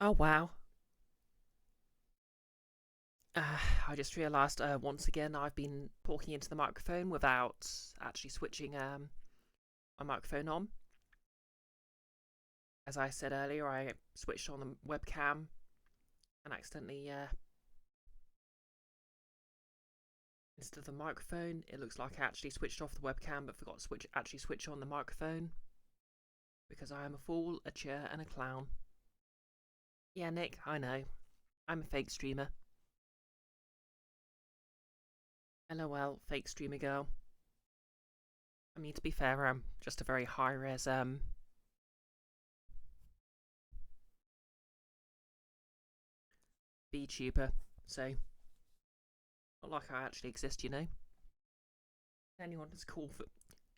Oh wow. Uh, I just realised once again I've been talking into the microphone without actually switching my microphone on. As I said earlier, I switched on the webcam and accidentally, instead of the microphone, it looks like I actually switched off the webcam but forgot to switch on the microphone because I am a fool, a chair, and a clown. Yeah, Nick, I know. I'm a fake streamer. LOL, fake streamer girl. I mean, to be fair, I'm just a very high res VTuber, so not like I actually exist, you know. Can anyone as cool for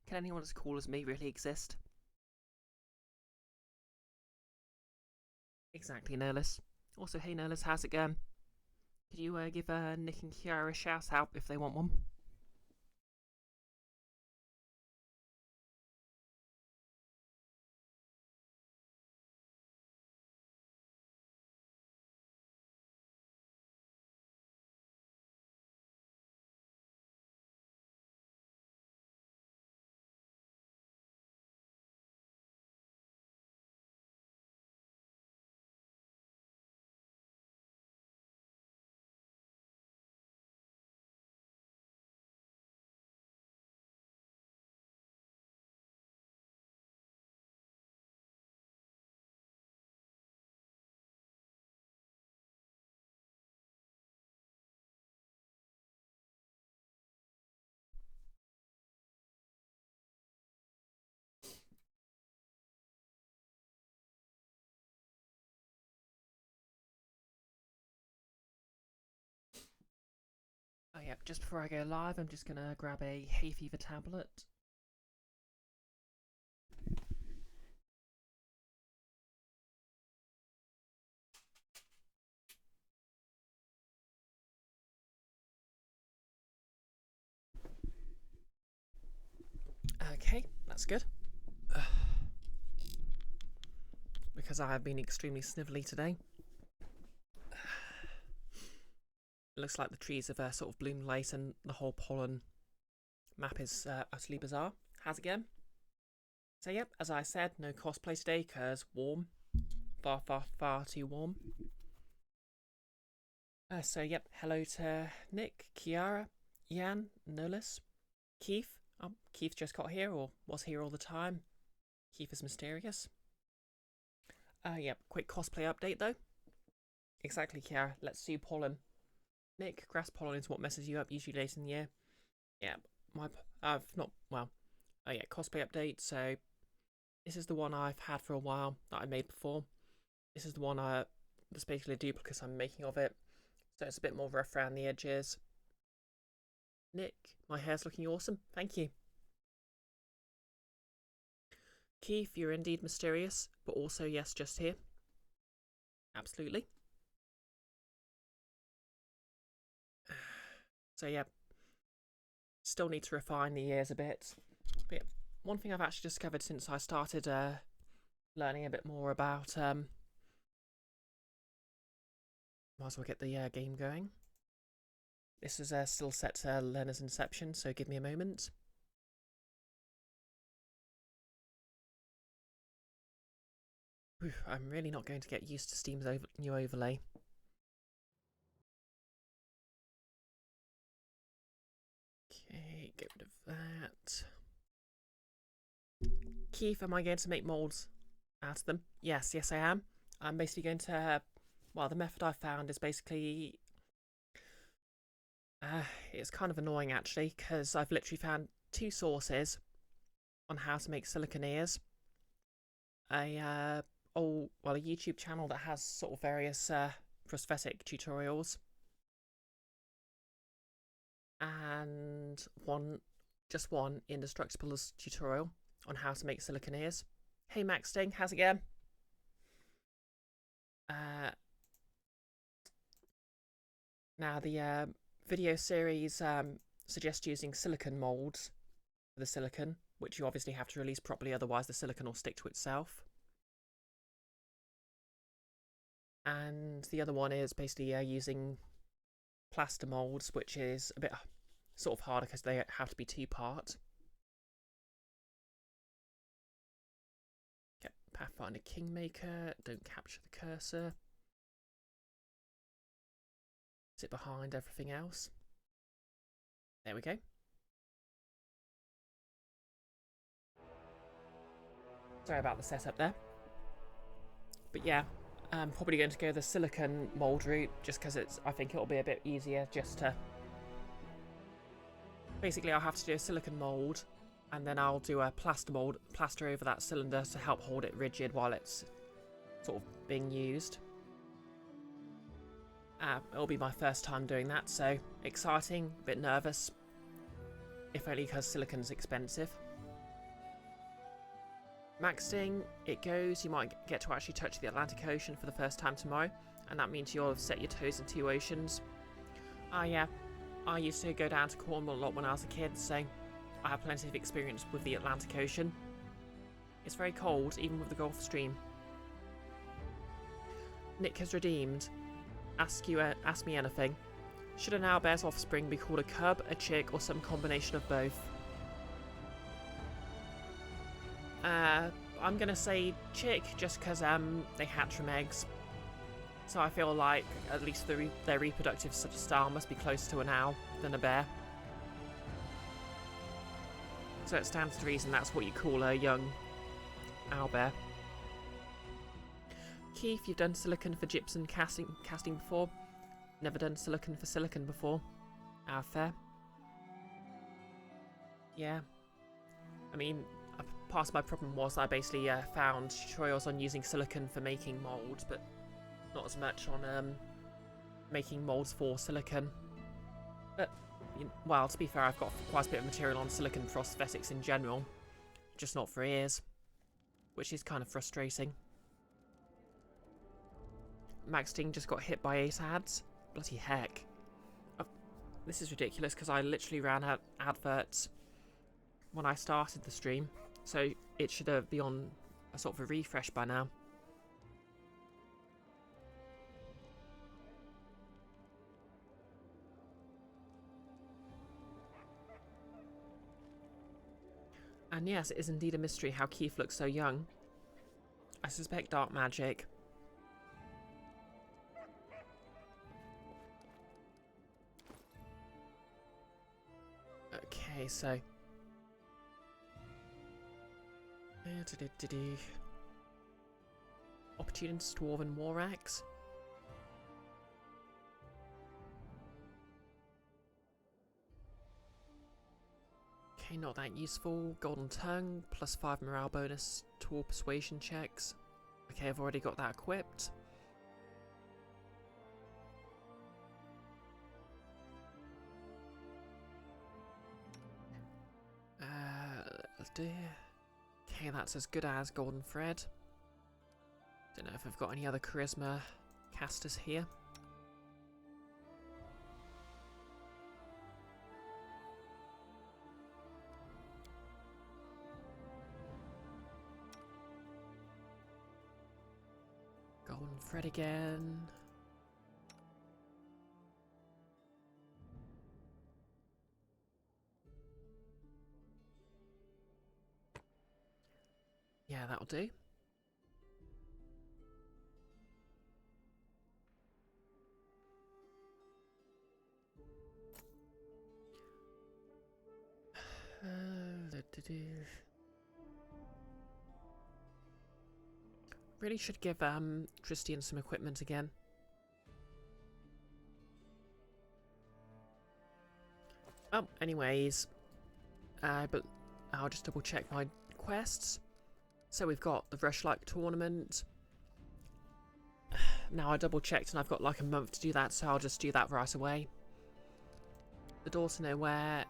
Can anyone as cool as me really exist? Exactly, Nerlus. Also, hey Nerlus, how's it going? Could you give Nick and Kiara a shout out if they want one? Oh yeah, just before I go live, I'm just gonna grab a hay fever tablet. Okay, that's good. Because I have been extremely snivelly today. It looks like the trees have sort of bloomed late and the whole pollen map is utterly bizarre. How's it going? So yep, as I said, no cosplay today because warm. Far, far, far too warm. So yep, hello to Nick, Kiara, Jan, Nullis, Keith. Keith just got here or was here all the time. Keith is mysterious. Yep, quick cosplay update though. Exactly, Kiara. Let's do pollen. Nick, grass pollen is what messes you up usually late in the year. Yeah, I've not, well, oh yeah, cosplay update. So this is the one I've had for a while that I made before. This is the one that's basically a duplicate I'm making of it. So it's a bit more rough around the edges. Nick, my hair's looking awesome. Thank you. Keith, you're indeed mysterious, but also, yes, just here. Absolutely. So, yeah, still need to refine the ears a bit. But yeah, one thing I've actually discovered since I started learning a bit more about, might as well get the game going. This is still set to Learner's Inception, so give me a moment. Whew, I'm really not going to get used to Steam's new overlay. Okay, get rid of that. Keith, am I going to make molds out of them? Yes, yes I am. I'm basically going to, well, the method I've found is basically, it's kind of annoying actually, because I've literally found two sources on how to make silicone ears. A a YouTube channel that has sort of various prosthetic tutorials, and just one Indestructible's tutorial on how to make silicone ears. Hey Max Sting, how's it going? Now the video series suggests using silicone molds for the silicone, which you obviously have to release properly, otherwise the silicone will stick to itself. And the other one is basically using plaster molds, which is a bit sort of harder because they have to be two-part. Okay, Pathfinder Kingmaker, don't capture the cursor. Sit behind everything else. There we go. Sorry about the setup there. But yeah, I'm probably going to go the silicon mold route just because I think it'll be a bit easier just to... Basically, I'll have to do a silicon mold and then I'll do a plaster mold, plaster over that cylinder to help hold it rigid while it's sort of being used. It'll be my first time doing that, so exciting, a bit nervous, if only because silicon's expensive. Maxing, it goes, you might get to actually touch the Atlantic Ocean for the first time tomorrow, and that means you'll have set your toes in 2 oceans. Yeah, I used to go down to Cornwall a lot when I was a kid, so I have plenty of experience with the Atlantic Ocean. It's very cold, even with the Gulf Stream. Nick has redeemed. Ask me anything. Should an owlbear's offspring be called a cub, a chick, or some combination of both? I'm gonna say chick, just because they hatch from eggs. So I feel like at least their reproductive style must be closer to an owl than a bear. So it stands to reason that's what you call a young owlbear. Keith, you've done silicon for gypsum casting before. Never done silicon for silicon before. Fair. Yeah. I mean, part of my problem was I basically found tutorials on using silicon for making molds, but not as much on making molds for silicon. But, well, to be fair, I've got quite a bit of material on silicon for prosthetics in general, just not for ears, which is kind of frustrating. Max Ding just got hit by 8 ads. Bloody heck. This is ridiculous because I literally ran out adverts when I started the stream, so it should be on a sort of a refresh by now. And yes, it is indeed a mystery how Keith looks so young. I suspect dark magic. Okay, so... Opportunist Dwarven War Axe. Okay, not that useful. Golden Tongue, plus 5 morale bonus to all persuasion checks. Okay, I've already got that equipped. Okay, that's as good as Golden Thread. Don't know if I've got any other charisma casters here. Golden Thread again. Yeah, that'll do. Really should give Christian some equipment again. Oh, anyways, but I'll just double check my quests. So we've got the rushlight tournament. Now I double checked and I've got like a month to do that, so I'll just do that right away. The Door to Nowhere,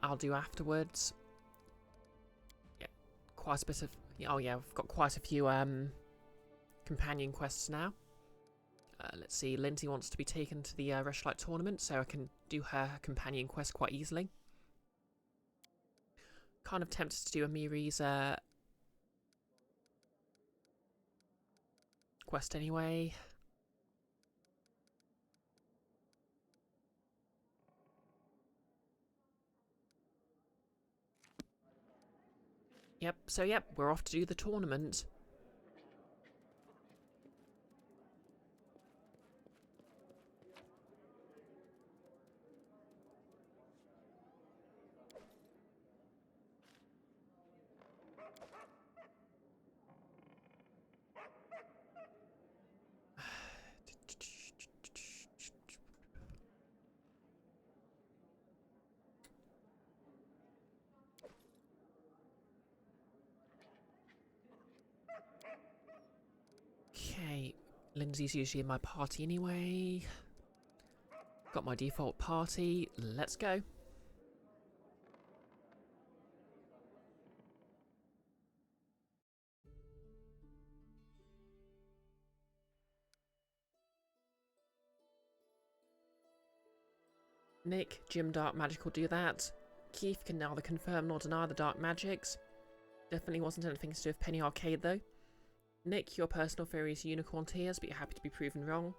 I'll do afterwards. Yeah, quite a bit of... Oh yeah, I've got quite a few companion quests now. Let's see, Lindsay wants to be taken to the rushlight tournament, so I can do her companion quest quite easily. Kind of tempted to do a Miri's quest anyway. Yep, so yep, we're off to do the tournament. Okay, Lindsay's usually in my party anyway. Got my default party, let's go. Nick, Jim Dark Magic will do that. Keith can neither confirm nor deny the dark magics. Definitely wasn't anything to do with Penny Arcade though. Nick, your personal theory is unicorn tears, but you're happy to be proven wrong.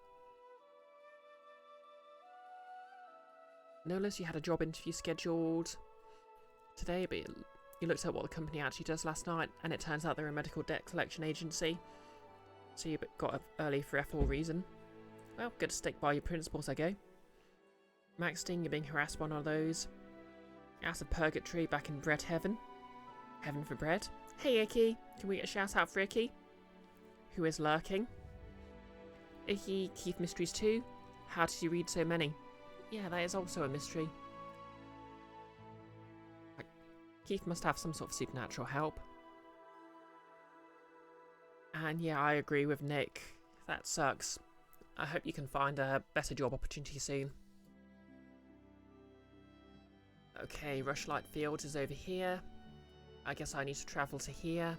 Nolas, you had a job interview scheduled today, but you looked at what the company actually does last night, and it turns out they're a medical debt collection agency. So you got up early for F all reason. Well, good to stick by your principles, I go. Maxting, you're being harassed by one of those. Out of purgatory, back in bread heaven. Heaven for bread. Hey Icky, can we get a shout out for Icky? Who is lurking? Icky, Keith Mysteries 2. How did you read so many? Yeah, that is also a mystery. Keith must have some sort of supernatural help. And yeah, I agree with Nick. That sucks. I hope you can find a better job opportunity soon. Okay, Rushlight Fields is over here. I guess I need to travel to here.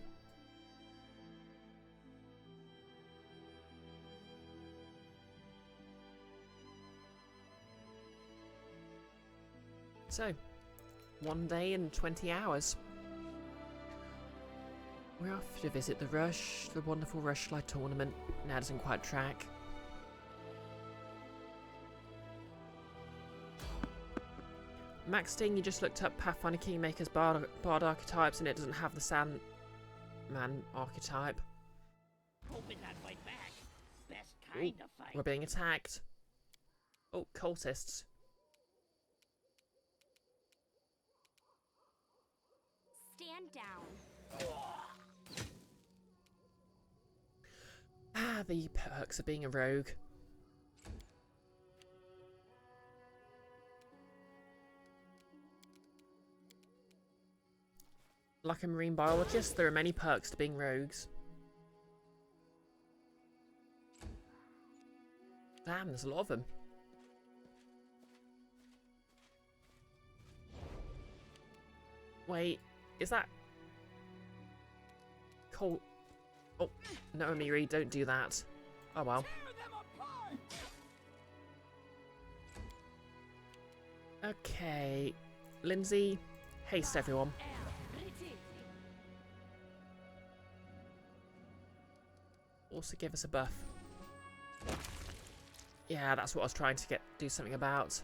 So, 1 day and 20 hours. We're off to visit the wonderful Rushlight tournament. Now doesn't quite track. Maxting, you just looked up Pathfinder Kingmaker's bard archetypes and it doesn't have the Sandman archetype. Hoping that fight back. Best kind of fight. We're being attacked. Oh, cultists. Stand down. Ah, the perks of being a rogue. Like a marine biologist, there are many perks to being rogues. Damn, there's a lot of them. Wait, is that... Cold... Oh, no, Amiri, don't do that. Oh well. Okay. Lindsay, haste everyone. Also give us a buff. Yeah, that's what I was trying to do something about.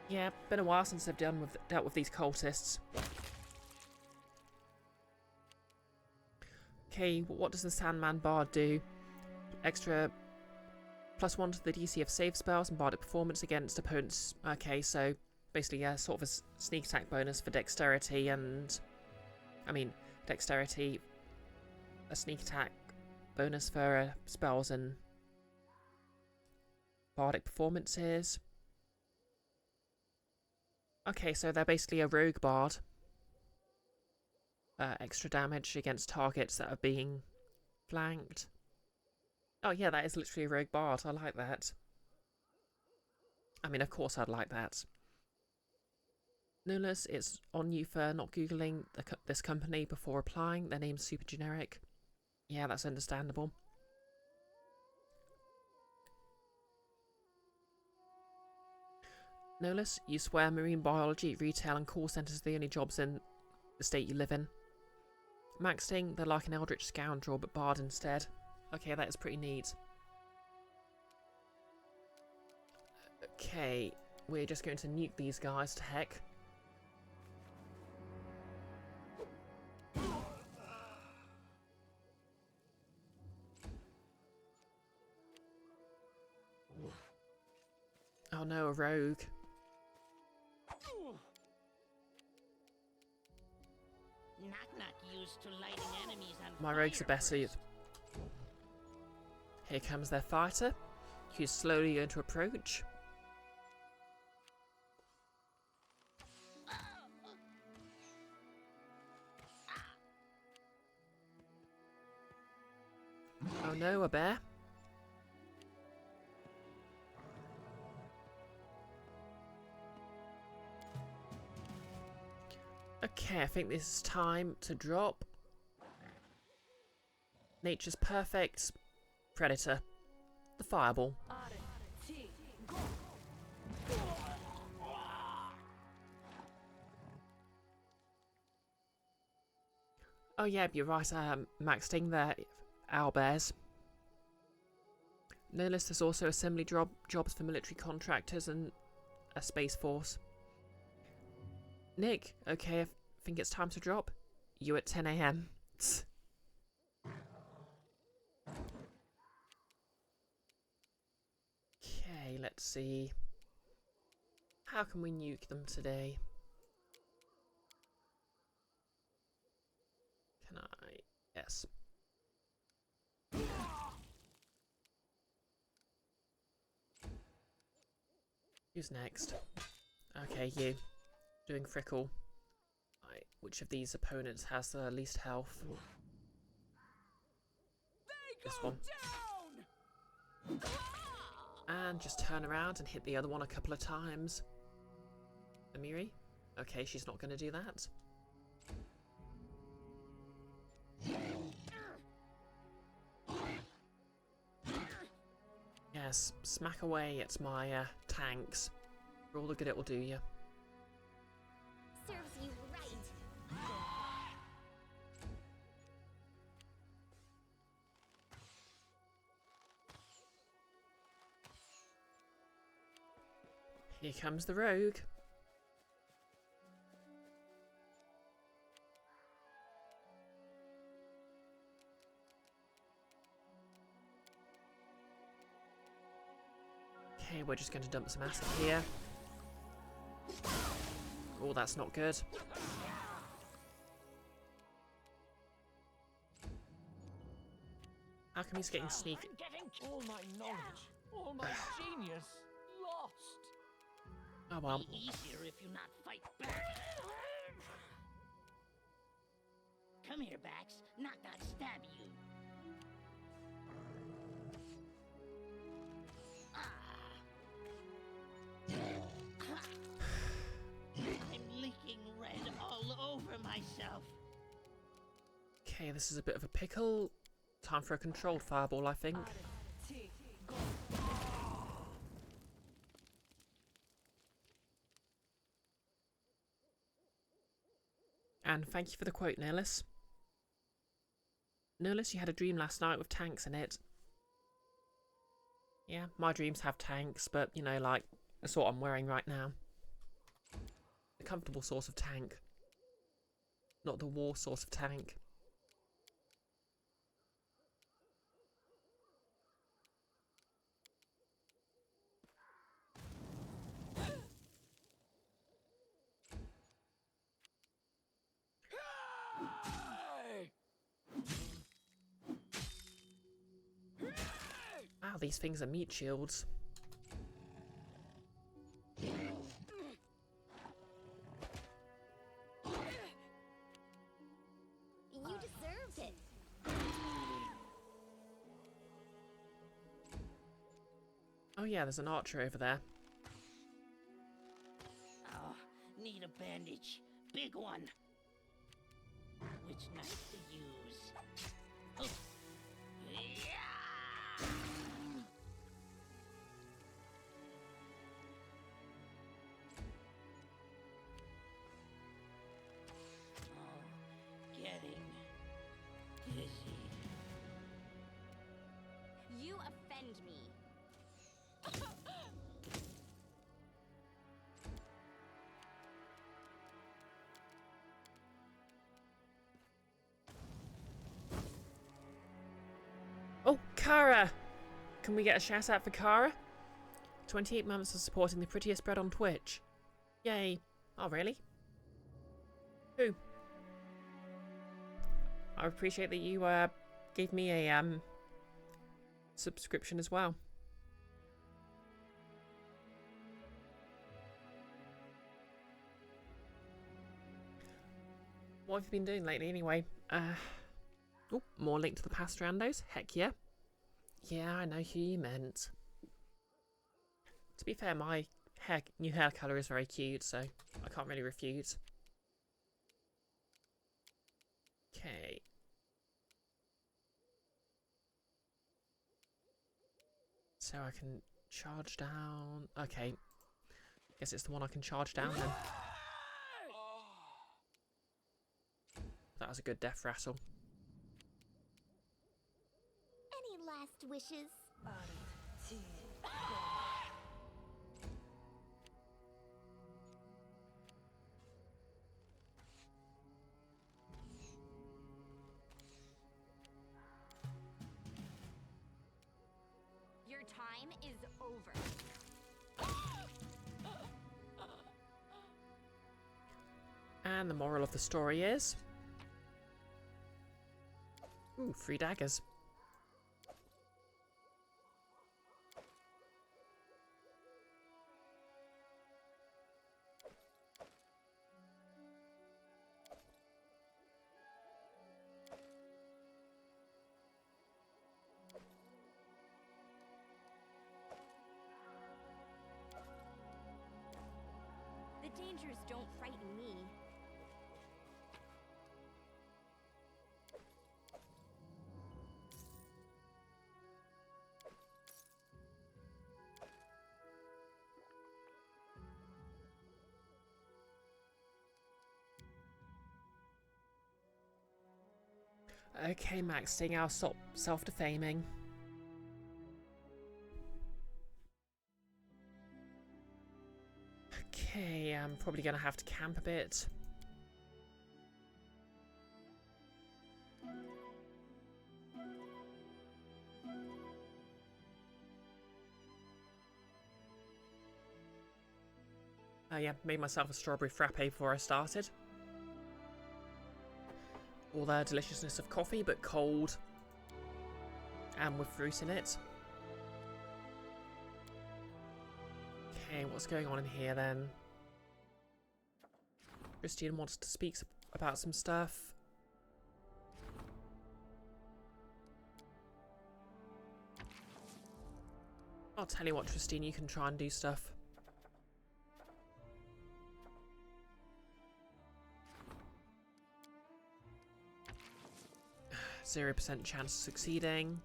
Yeah, been a while since I've dealt with these cultists. Okay, what does the Sandman Bard do? Extra +1 to the DC of save spells and bardic performance against opponents. Okay, so basically, yeah, sort of a sneak attack bonus for dexterity and... I mean, dexterity, a sneak attack bonus for spells and bardic performances. Okay, so they're basically a rogue bard. Extra damage against targets that are being flanked. Oh yeah, that is literally a rogue bard. I like that. I mean, of course I'd like that. Nullus, it's on you for not Googling this company before applying. Their name's super generic. Yeah, that's understandable. Nullus, you swear marine biology, retail and call centres are the only jobs in the state you live in. Maxting, they're like an eldritch scoundrel but bard instead. Okay, that is pretty neat. Okay, we're just going to nuke these guys to heck. Oh no, a rogue. Knock-knock used to lighting enemies on My rogues are fire better. first. Here comes their fighter, who's slowly going to approach. Oh no, a bear. Okay, I think this is time to drop. Nature's perfect predator. The fireball. Oh yeah, you're right, maxing their owlbears. Notice there's also assembly jobs for military contractors and a space force. Nick, okay, I think it's time to drop. You at 10 AM. Okay, let's see. How can we nuke them today? Can I? Yes. Who's next? Okay, you. Doing Frickle. Right, which of these opponents has the least health? This one. And just turn around and hit the other one a couple of times. Amiri? Okay, she's not going to do that. Yes, smack away at my tanks. For all the good it will do you. Serves you right. Here comes the rogue. Okay, we're just going to dump some acid here. Oh, that's not good. How come he's getting sneaky? All my knowledge, all my genius, lost. Oh well. Be easier if you not fight back. Come here, Bax. Knock-knock stab you. I'm leaking red all over myself. Okay, this is a bit of a pickle. Time for a controlled fireball, I think. And thank you for the quote, Nihilus. Nihilus, you had a dream last night with tanks in it. Yeah, my dreams have tanks, but, you know, like, that's what I'm wearing right now. A comfortable source of tank. Not the war source of tank. Wow, these things are meat shields. You deserved it. Oh yeah, there's an archer over there. Oh, need a bandage. Big one. Which knife to use? Oh. Yeah! Oh, getting dizzy. You offend me. Kara! Can we get a shout out for Kara? 28 months of supporting the prettiest bread on Twitch. Yay. Oh, really? Who? I appreciate that you gave me a subscription as well. What have you been doing lately anyway? Oh, more Link to the Past randos? Heck yeah. Yeah, I know who you meant. To be fair, my new hair colour is very cute, so I can't really refuse. Okay. So I can charge down. Okay. Guess it's the one I can charge down then. That was a good death rattle. Any last wishes? Your time is over. And the moral of the story is... Ooh, 3 daggers. The dangers don't frighten me. Okay, Maxing, I'll stop self-defaming. Okay, I'm probably going to have to camp a bit. Oh yeah, made myself a strawberry frappe before I started. All the deliciousness of coffee, but cold. And with fruit in it. Okay, what's going on in here then? Christine wants to speak about some stuff. I'll tell you what, Christine, you can try and do stuff. 0% chance of succeeding.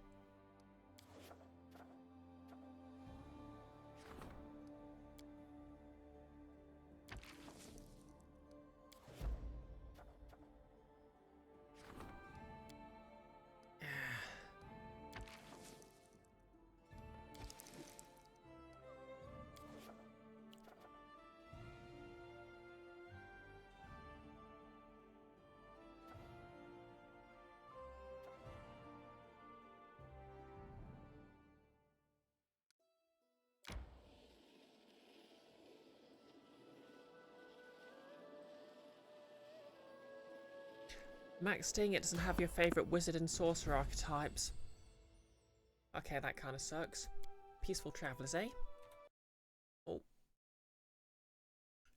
Max Sting, it doesn't have your favourite wizard and sorcerer archetypes. Okay, that kind of sucks. Peaceful Travellers, eh? Oh.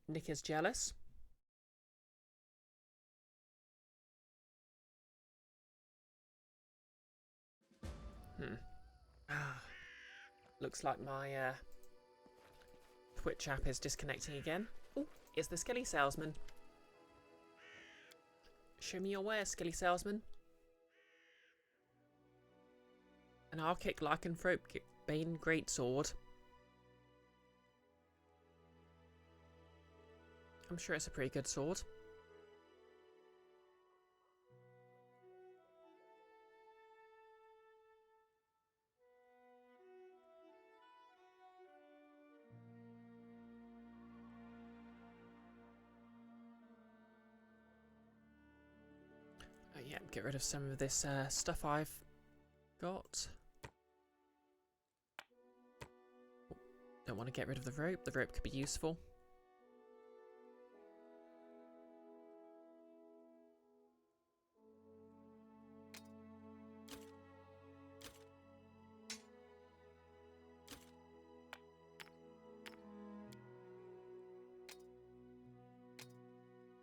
Nick is jealous. Looks like my Twitch app is disconnecting again. Oh, it's the Skelly Salesman. Show me your wares, Skelly Salesman. An Arctic Lycanthrope Bane Greatsword. I'm sure it's a pretty good sword. Yeah, get rid of some of this stuff I've got. Don't want to get rid of the rope. The rope could be useful.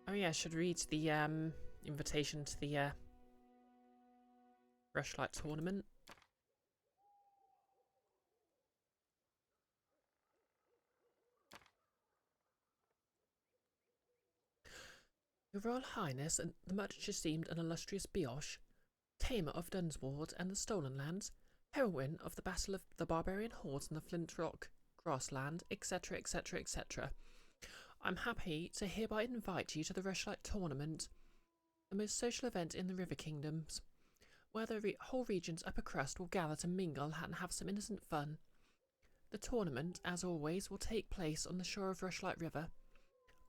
Oh yeah, I should read the invitation to the rushlight tournament. Your Royal Highness and the much esteemed and illustrious Brioche, tamer of Dunsward and the Stolen Lands, heroine of the Battle of the Barbarian Hordes in the Flint Rock Grassland, etc., etc., etc. I'm happy to hereby invite you to the Rushlight Tournament, the most social event in the River Kingdoms, where the whole region's upper crust will gather to mingle and have some innocent fun. The tournament, as always, will take place on the shore of Rushlight River.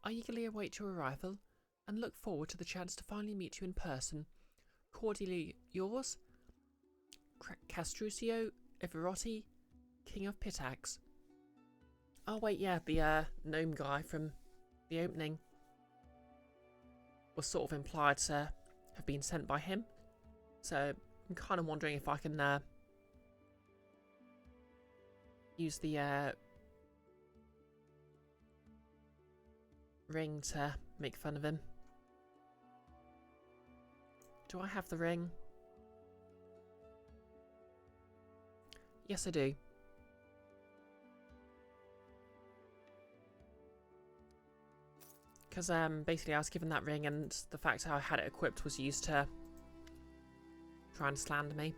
I eagerly await your arrival and look forward to the chance to finally meet you in person. Cordially yours, Castruccio Everotti, King of Pitax. Oh wait, yeah, the gnome guy from the opening was sort of implied to have been sent by him. So I'm kind of wondering if I can use the ring to make fun of him. Do I have the ring? Yes, I do. Because basically I was given that ring and the fact how I had it equipped was used to try and slander me.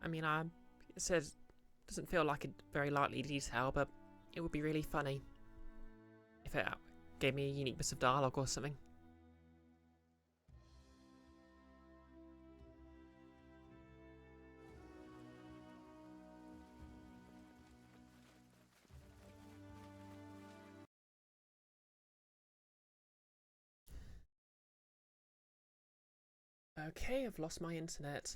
I mean, it says doesn't feel like a very likely detail, but it would be really funny if it gave me a unique bit of dialogue or something. Okay, I've lost my internet.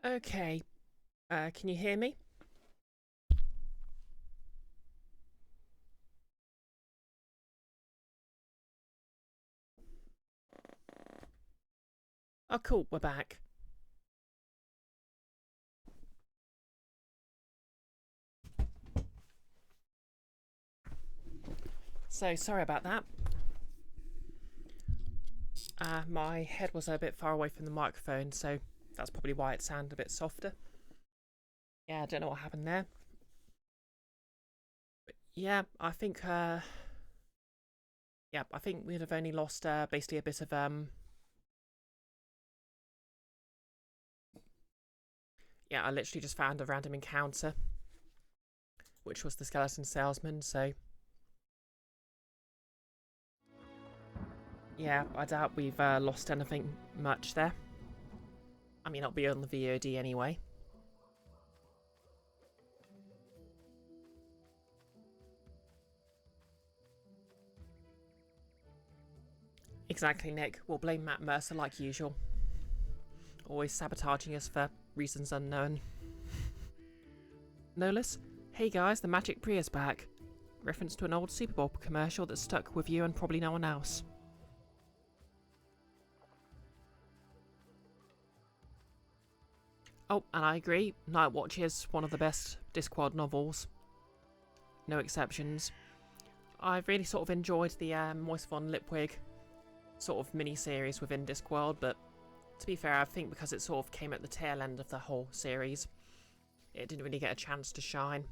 Okay. Can you hear me? Oh, cool. We're back. So, sorry about that. My head was a bit far away from the microphone, so that's probably why it sounded a bit softer. Yeah, I don't know what happened there. But yeah, I think I think we'd have only lost basically a bit of yeah, I literally just found a random encounter, which was the skeleton salesman, so yeah, I doubt we've lost anything much there. I mean, it'll be on the VOD anyway. Exactly, Nick. We'll blame Matt Mercer like usual. Always sabotaging us for reasons unknown. Nolis? Hey guys, the Magic Priya's back. Reference to an old Super Bowl commercial that stuck with you and probably no one else. Oh, and I agree, Night Watch is one of the best Discworld novels. No exceptions. I've really sort of enjoyed the Moist von Lipwig sort of mini-series within Discworld, but to be fair, I think because it sort of came at the tail end of the whole series, it didn't really get a chance to shine.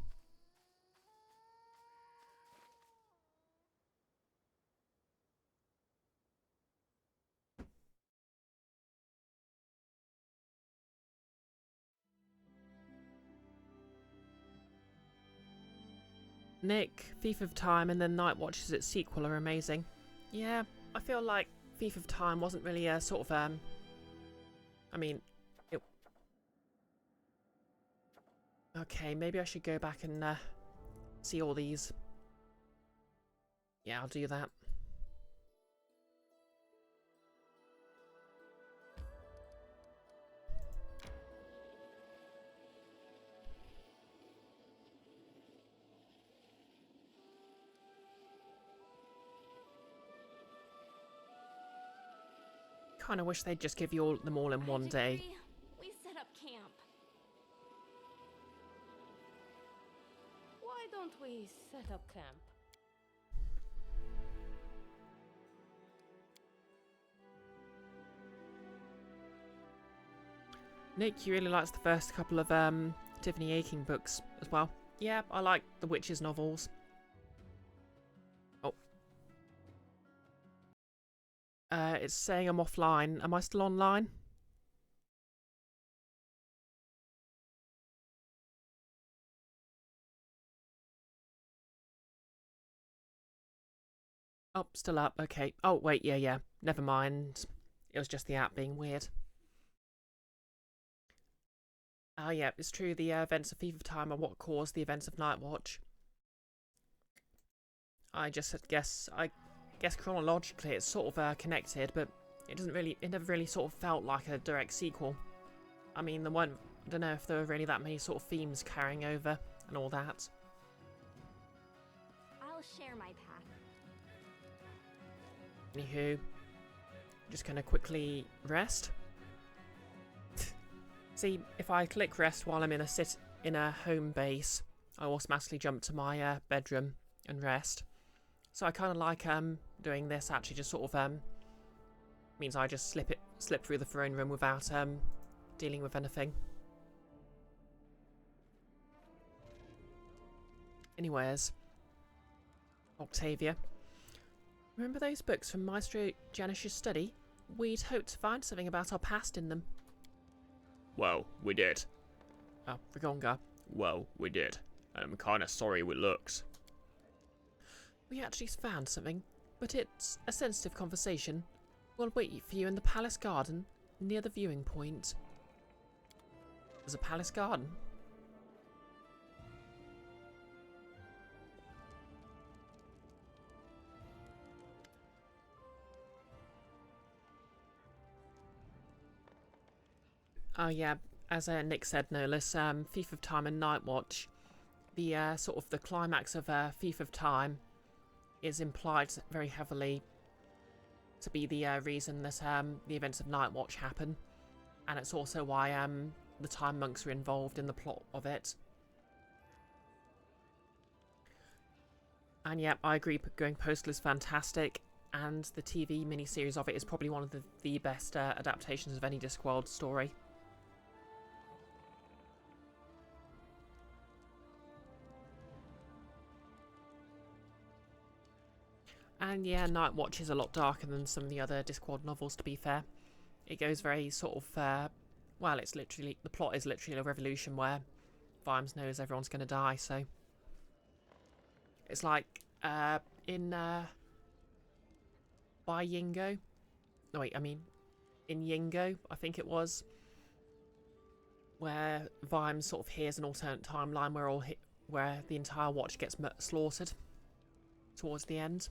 Nick, Thief of Time and then Night Watch's its sequel are amazing. Yeah, I feel like Thief of Time wasn't really a sort of I mean, it... Okay, maybe I should go back and see all these. Yeah, I'll do that. Kinda wish they'd just give you them all in one day. We set up camp. Why don't we set up camp? Nick, he really likes the first couple of Tiffany Aching books as well. Yeah, I like the Witches novels. Oh. It's saying I'm offline. Am I still online? Oh, still up. Okay. Oh, wait, yeah. Never mind. It was just the app being weird. Oh, yeah, it's true. The events of Thief of Time are what caused the events of Night Watch. I guess chronologically it's sort of connected, but it never really sort of felt like a direct sequel. I mean, I don't know if there were really that many sort of themes carrying over and all that. I'll share my path. Anywho, just gonna quickly rest. See, if I click rest while I'm in a home base, I automatically jump to my bedroom and rest. So I kind of like doing this. Actually, just sort of means I just slip through the throne room without dealing with anything. Anyways, Octavia, remember those books from Maestro Janish's study? We'd hoped to find something about our past in them. Well, we did. Oh, Rigonga. Well, we did. And I'm kinda sorry with looks. We actually found something, but it's a sensitive conversation. We'll wait for you in the palace garden, near the viewing point. There's a palace garden? Oh yeah, as Nick said, no less, Thief of Time and Night Watch, the sort of the climax of Thief of Time is implied very heavily to be the reason that the events of Night Watch happen, and it's also why the Time Monks are involved in the plot of it. And yeah, I agree, Going Postal is fantastic, and the TV miniseries of it is probably one of the best adaptations of any Discworld story. And yeah, Night Watch is a lot darker than some of the other Discworld novels, to be fair. It goes very sort of, well, it's literally, the plot is literally a revolution where Vimes knows everyone's going to die, so... It's like, in, by Yingo? No, wait, I mean, in Yingo, I think it was, where Vimes sort of hears an alternate timeline where the entire watch gets slaughtered towards the end.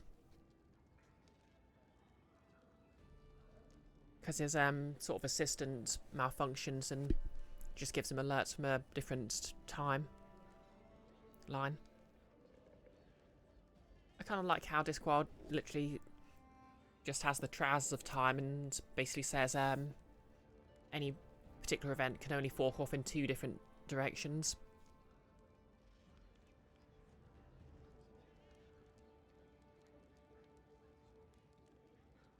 Because his sort of assistant malfunctions and just gives him alerts from a different time line. I kind of like how Discworld literally just has the trousers of time and basically says any particular event can only fork off in 2 different directions.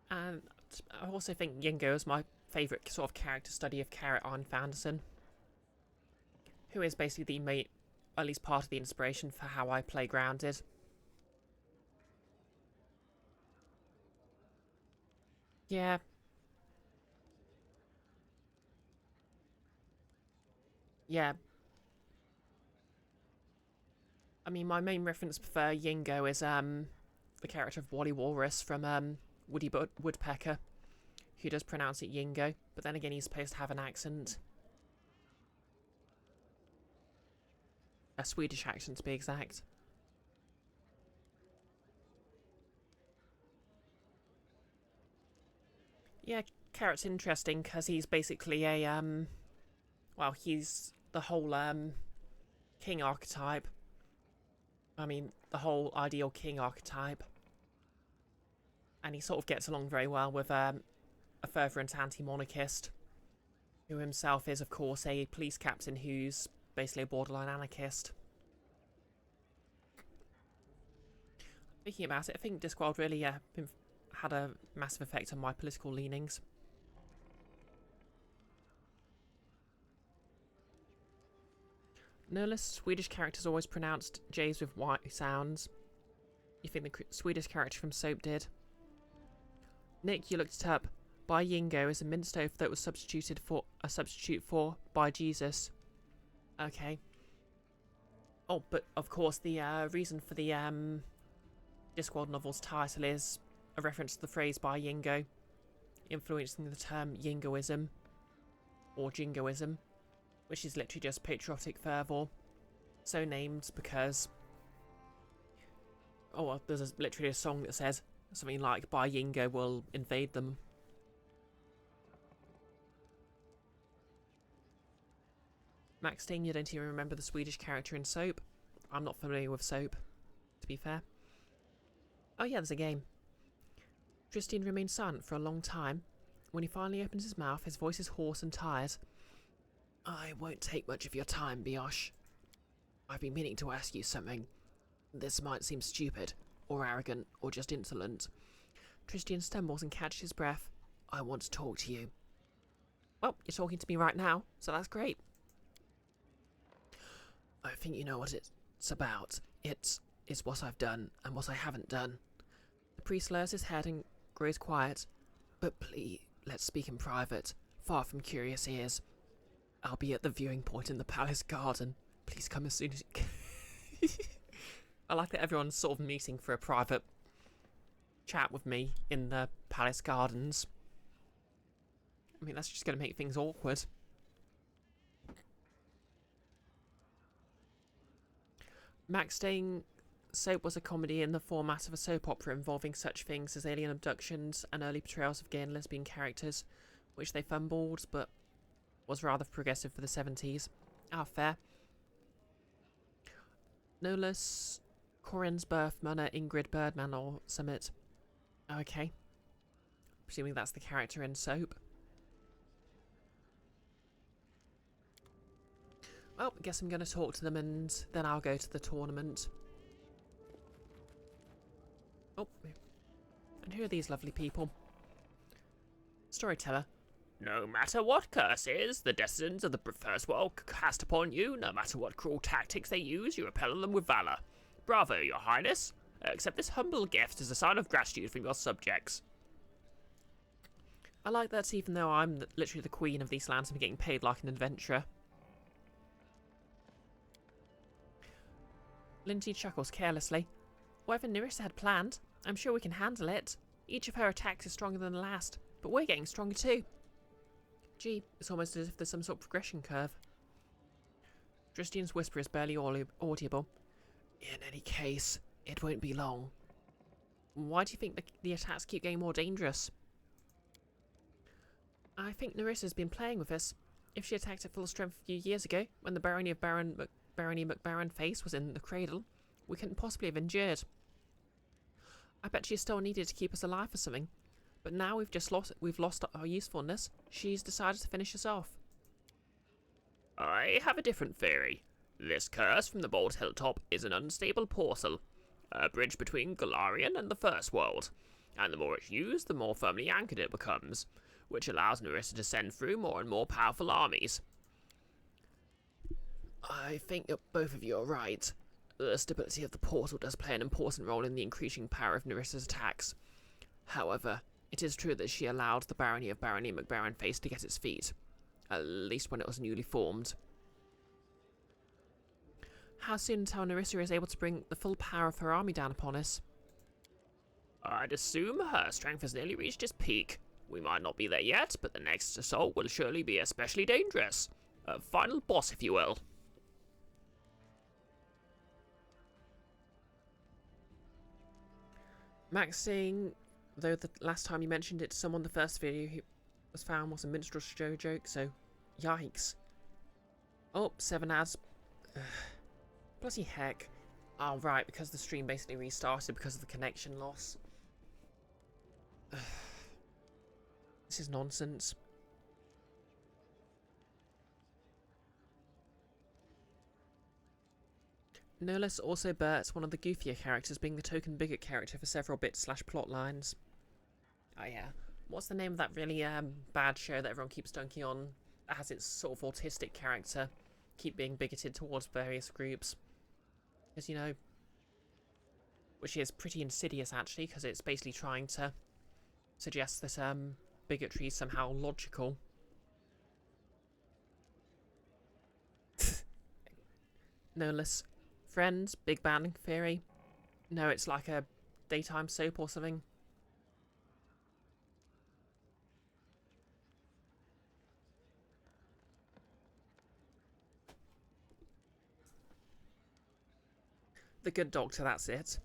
And I also think Yingo is my favourite sort of character study of Carrot Iron Fanderson, who is basically the main, at least part of the inspiration for how I play Grounded. Yeah. Yeah. I mean, my main reference for Yingo is the character of Wally Walrus from Woody Woodpecker, who does pronounce it Yingo, but then again he's supposed to have an accent. A Swedish accent, to be exact. Yeah, Carrot's interesting because he's basically a, well, he's the whole, king archetype. I mean, the whole ideal king archetype. And he sort of gets along very well with, a fervent anti-monarchist, who himself is, of course, a police captain who's basically a borderline anarchist. Thinking about it, I think Discworld really had a massive effect on my political leanings. No less Swedish characters always pronounced J's with Y sounds. You think the Swedish character from Soap did? Nick, you looked it up. By Yingo is a minced oath that was substitute for by Jesus. Okay. Oh, but of course the reason for the Discworld novel's title is a reference to the phrase by Yingo, influencing the term Yingoism, or Jingoism, which is literally just patriotic fervour, so named because... Oh, well, there's literally a song that says something like, by Yingo will invade them. Max Sting, you don't even remember the Swedish character in Soap? I'm not familiar with Soap, to be fair. Oh yeah, there's a game. Tristan remains silent for a long time. When he finally opens his mouth, his voice is hoarse and tired. I won't take much of your time, Brioche. I've been meaning to ask you something. This might seem stupid, or arrogant, or just insolent. Tristan stumbles and catches his breath. I want to talk to you. Well, you're talking to me right now, so that's great. I think you know what it's about. It's what I've done and what I haven't done. The priest lowers his head and grows quiet. But please, let's speak in private, far from curious ears. I'll be at the viewing point in the palace garden. Please come as soon as you... I like that everyone's sort of meeting for a private chat with me in the palace gardens. I mean, that's just going to make things awkward. Max Dane Soap was a comedy in the format of a soap opera involving such things as alien abductions and early portrayals of gay and lesbian characters, which they fumbled, but was rather progressive for the 70s. Ah, fair. Nolus, Corin's birth manor, Ingrid Birdman or Summit. Okay. Presuming that's the character in Soap. Well, I guess I'm going to talk to them and then I'll go to the tournament. Oh, and who are these lovely people? Storyteller. No matter what curses the descendants of the First World cast upon you, no matter what cruel tactics they use, you repel them with valor. Bravo, your highness. Accept this humble gift as a sign of gratitude from your subjects. I like that even though I'm literally the queen of these lands, I'm getting paid like an adventurer. Lindsay chuckles carelessly. Whatever Nerissa had planned, I'm sure we can handle it. Each of her attacks is stronger than the last, but we're getting stronger too. Gee, it's almost as if there's some sort of progression curve. Dristian's whisper is barely audible. In any case, it won't be long. Why do you think the attacks keep getting more dangerous? I think Nerissa's been playing with us. If she attacked at full strength a few years ago, when the Barony of Barony McBaron face was in the cradle, we couldn't possibly have endured. I bet she still needed to keep us alive for something. But now we've lost our usefulness, she's decided to finish us off. I have a different theory. This curse from the Bold Hilltop is an unstable portal, a bridge between Golarion and the First World, and the more it's used, the more firmly anchored it becomes, which allows Nerissa to send through more and more powerful armies. I think that both of you are right. The stability of the portal does play an important role in the increasing power of Nerissa's attacks. However, it is true that she allowed the Barony of Barony McBaron face to get its feet, at least when it was newly formed. How soon until Nerissa is able to bring the full power of her army down upon us? I'd assume her strength has nearly reached its peak. We might not be there yet, but the next assault will surely be especially dangerous. A final boss, if you will. Maxing, though the last time you mentioned it to someone, the first video he was found was a minstrel show joke, so yikes. Oh, 7 ads. Bloody heck. Oh, right, because the stream basically restarted because of the connection loss. This is nonsense. No less also Bert's one of the goofier characters, being the token bigot character for several bit/plot lines. Oh yeah. What's the name of that really bad show that everyone keeps dunking on? That has its sort of autistic character keep being bigoted towards various groups. Because, you know, which is pretty insidious actually, because it's basically trying to suggest that bigotry is somehow logical. No less. Friends, Big Bang Theory. No, it's like a daytime soap or something. The Good Doctor, that's it.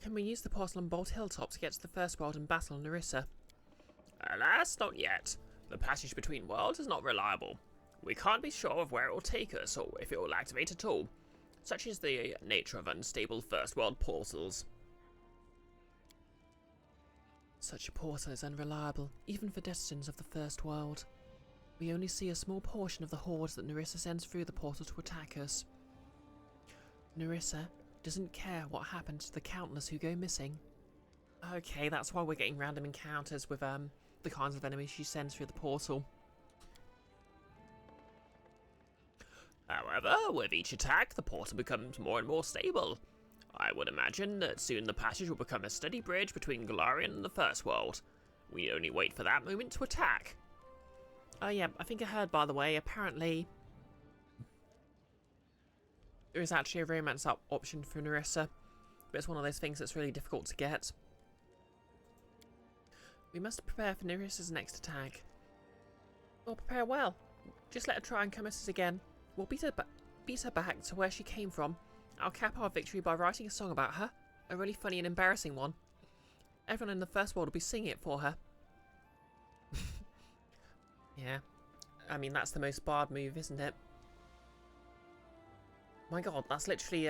Can we use the porcelain bolt hilltop to get to the First World and battle Nerissa? Alas, not yet. The passage between worlds is not reliable. We can't be sure of where it will take us, or if it will activate at all. Such is the nature of unstable First World portals. Such a portal is unreliable, even for denizens of the First World. We only see a small portion of the hordes that Nerissa sends through the portal to attack us. Nerissa doesn't care what happens to the countless who go missing. Okay, that's why we're getting random encounters with the kinds of enemies she sends through the portal. However, with each attack, the portal becomes more and more stable. I would imagine that soon the passage will become a steady bridge between Golarion and the First World. We only wait for that moment to attack. Oh yeah, I think I heard, by the way, apparently there is actually a romance option for Nerissa, but it's one of those things that's really difficult to get. We must prepare for Nerissa's next attack. We'll prepare well. Just let her try and come at us again. We'll beat her back to where she came from. I'll cap our victory by writing a song about her. a really funny and embarrassing one. Everyone in the first world will be singing it for her. Yeah. I mean, that's the most Bard move, isn't it? My god, that's literally,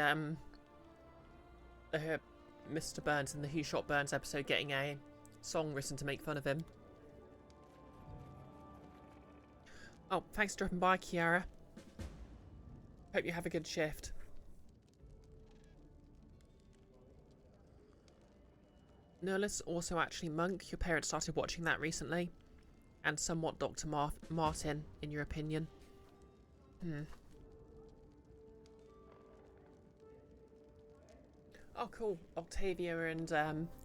Mr. Burns in the Who Shot Burns episode getting a song written to make fun of him. Oh, thanks for dropping by, Kiara. Hope you have a good shift. Nurlis also actually Monk. Your parents started watching that recently. And somewhat Dr. Martin, in your opinion. Oh, cool. Octavia and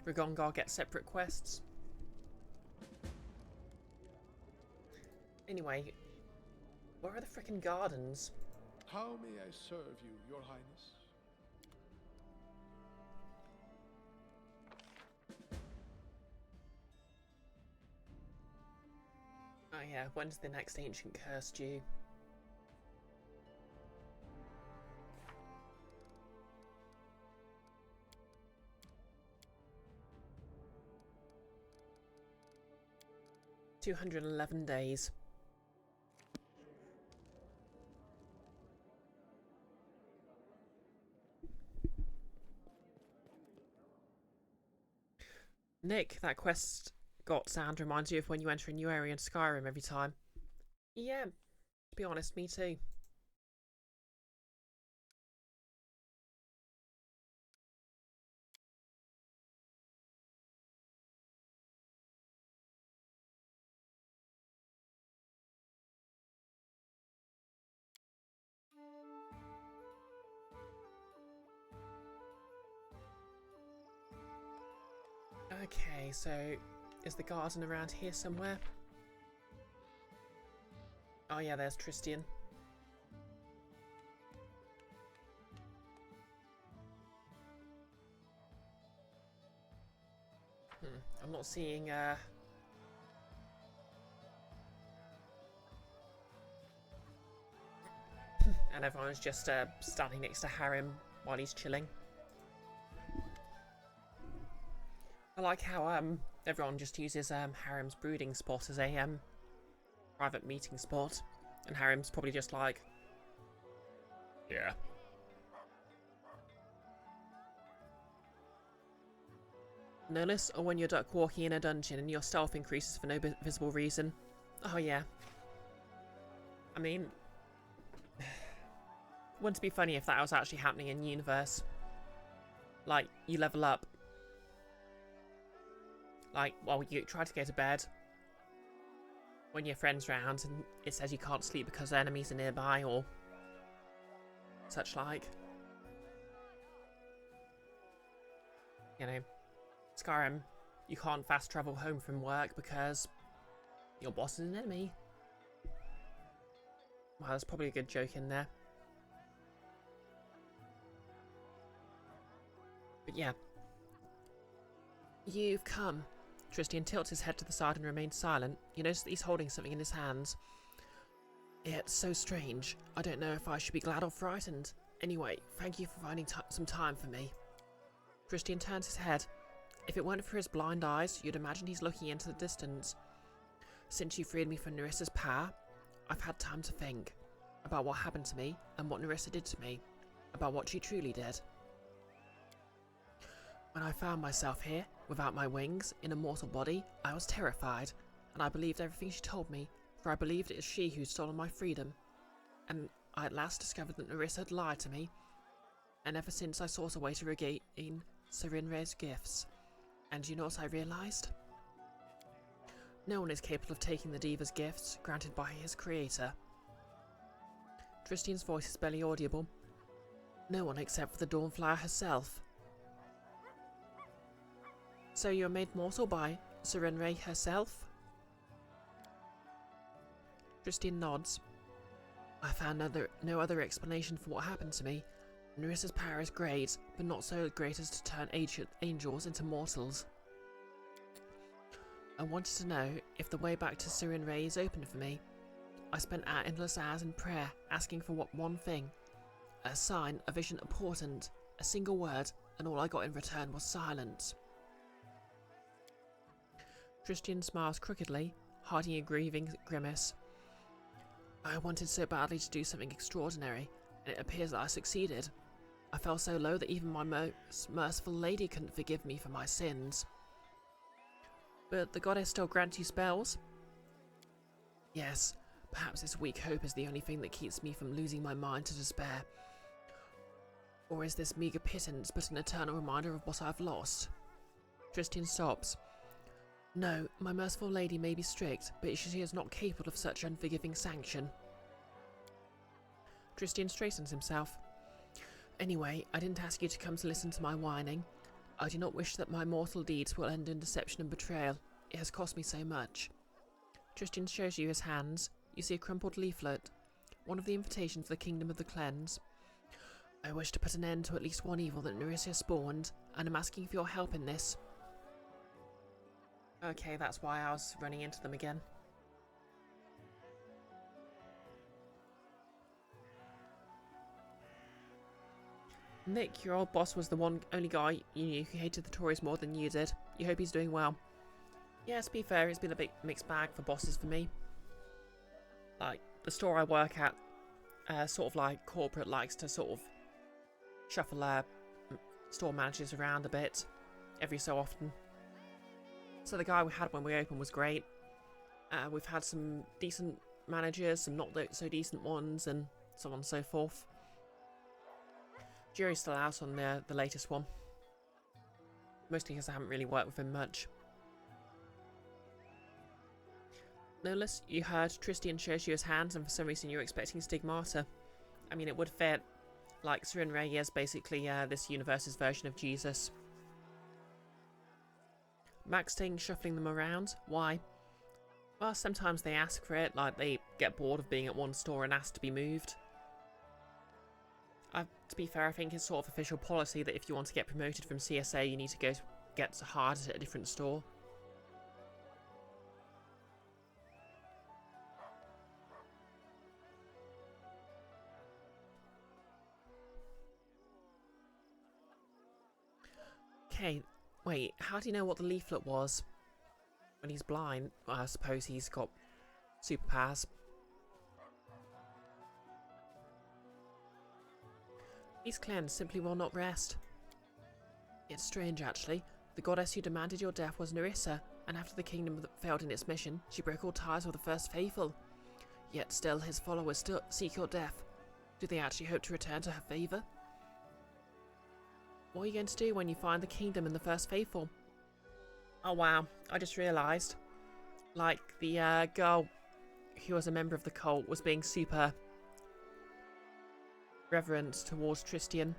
Ragongar get separate quests. Anyway, where are the frickin' gardens? How may I serve you, Your Highness? Oh yeah, when's the next ancient curse due? $211 days. Nick, that quest got sound reminds you of when you enter a new area in Skyrim every time. Yeah, to be honest, me too. Okay, so is the garden around here somewhere? Oh yeah, there's Tristian. I'm not seeing and everyone's just standing next to Harim while he's chilling. I like how everyone just uses Harim's brooding spot as a private meeting spot, and Harim's probably just like, yeah. Notice, or when you're duck walking in a dungeon and your stealth increases for no visible reason. Oh yeah. I mean, wouldn't it be funny if that was actually happening in universe? Like, you level up. Like, well, you try to go to bed when your friend's round and it says you can't sleep because enemies are nearby or such like. You know, Skyrim, you can't fast travel home from work because your boss is an enemy. Well, there's probably a good joke in there. But yeah. You've come. Tristian tilts his head to the side and remains silent. You notice that he's holding something in his hands. It's so strange. I don't know if I should be glad or frightened. Anyway, thank you for finding some time for me. Tristian turns his head. If it weren't for his blind eyes, you'd imagine he's looking into the distance. Since you freed me from Nerissa's power, I've had time to think about what happened to me and what Nerissa did to me, about what she truly did. When I found myself here, without my wings, in a mortal body, I was terrified, and I believed everything she told me, for I believed it was she who'd stolen my freedom. And I at last discovered that Nerissa had lied to me, and ever since I sought a way to regain Sarenrae's gifts. And you know what I realised? No one is capable of taking the Diva's gifts, granted by his creator. Tristian's voice is barely audible. No one except for the Dawnflower herself. So you're made mortal by Sarenrae herself? Tristian nods. I found no other explanation for what happened to me. Nerissa's power is great, but not so great as to turn angels into mortals. I wanted to know if the way back to Sarenrae is open for me. I spent endless hours in prayer, asking for one thing. A sign, a vision, a portent, a single word, and all I got in return was silence. Tristian smiles crookedly, hiding a grieving grimace. I wanted so badly to do something extraordinary, and it appears that I succeeded. I fell so low that even my most merciful lady couldn't forgive me for my sins. But the goddess still grants you spells? Yes, perhaps this weak hope is the only thing that keeps me from losing my mind to despair. Or is this meagre pittance but an eternal reminder of what I've lost? Tristian stops. No, my merciful lady may be strict, but she is not capable of such unforgiving sanction. Tristian straightens himself. Anyway, I didn't ask you to come to listen to my whining. I do not wish that my mortal deeds will end in deception and betrayal. It has cost me so much. Tristian shows you his hands. You see a crumpled leaflet, one of the invitations for the Kingdom of the Cleanse. I wish to put an end to at least one evil that Nerissa spawned, and I'm asking for your help in this. Okay, that's why I was running into them again. Nick, your old boss was the only guy you knew who hated the Tories more than you did. You hope he's doing well. Yeah, to be fair, it's been a bit mixed bag for bosses for me. Like, the store I work at, sort of like corporate likes to sort of shuffle store managers around a bit every so often. So the guy we had when we opened was great. We've had some decent managers, some not so decent ones, and so on and so forth. Jury's still out on the latest one. Mostly because I haven't really worked with him much. Nolus, you heard Tristian shows you his hands, and for some reason you're expecting stigmata. I mean, it would fit. Like, Sirin Ray is basically this universe's version of Jesus. Max staying shuffling them around. Why? Well, sometimes they ask for it, like they get bored of being at one store and ask to be moved. To be fair, I think it's sort of official policy that if you want to get promoted from CSA, you need to go get hired at a different store. Okay, wait, how do you know what the leaflet was? When he's blind, well, I suppose he's got superpowers. These clans simply will not rest. It's strange, actually. The goddess who demanded your death was Nerissa, and after the kingdom failed in its mission, she broke all ties with the First Faithful. Yet still, his followers still seek your death. Do they actually hope to return to her favour? What are you going to do when you find the kingdom and the First Faithful? Oh wow, I just realised. Like, the girl who was a member of the cult was being super reverent towards Tristian,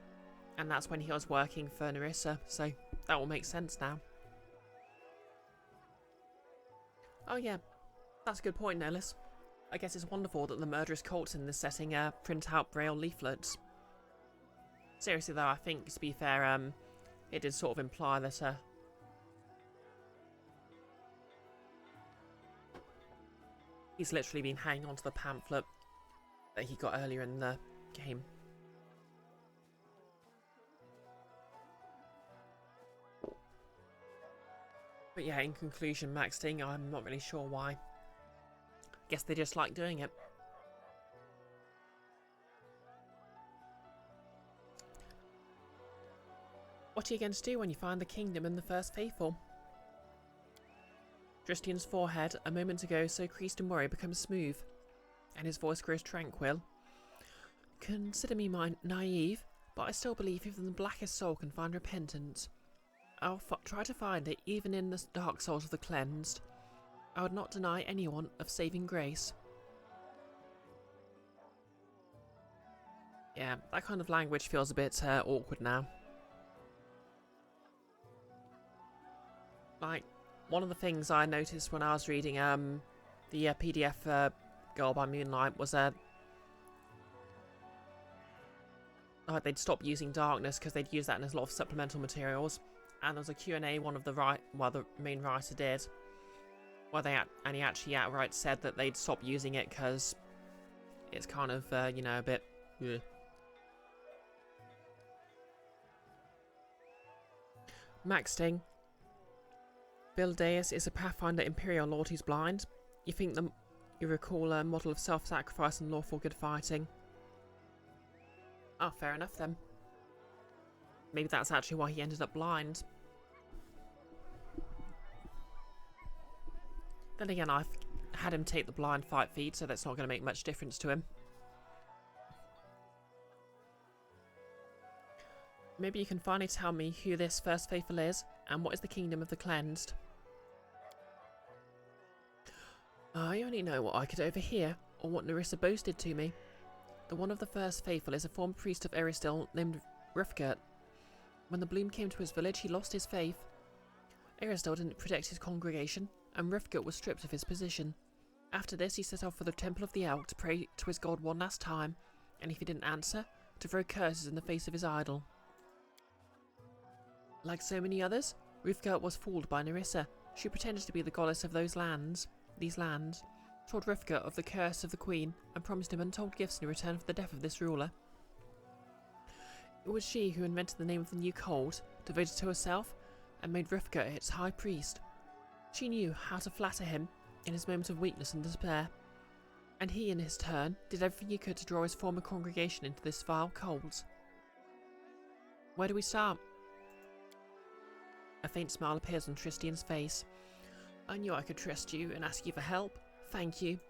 and that's when he was working for Nerissa, so that will make sense now. Oh yeah, that's a good point, Nellis. I guess it's wonderful that the murderous cults in this setting print out braille leaflets. Seriously though, I think, to be fair, it did sort of imply that he's literally been hanging on to the pamphlet that he got earlier in the game. But yeah, in conclusion, maxing, I'm not really sure why. Guess they just like doing it. What are you going to do when you find the kingdom and the First Faithful? Tristian's forehead, a moment ago so creased in worry, becomes smooth, and his voice grows tranquil. Consider me naive, but I still believe even the blackest soul can find repentance. I'll try to find it even in the dark souls of the cleansed. I would not deny anyone of saving grace. Yeah, that kind of language feels a bit awkward now. Like, one of the things I noticed when I was reading the PDF Girl by Moonlight was they'd stop using darkness because they'd use that in a lot of supplemental materials. And there was a Q&A one of the main writer did, where he actually outright said that they'd stop using it because it's kind of you know, a bit. Ugh. Maxting. Bildeus is a Pathfinder Imperial Lord who's blind. You recall a model of self-sacrifice and lawful good fighting. Oh, fair enough then. Maybe that's actually why he ended up blind. Then again, I've had him take the blind fight feat, so that's not going to make much difference to him. Maybe you can finally tell me who this first faithful is, and what is the kingdom of the cleansed. I only know what I could overhear, or what Nerissa boasted to me. The one of the first faithful is a former priest of Eristil named Rifgert. When the bloom came to his village, he lost his faith. Eristil didn't protect his congregation, and Rifgert was stripped of his position. After this, he set off for the Temple of the Elk to pray to his god one last time, and if he didn't answer, to throw curses in the face of his idol. Like so many others, Rifgert was fooled by Nerissa. She pretended to be the goddess of these lands, told Rifgert of the curse of the queen, and promised him untold gifts in return for the death of this ruler. It was she who invented the name of the new cult, devoted to herself, and made Rifgert its high priest. She knew how to flatter him in his moments of weakness and despair, and he, in his turn, did everything he could to draw his former congregation into this vile cult. Where do we start? A faint smile appears on Tristian's face. I knew I could trust you and ask you for help. Thank you.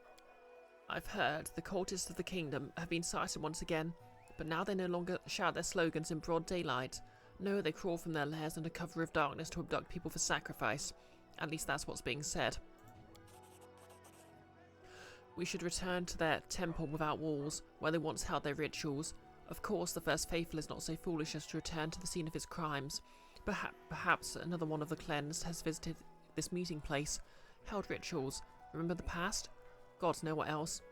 I've heard the cultists of the kingdom have been sighted once again, but now they no longer shout their slogans in broad daylight. No, they crawl from their lairs under cover of darkness to abduct people for sacrifice. At least that's what's being said. We should return to their temple without walls, where they once held their rituals. Of course, the first faithful is not so foolish as to return to the scene of his crimes. Perhaps another one of the cleansed has visited this meeting place, held rituals, remember the past? Gods know what else.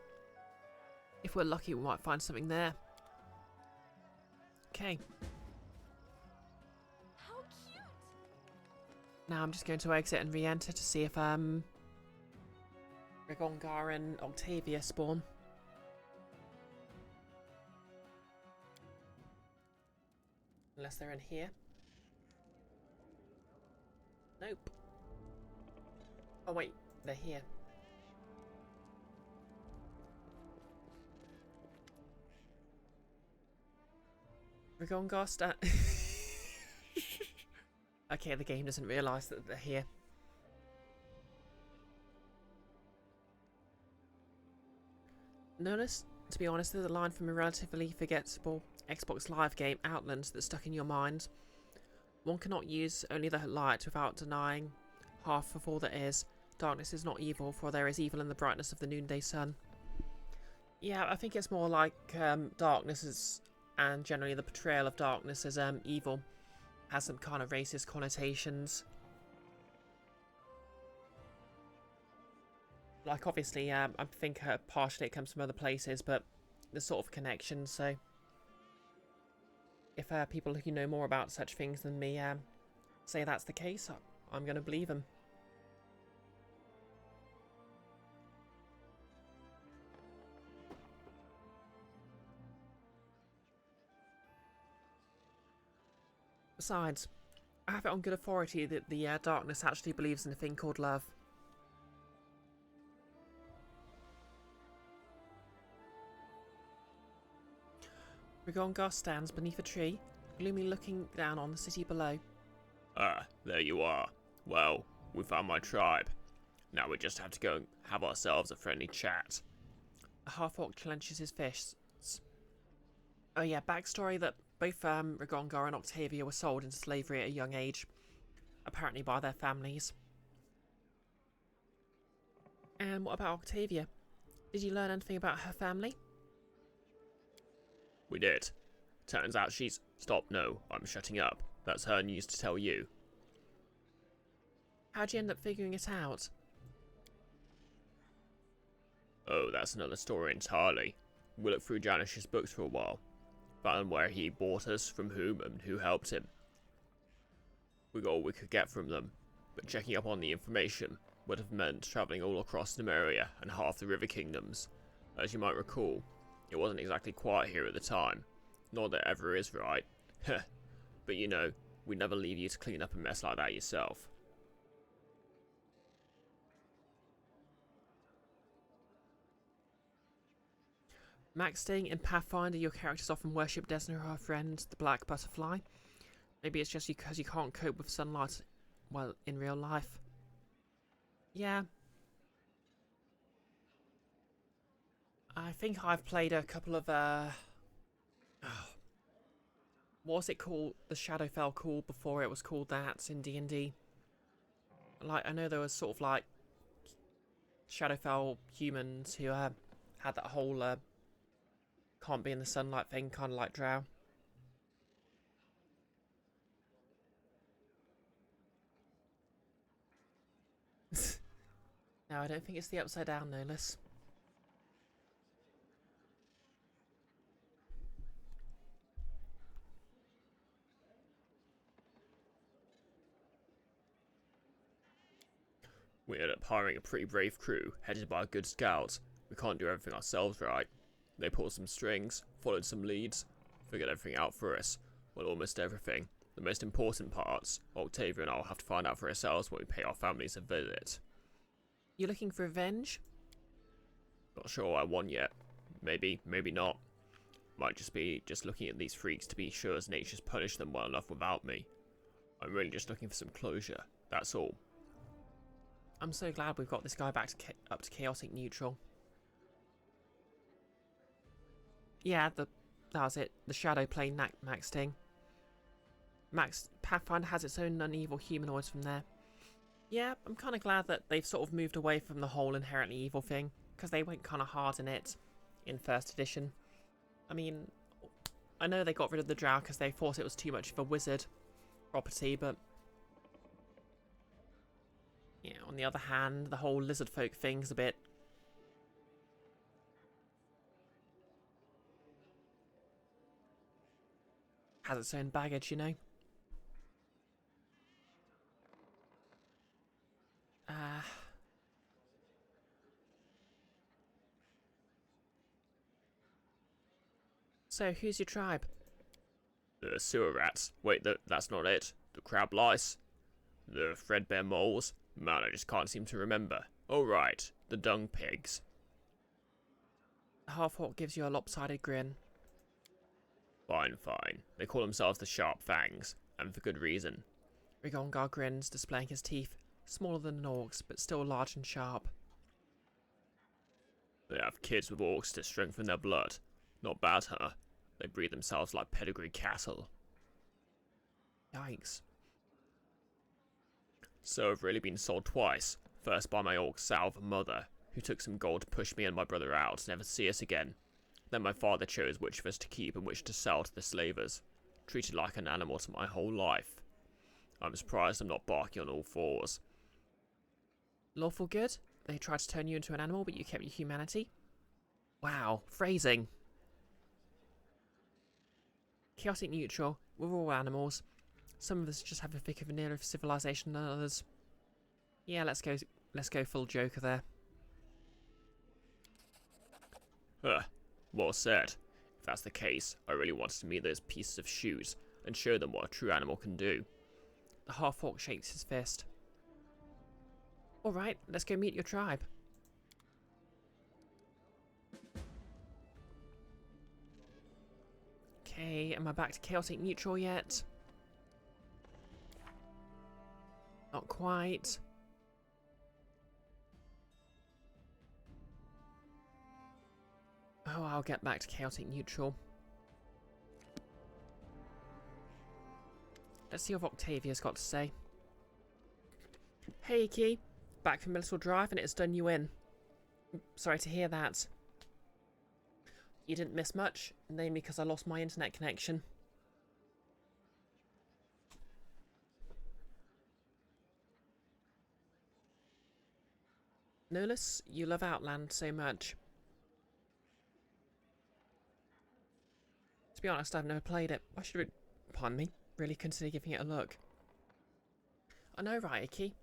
If we're lucky, we might find something there. Okay. How cute! Now I'm just going to exit and re-enter to see if Rigongar and Octavia spawn. Unless they're in here. Nope. Oh wait, they're here. Rigongar Okay, the game doesn't realise that they're here. Notice, to be honest, there's a line from a relatively forgettable Xbox Live game, Outlands, that's stuck in your mind. One cannot use only the light without denying half of all that is. Darkness is not evil, for there is evil in the brightness of the noonday sun. Yeah, I think it's more like darkness is, and generally the portrayal of darkness as evil, has some kind of racist connotations. Like, obviously, I think partially it comes from other places, but there's sort of connections, so if people who know more about such things than me say that's the case, I'm going to believe them. Besides, I have it on good authority that the darkness actually believes in a thing called love. Rigongar stands beneath a tree, gloomily looking down on the city below. Ah, there you are. Well, we found my tribe. Now we just have to go and have ourselves a friendly chat. A half-orc clenches his fists. Oh yeah, backstory that both Rigongar and Octavia were sold into slavery at a young age, apparently by their families. And what about Octavia? Did you learn anything about her family? We did. Turns out she's... Stop, no, I'm shutting up. That's her news to tell you. How'd you end up figuring it out? Oh, that's another story entirely. We looked through Janish's books for a while. Found where he bought us, from whom, and who helped him. We got all we could get from them, but checking up on the information would have meant travelling all across Numeria and half the River Kingdoms. As you might recall, it wasn't exactly quiet here at the time. Not that it ever is, right? But you know, We'd never leave you to clean up a mess like that yourself. Maxting, in Pathfinder, your characters often worship Desna, her friend, the black butterfly. Maybe it's just because you can't cope with sunlight, well, in real life. Yeah. I think I've played a couple of, what was it called? The Shadowfell called before it was called that in D&D. Like, I know there was sort of like Shadowfell humans who had that whole can't be in the sunlight thing, kind of like Drow. No, I don't think it's the upside down, Nolus. We ended up hiring a pretty brave crew, headed by a good scout. We can't do everything ourselves, right? They pulled some strings, followed some leads, figured everything out for us. Well, almost everything. The most important parts, Octavia and I will have to find out for ourselves when we pay our families a visit. You looking for revenge? Not sure what I want yet. Maybe, maybe not. Might just be looking at these freaks to be sure as nature's punished them well enough without me. I'm really just looking for some closure, that's all. I'm so glad we've got this guy back to up to chaotic neutral. Yeah, that was it. The shadow plane maxing. Pathfinder has its own non-evil humanoids from there. Yeah, I'm kind of glad that they've sort of moved away from the whole inherently evil thing, because they went kind of hard in it in first edition. I mean, I know they got rid of the drow because they thought it was too much of a wizard property, but yeah, on the other hand, the whole lizard folk thing's a bit has its own baggage, you know. So, who's your tribe? The sewer rats. Wait, that's not it. The crab lice. The threadbare moles. Man, I just can't seem to remember. Oh right, the dung pigs. The half-orc gives you a lopsided grin. Fine, fine. They call themselves the Sharp Fangs, and for good reason. Rigongar grins, displaying his teeth, smaller than an orc's, but still large and sharp. They have kids with orcs to strengthen their blood. Not bad, huh? They breed themselves like pedigree cattle. Yikes. So I've really been sold twice. First by my orc salve mother, who took some gold to push me and my brother out, never to see us again. Then my father chose which of us to keep and which to sell to the slavers. Treated like an animal to my whole life. I'm surprised I'm not barking on all fours. Lawful good? They tried to turn you into an animal, but you kept your humanity? Wow, phrasing. Chaotic neutral, we're all animals. Some of us just have a thicker veneer of civilization than others. Yeah, let's go full Joker there. Huh, well said. If that's the case, I really wanted to meet those pieces of shoes and show them what a true animal can do. The half-orc shakes his fist. Alright, let's go meet your tribe. Okay, am I back to chaotic neutral yet? Not quite. Oh, I'll get back to chaotic neutral. Let's see what Octavia's got to say. Hey, Key. Back from Military Drive and it's done you in. Sorry to hear that. You didn't miss much, namely because I lost my internet connection. Nolus, you love Outland so much. To be honest, I've never played it. I should, pardon me, really consider giving it a look. I know, right, Icky?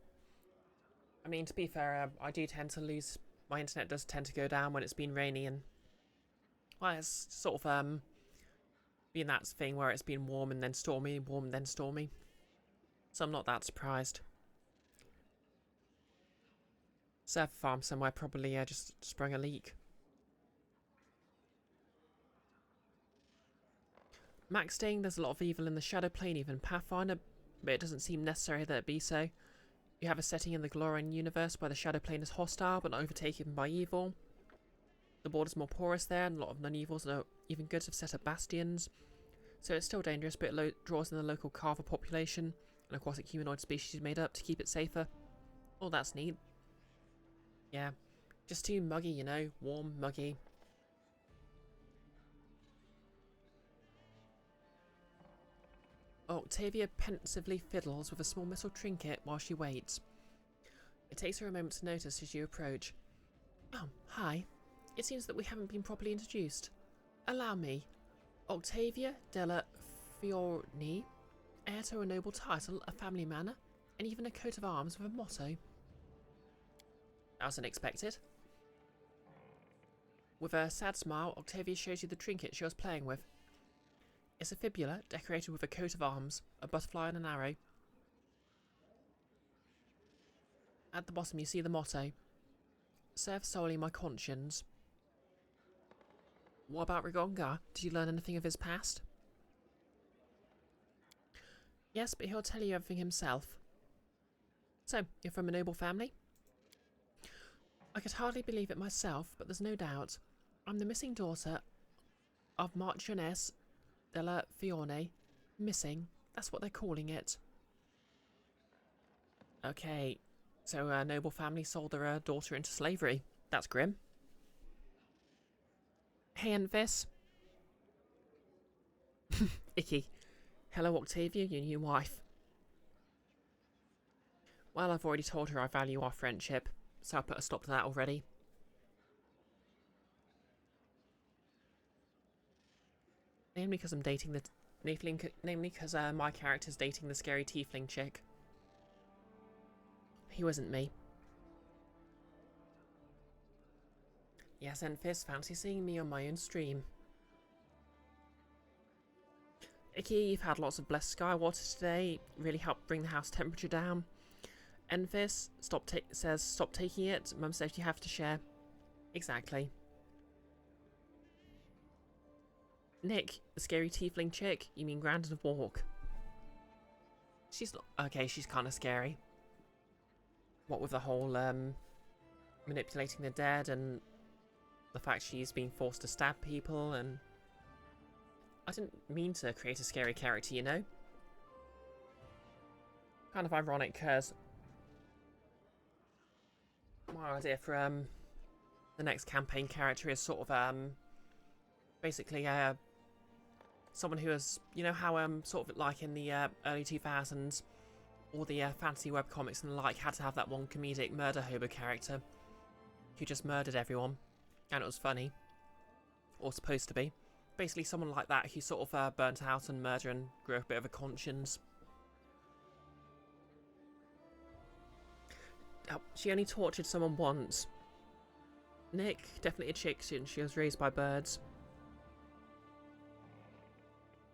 I mean, to be fair, I do tend to lose... My internet does tend to go down when it's been rainy and... Well, it's sort of, been that thing where it's been warm and then stormy, warm and then stormy. so I'm not that surprised. Server farm somewhere probably just sprung a leak. Max saying there's a lot of evil in the Shadow Plane, even Pathfinder, but it doesn't seem necessary that it be so. You have a setting in the Glorian universe where the Shadow Plane is hostile but not overtaken by evil. The border's more porous there, and a lot of non-evils and even goods have set up bastions. So it's still dangerous, but it draws in the local Carver population, and aquatic humanoid species made up to keep it safer. Oh, that's neat. Yeah, just too muggy, you know, warm, muggy. Octavia pensively fiddles with a small metal trinket while she waits. It takes her a moment to notice as you approach. Oh, hi. It seems that we haven't been properly introduced. Allow me. Octavia della Fiorni, heir to a noble title, a family manor, and even a coat of arms with a motto. That was unexpected. With a sad smile, Octavia shows you the trinket she was playing with. It's a fibula decorated with a coat of arms, a butterfly and an arrow. At the bottom you see the motto, serve solely my conscience. What about Rigonga? Did you learn anything of his past? Yes, but he'll tell you everything himself. So, you're from a noble family? I could hardly believe it myself, but there's no doubt. I'm the missing daughter of Marchioness della Fiorne. Missing, that's what they're calling it. Okay, so a noble family sold their daughter into slavery. That's grim. Hey, Enfys. Icky. Hello, Octavia, your new wife. Well, I've already told her I value our friendship, so I put a stop to that already. Namely because I'm dating the... Namely because my character's dating the scary tiefling chick. He wasn't me. Yes, Enfys, fancy seeing me on my own stream. Icky, you've had lots of blessed sky water today. Really helped bring the house temperature down. Enfys says stop taking it. Mum says you have to share. Exactly. Nick, the scary tiefling chick. You mean Grandin of Walk? She's not... Okay, she's kind of scary. What with the whole manipulating the dead and the fact she's being forced to stab people, and I didn't mean to create a scary character, you know? Kind of ironic because my idea for the next campaign character is sort of basically someone who has, you know how sort of like in the early 2000s all the fantasy webcomics and the like had to have that one comedic murder hobo character who just murdered everyone and it was funny, or supposed to be. Basically someone like that who sort of burnt out and murder and grew a bit of a conscience. Oh, she only tortured someone once. Nick, definitely a chick since she was raised by birds.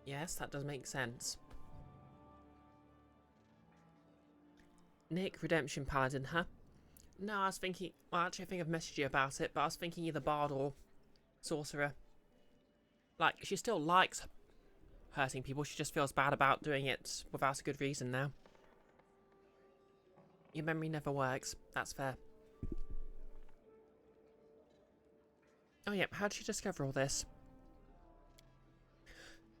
Yes, that does make sense. Nick, redemption paladin, huh? No, I was thinking... Well, actually I think I've messaged you about it, but I was thinking either bard or sorcerer. Like, she still likes hurting people, she just feels bad about doing it without a good reason now. Your memory never works. That's fair. Oh yeah, how did you discover all this?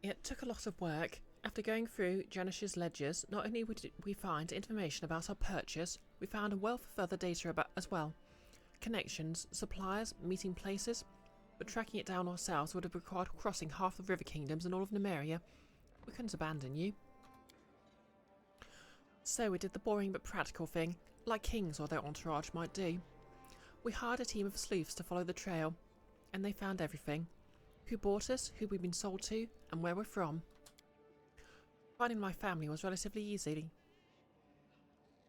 It took a lot of work. After going through Janish's ledgers, not only did we find information about our purchase, we found a wealth of other data about as well. Connections, suppliers, meeting places. But tracking it down ourselves would have required crossing half the river kingdoms and all of Numeria. We couldn't abandon you. So we did the boring but practical thing, like kings or their entourage might do. We hired a team of sleuths to follow the trail, and they found everything. Who bought us, who we've been sold to, and where we're from. Finding my family was relatively easy.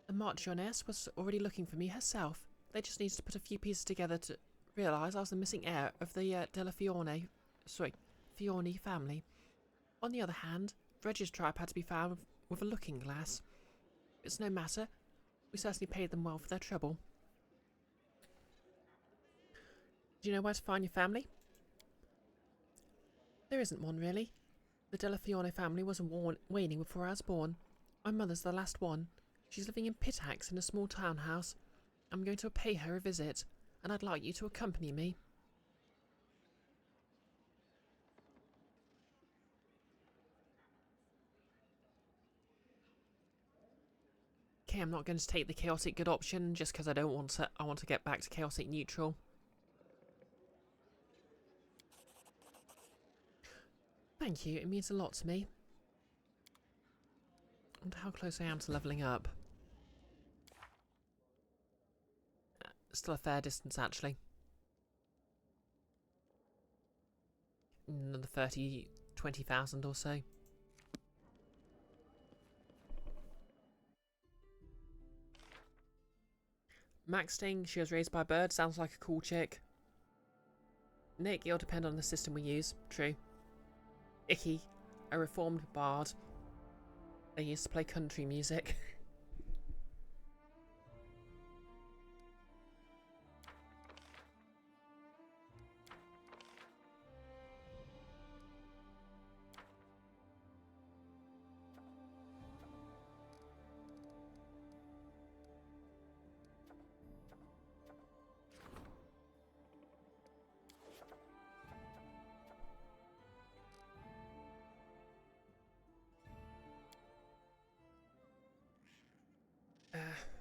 The Marchioness was already looking for me herself. They just needed to put a few pieces together to realise I was the missing heir of the Della Fiorne family. On the other hand, Reggie's tribe had to be found with a looking glass. It's no matter. We certainly paid them well for their trouble. Do you know where to find your family? There isn't one, really. The Della Fiore family was waning before I was born. My mother's the last one. She's living in Pitax in a small townhouse. I'm going to pay her a visit, and I'd like you to accompany me. Okay, I'm not going to take the chaotic good option just because I don't want to. I want to get back to chaotic neutral. Thank you, it means a lot to me. I wonder how close I am to leveling up. Still a fair distance, actually. Another 20,000 or so. Maxting, she was raised by birds, sounds like a cool chick. Nick, it'll depend on the system we use. True. Icky, a reformed bard. They used to play country music.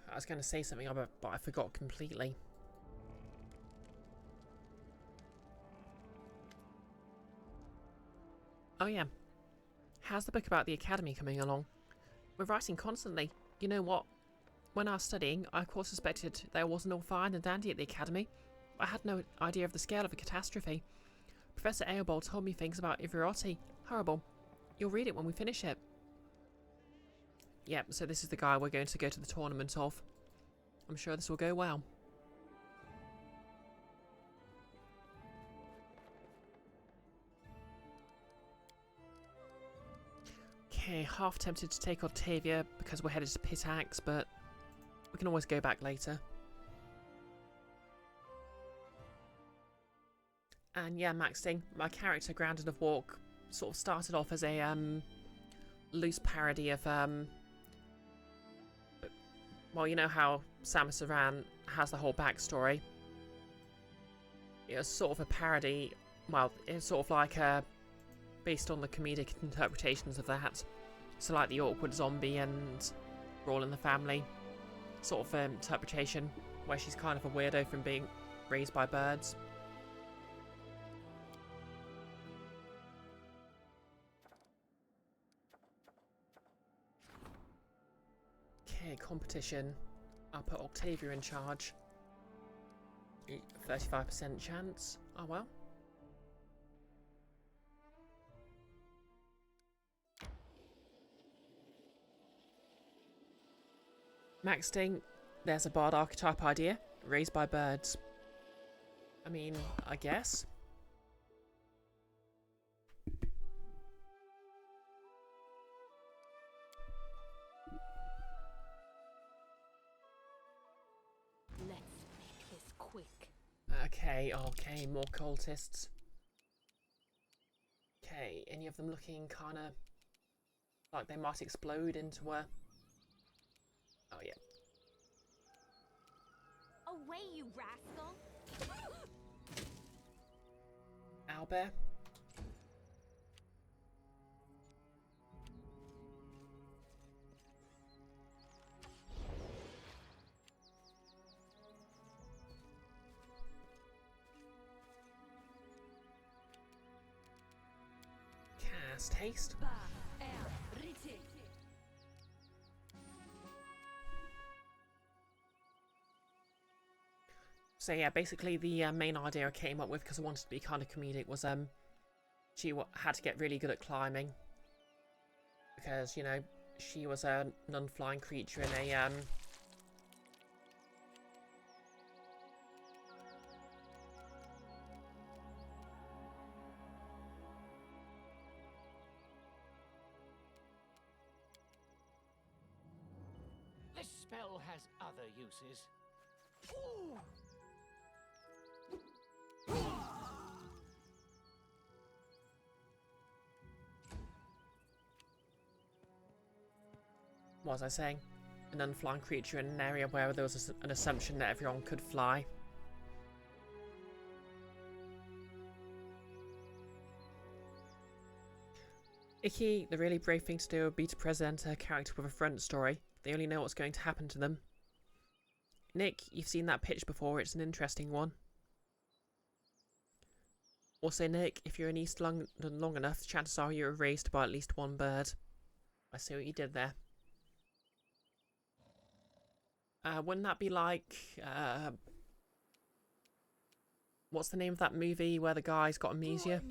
I was going to say something, but I forgot completely. Oh yeah. How's the book about the academy coming along? We're writing constantly. You know what? When I was studying, I of course suspected there wasn't all fine and dandy at the academy. I had no idea of the scale of the catastrophe. Professor Aelbold told me things about Ivrioti. Horrible. You'll read it when we finish it. Yep, so this is the guy we're going to go to the tournament of. I'm sure this will go well. Okay, half tempted to take Octavia because we're headed to Pitax, but we can always go back later. And yeah, Maxting, my character Grounded of Walk sort of started off as a loose parody of well, you know how Samus Aran has the whole backstory. It was sort of a parody. Well, it's sort of like based on the comedic interpretations of that. So like the awkward zombie and Brawl in the Family sort of interpretation, where she's kind of a weirdo from being raised by birds. Okay, competition. I'll put Octavia in charge. 35% chance. Oh well. Maxting, there's a bard archetype idea. Raised by birds. I mean, I guess. Let's make this quick. Okay, okay, more cultists. Okay, any of them looking kind of like they might explode into a... Oh, yeah. Away, you rascal! Owlbear. Cast haste. So yeah, basically the main idea I came up with, because I wanted to be kind of comedic, was she had to get really good at climbing, because, you know, she was a non-flying creature in a spell has other uses. Ooh. What was I saying? An unflying creature in an area where there was an assumption that everyone could fly. Icky, the really brave thing to do would be to present a character with a front story. They only know what's going to happen to them. Nick, you've seen that pitch before, it's an interesting one. Also, Nick, if you're in East London long enough, chances are you're raised by at least one bird. I see what you did there. Wouldn't that be like... what's the name of that movie where the guy's got amnesia?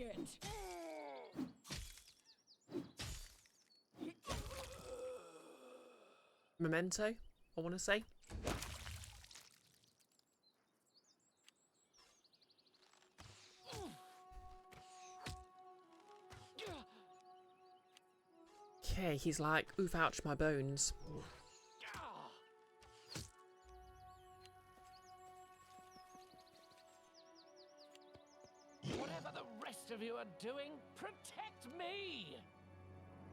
Memento, I want to say. Okay, he's like, oof, ouch, my bones. Whatever the rest of you are doing, protect me!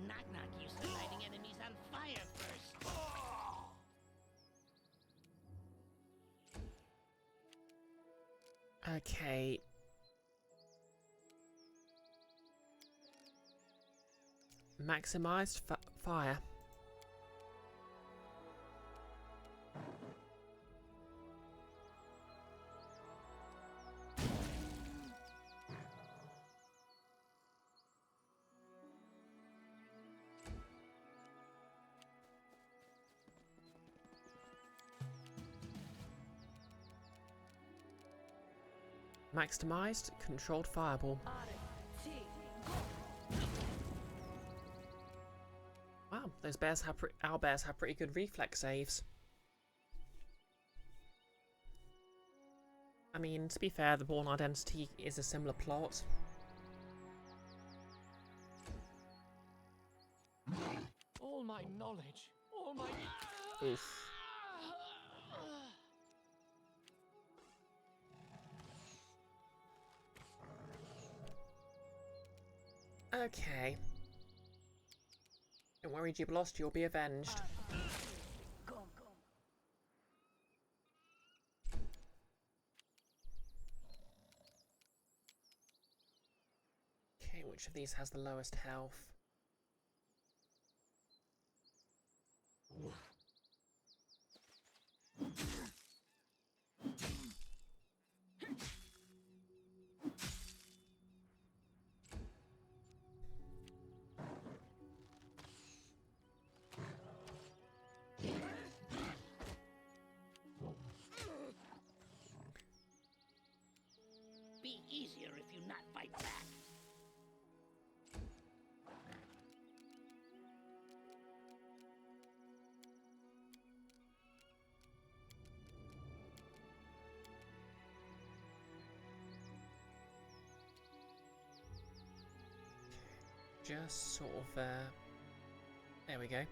Knock Knock used to lighting enemies on fire first. Okay. Maximized fire. Maximized controlled fireball. Wow, those bears have our bears have pretty good reflex saves. I mean, to be fair, the Born Identity is a similar plot. All my knowledge, all my... Oof. Okay. Don't worry, you've lost, you'll be avenged. Okay, which of these has the lowest health? Be easier if you not fight back. Just sort of, there we go.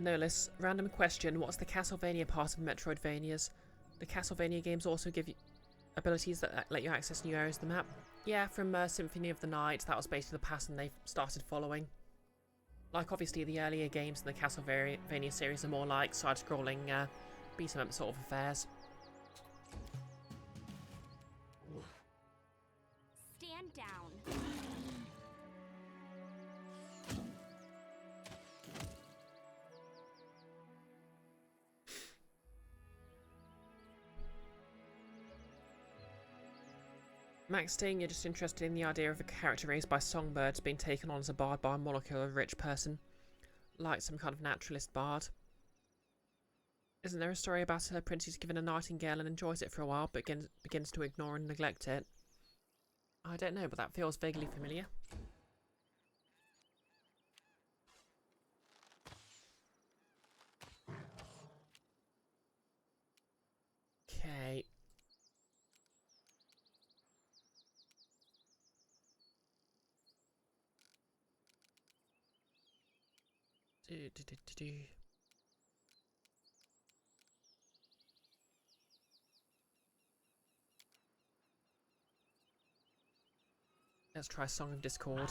Nolis, random question, what's the Castlevania part of Metroidvanias? The Castlevania games also give you abilities that let you access new areas of the map? Yeah, from Symphony of the Night, that was basically the pattern they've started following. Like, obviously, the earlier games in the Castlevania series are more like side-scrolling, beat-em-up sort of affairs. Stand down. Max Sting, you're just interested in the idea of a character raised by songbirds being taken on as a bard by a monocular rich person. Like some kind of naturalist bard. Isn't there a story about a prince who's given a nightingale and enjoys it for a while, but begins to ignore and neglect it? I don't know, but that feels vaguely familiar. Okay. Let's try Song of Discord.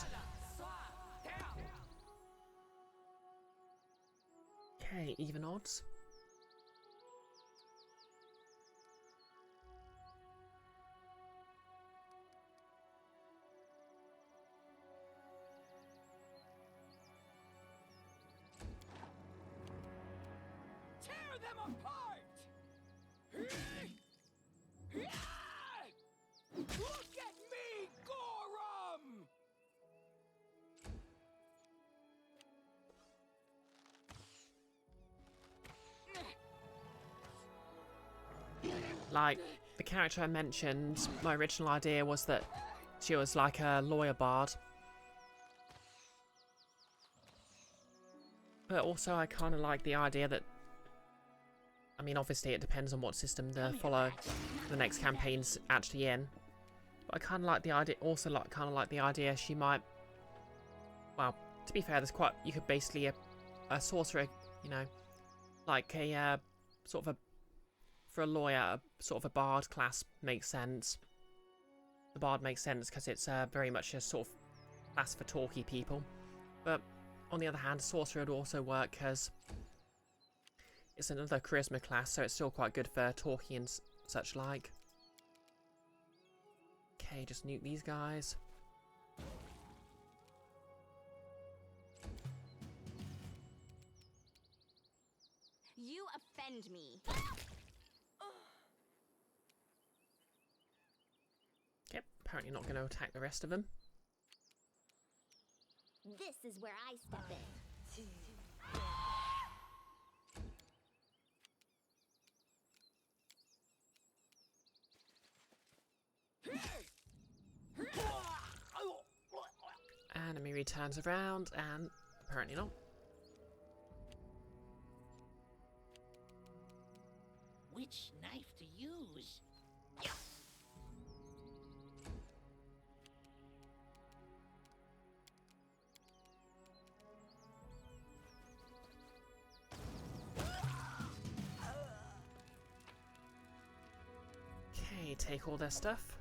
Okay, even odds. Tear them apart! Look at me, Gorum! Like, the character I mentioned, my original idea was that she was like a lawyer bard. But also I kind of like the idea that, I mean obviously it depends on what system the next campaign's actually in. But I kind of like the idea, also like kind of like the idea she might, well, to be fair, there's quite, you could basically a sorcerer, you know, like a sort of a, for a lawyer, sort of a bard class makes sense. The bard makes sense because it's very much a sort of class for talky people. But on the other hand, sorcerer would also work because it's another charisma class, so it's still quite good for talky and such like. Okay, just nuke these guys. You offend me. Yep, apparently not going to attack the rest of them. This is where I step in. Enemy returns around, and apparently not. Which knife to use? Okay, take all their stuff.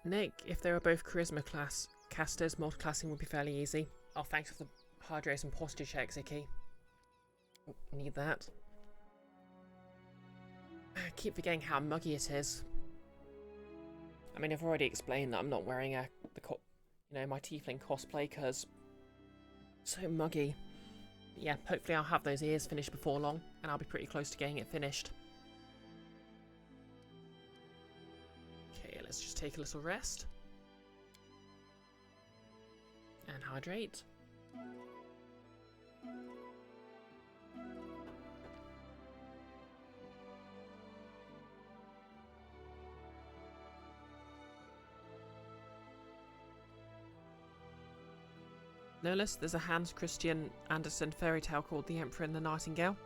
Nick, if they were both charisma class casters, multiclassing would be fairly easy. Oh, thanks for the hydrate and posture checks, Icky. Need that. I keep forgetting how muggy it is. I mean, I've already explained that I'm not wearing my tiefling cosplay because it's so muggy. But yeah, hopefully I'll have those ears finished before long, and I'll be pretty close to getting it finished. Okay, let's just take a little rest. And hydrate. No less, there's a Hans Christian Andersen fairy tale called The Emperor and the Nightingale.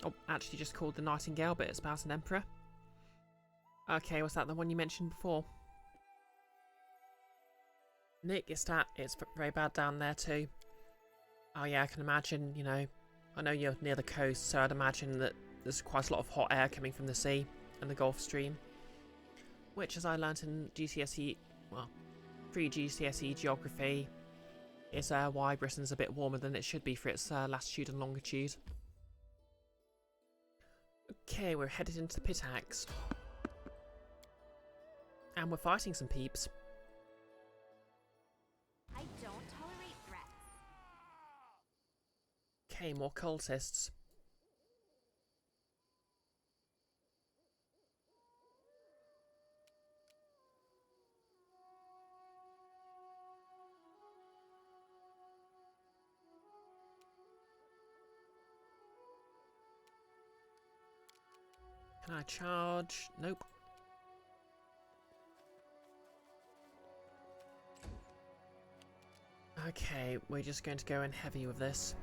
Oh, actually just called The Nightingale, but it's about an emperor. Okay, was that the one you mentioned before? Nick, it's very bad down there too. Oh yeah, I can imagine, you know, I know you're near the coast, so I'd imagine that there's quite a lot of hot air coming from the sea and the Gulf Stream. Which, as I learnt in GCSE, well, pre-GCSE geography, is why Britain's a bit warmer than it should be for its latitude and longitude. Okay, we're headed into the pit axe. And we're fighting some peeps. I don't tolerate threats. Okay, more cultists. Can I charge? Nope. Okay, we're just going to go in heavy with this.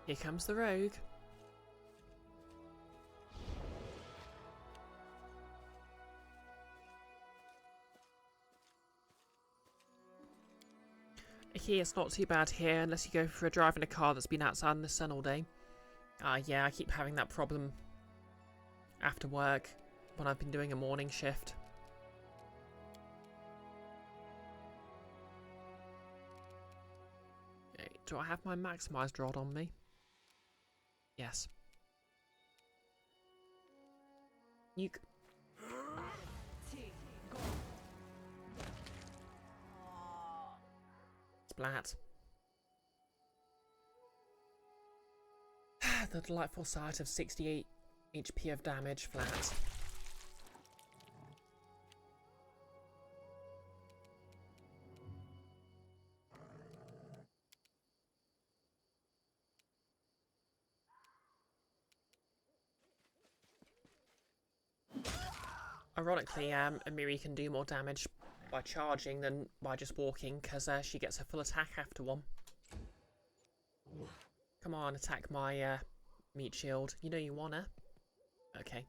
Here comes the rogue. Okay, it's not too bad here unless you go for a drive in a car that's been outside in the sun all day. Yeah, I keep having that problem after work when I've been doing a morning shift. Okay, do I have my maximised rod on me? Yes. Nuke. Splat. The delightful sight of 68 HP of damage flat. Ironically, Amiri can do more damage by charging than by just walking, because she gets her full attack after one. Come on, attack my meat shield. You know you wanna. Okay.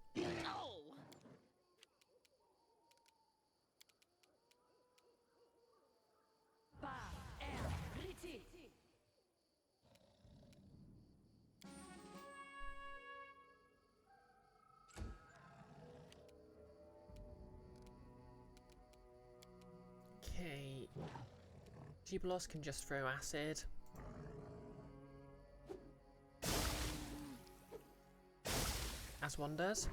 Okay. Jubilos can just throw acid. As one does.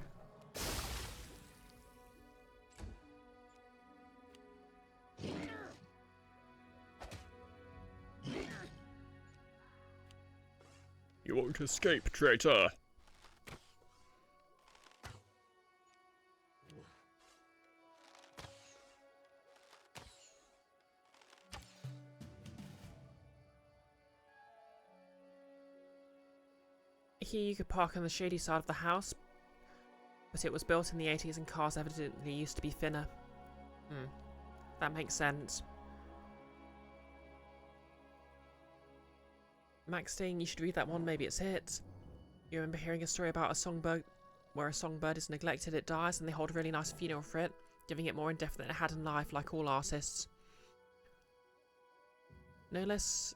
You won't escape, traitor! Here you could park on the shady side of the house, but it was built in the 80s and cars evidently used to be thinner. That makes sense. Max Sting, you should read that one, maybe it's it. You remember hearing a story about a songbird, where a songbird is neglected, it dies, and they hold a really nice funeral for it, giving it more in-depth than it had in life, like all artists. No less,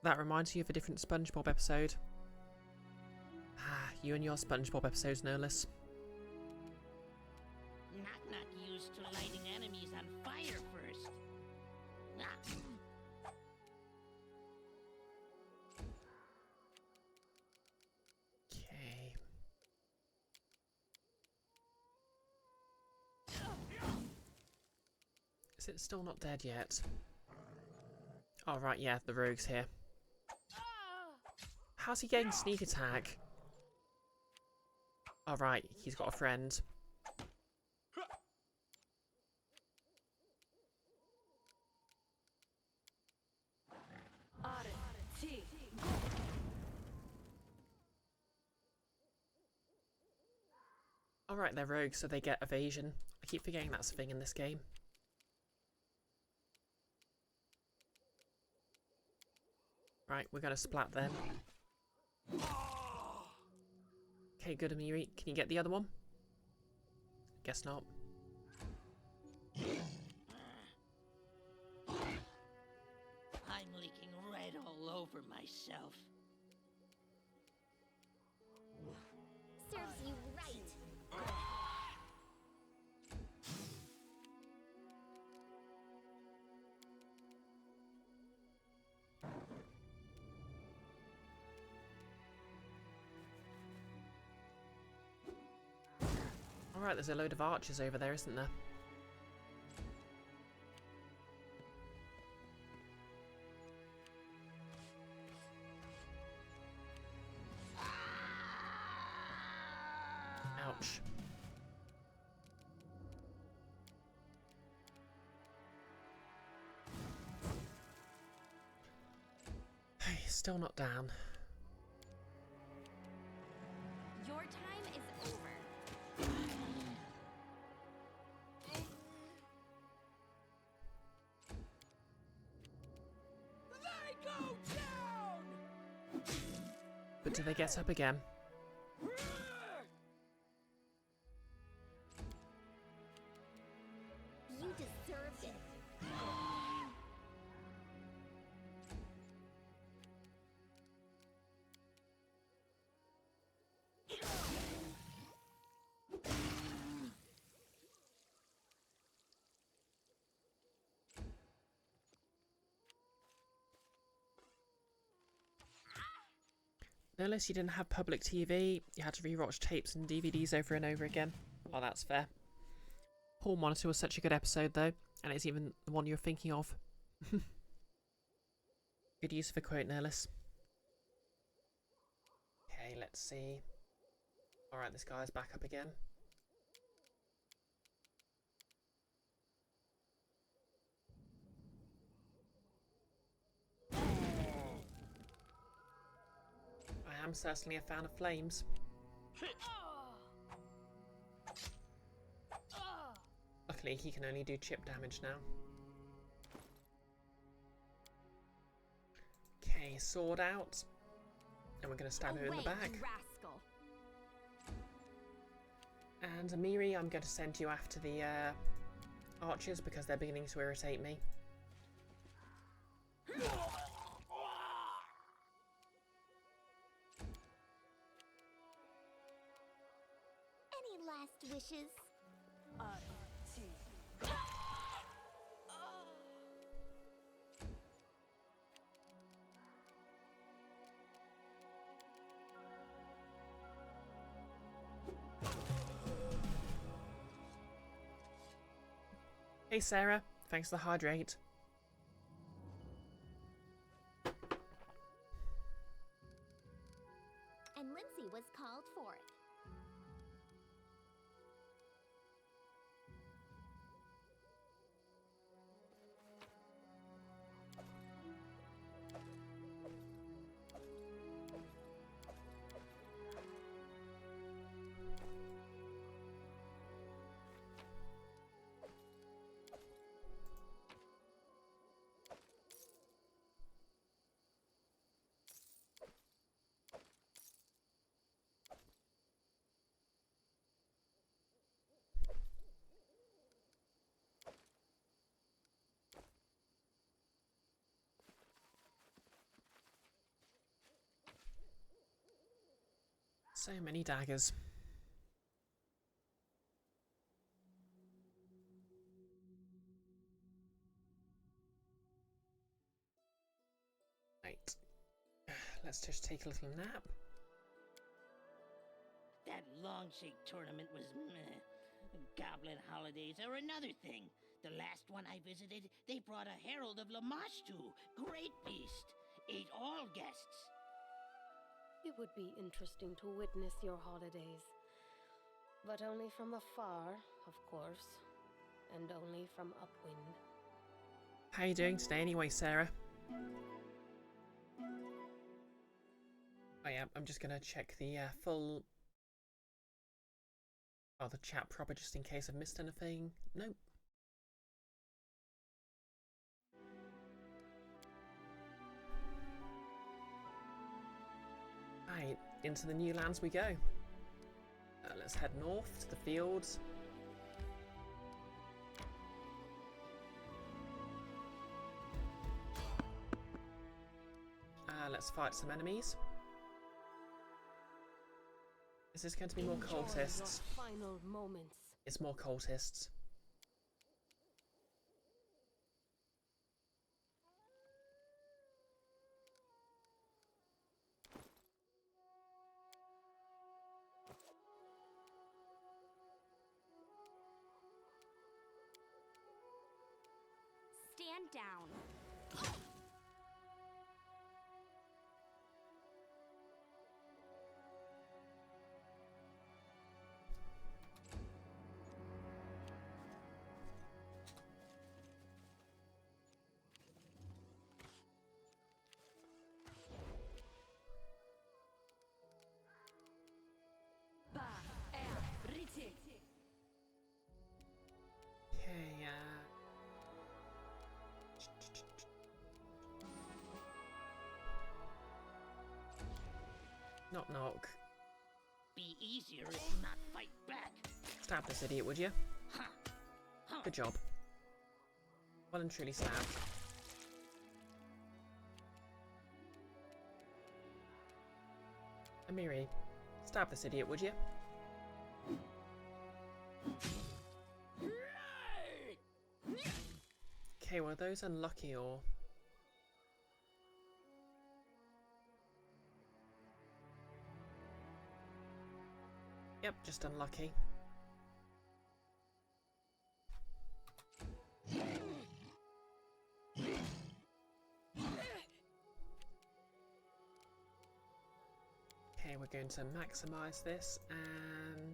that reminds you of a different SpongeBob episode. You and your SpongeBob episodes, no less. Knock-knock used to lighting enemies on fire first. Okay. Is it still not dead yet? Oh, right, yeah, the rogue's here. How's he getting sneak attack? Oh, right, he's got a friend. Alright, they're rogues, so they get evasion. I keep forgetting that's a thing in this game. Right, we're gonna splat then. Okay, good, Amiri. Can you get the other one? Guess not. I'm leaking red all over myself. Serves you right. Alright, there's a load of archers over there, isn't there? BisectedBrioche. Hey, still not down. Your time is over. They go down! But do they get up again? You deserved it. Unless you didn't have public TV, you had to rewatch tapes and DVDs over and over again. Well, that's fair. Hall Monitor was such a good episode, though, and it's even the one you're thinking of. Good use of a quote, Nerlis. Okay, let's see. Alright, this guy's back up again. I am certainly a fan of flames. Luckily, he can only do chip damage now. Okay, sword out. And we're going to stab him in the back. You rascal. And Amiri, I'm going to send you after the archers because they're beginning to irritate me. Any last wishes? Hey Sarah, thanks for the hydrate. And Lindsay was called forth. So many daggers. Right. Let's just take a little nap. That long shake tournament was meh. Goblin holidays are another thing. The last one I visited, they brought a Herald of Lamash to. Great beast. Ate all guests. It would be interesting to witness your holidays. But only from afar, of course. And only from upwind. How you doing today anyway, Sarah? Oh yeah, I'm just gonna check the full... Oh, the chat proper just in case I've missed anything. Nope. Right, into the new lands we go. Let's head north to the fields. Let's fight some enemies. Is this going to be more Enjoy cultists? your final moments. It's more cultists. Stand down. Knock knock. Be easier if you not fight back. Stab this idiot, would you? Huh. Huh. Good job. Well and truly stabbed. Amiri, stab this idiot, would you? Okay, were those unlucky or... Yep, just unlucky. Okay, we're going to maximize this and...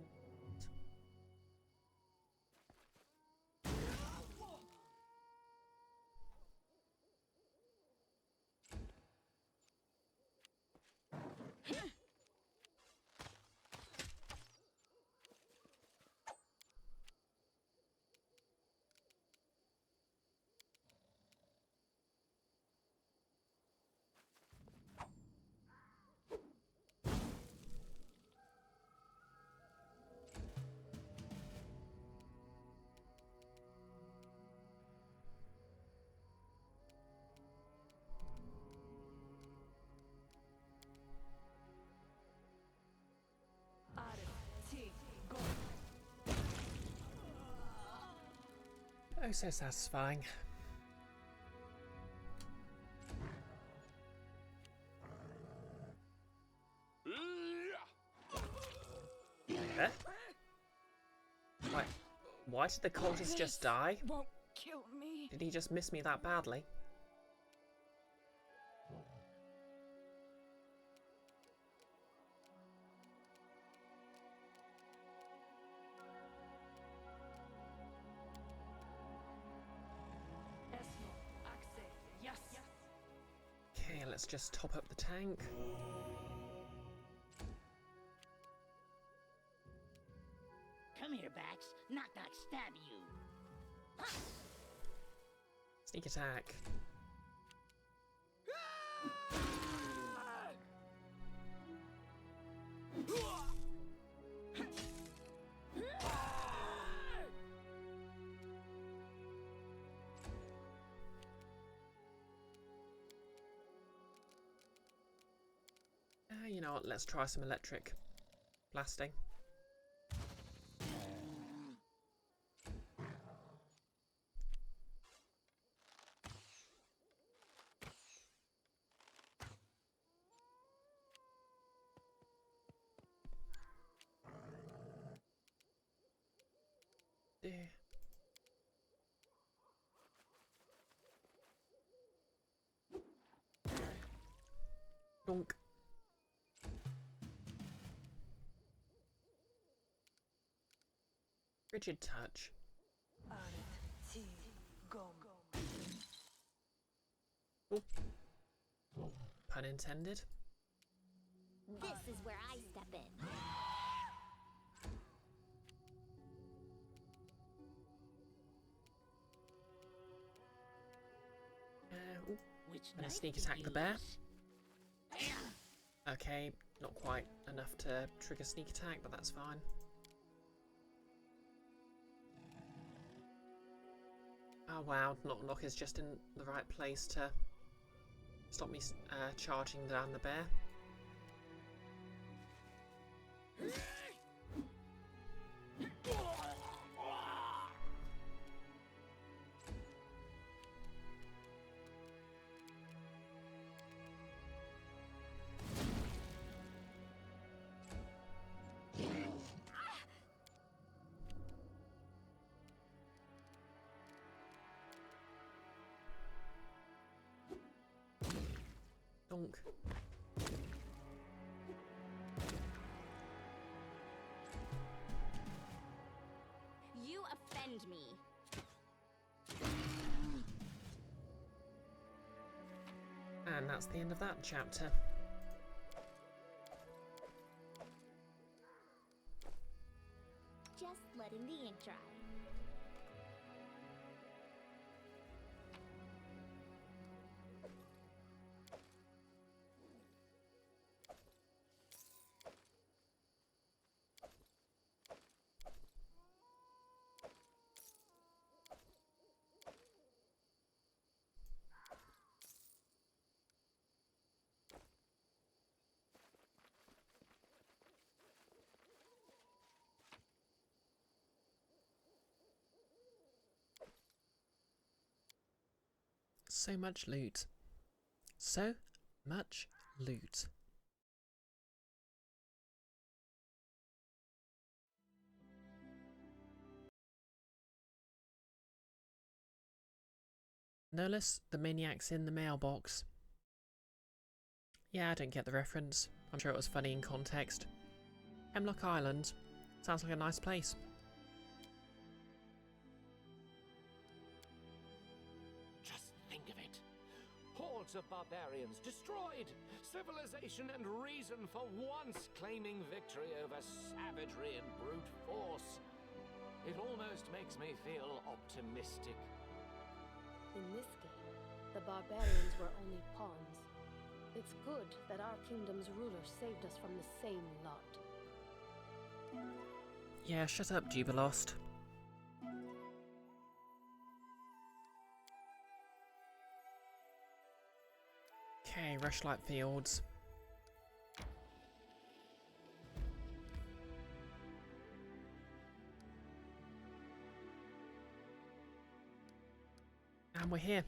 Oh, so satisfying. Eh? Why did the cultist just die? Won't kill me. Did he just miss me that badly? Okay, let's just top up the tank. Come here, Bax. Knock knock stab you. Huh. Sneak attack. You know what, let's try some electric blasting. There. Donk. Rigid touch. Ooh. Pun intended. This is where I step in. Ooh. Which Gonna knife sneak to attack the bear. use? Okay, not quite enough to trigger sneak attack, but that's fine. Oh wow, Knock Knock is just in the right place to stop me charging down the bear. Donk. You offend me. And that's the end of that chapter. Just letting the ink dry. So much loot. So much loot. Nolus, the maniac's in the mailbox. Yeah, I don't get the reference. I'm sure it was funny in context. Hemlock Island. Sounds like a nice place. Just think of it. Hordes of barbarians destroyed. Civilization and reason for once claiming victory over savagery and brute force. It almost makes me feel optimistic. In this game, the barbarians were only pawns. It's good that our kingdom's ruler saved us from the same lot. Yeah, shut up, Jubilost. Okay, rushlight fields. And we're here.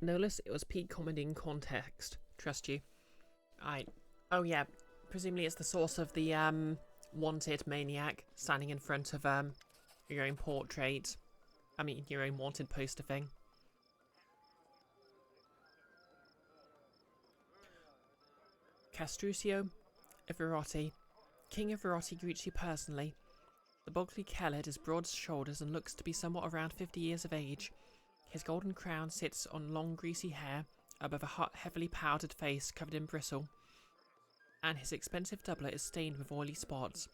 Nolus, it was peak comedy in context. Trust you. Oh yeah, presumably it's the source of the wanted maniac standing in front of your own portrait. I mean, your own wanted poster thing. Castruccio Everotti. King Everotti greets you personally. The bogly Kellid has broad shoulders and looks to be somewhat around 50 years of age. His golden crown sits on long greasy hair above a heavily powdered face covered in bristle, and his expensive doublet is stained with oily spots.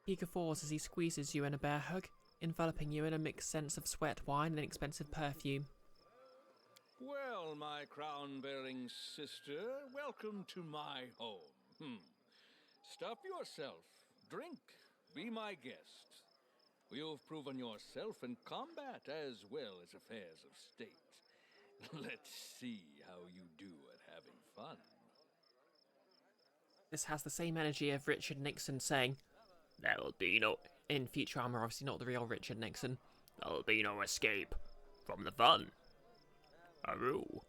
He guffaws as he squeezes you in a bear hug, enveloping you in a mixed sense of sweat, wine, and expensive perfume. Well, my crown-bearing sister, welcome to my home. Stuff yourself, drink, be my guest. You've proven yourself in combat as well as affairs of state. Let's see how you do at having fun. This has the same energy of Richard Nixon saying, There'll be no... in future armor, obviously not the real Richard Nixon. There'll be no escape from the fun. Aroo.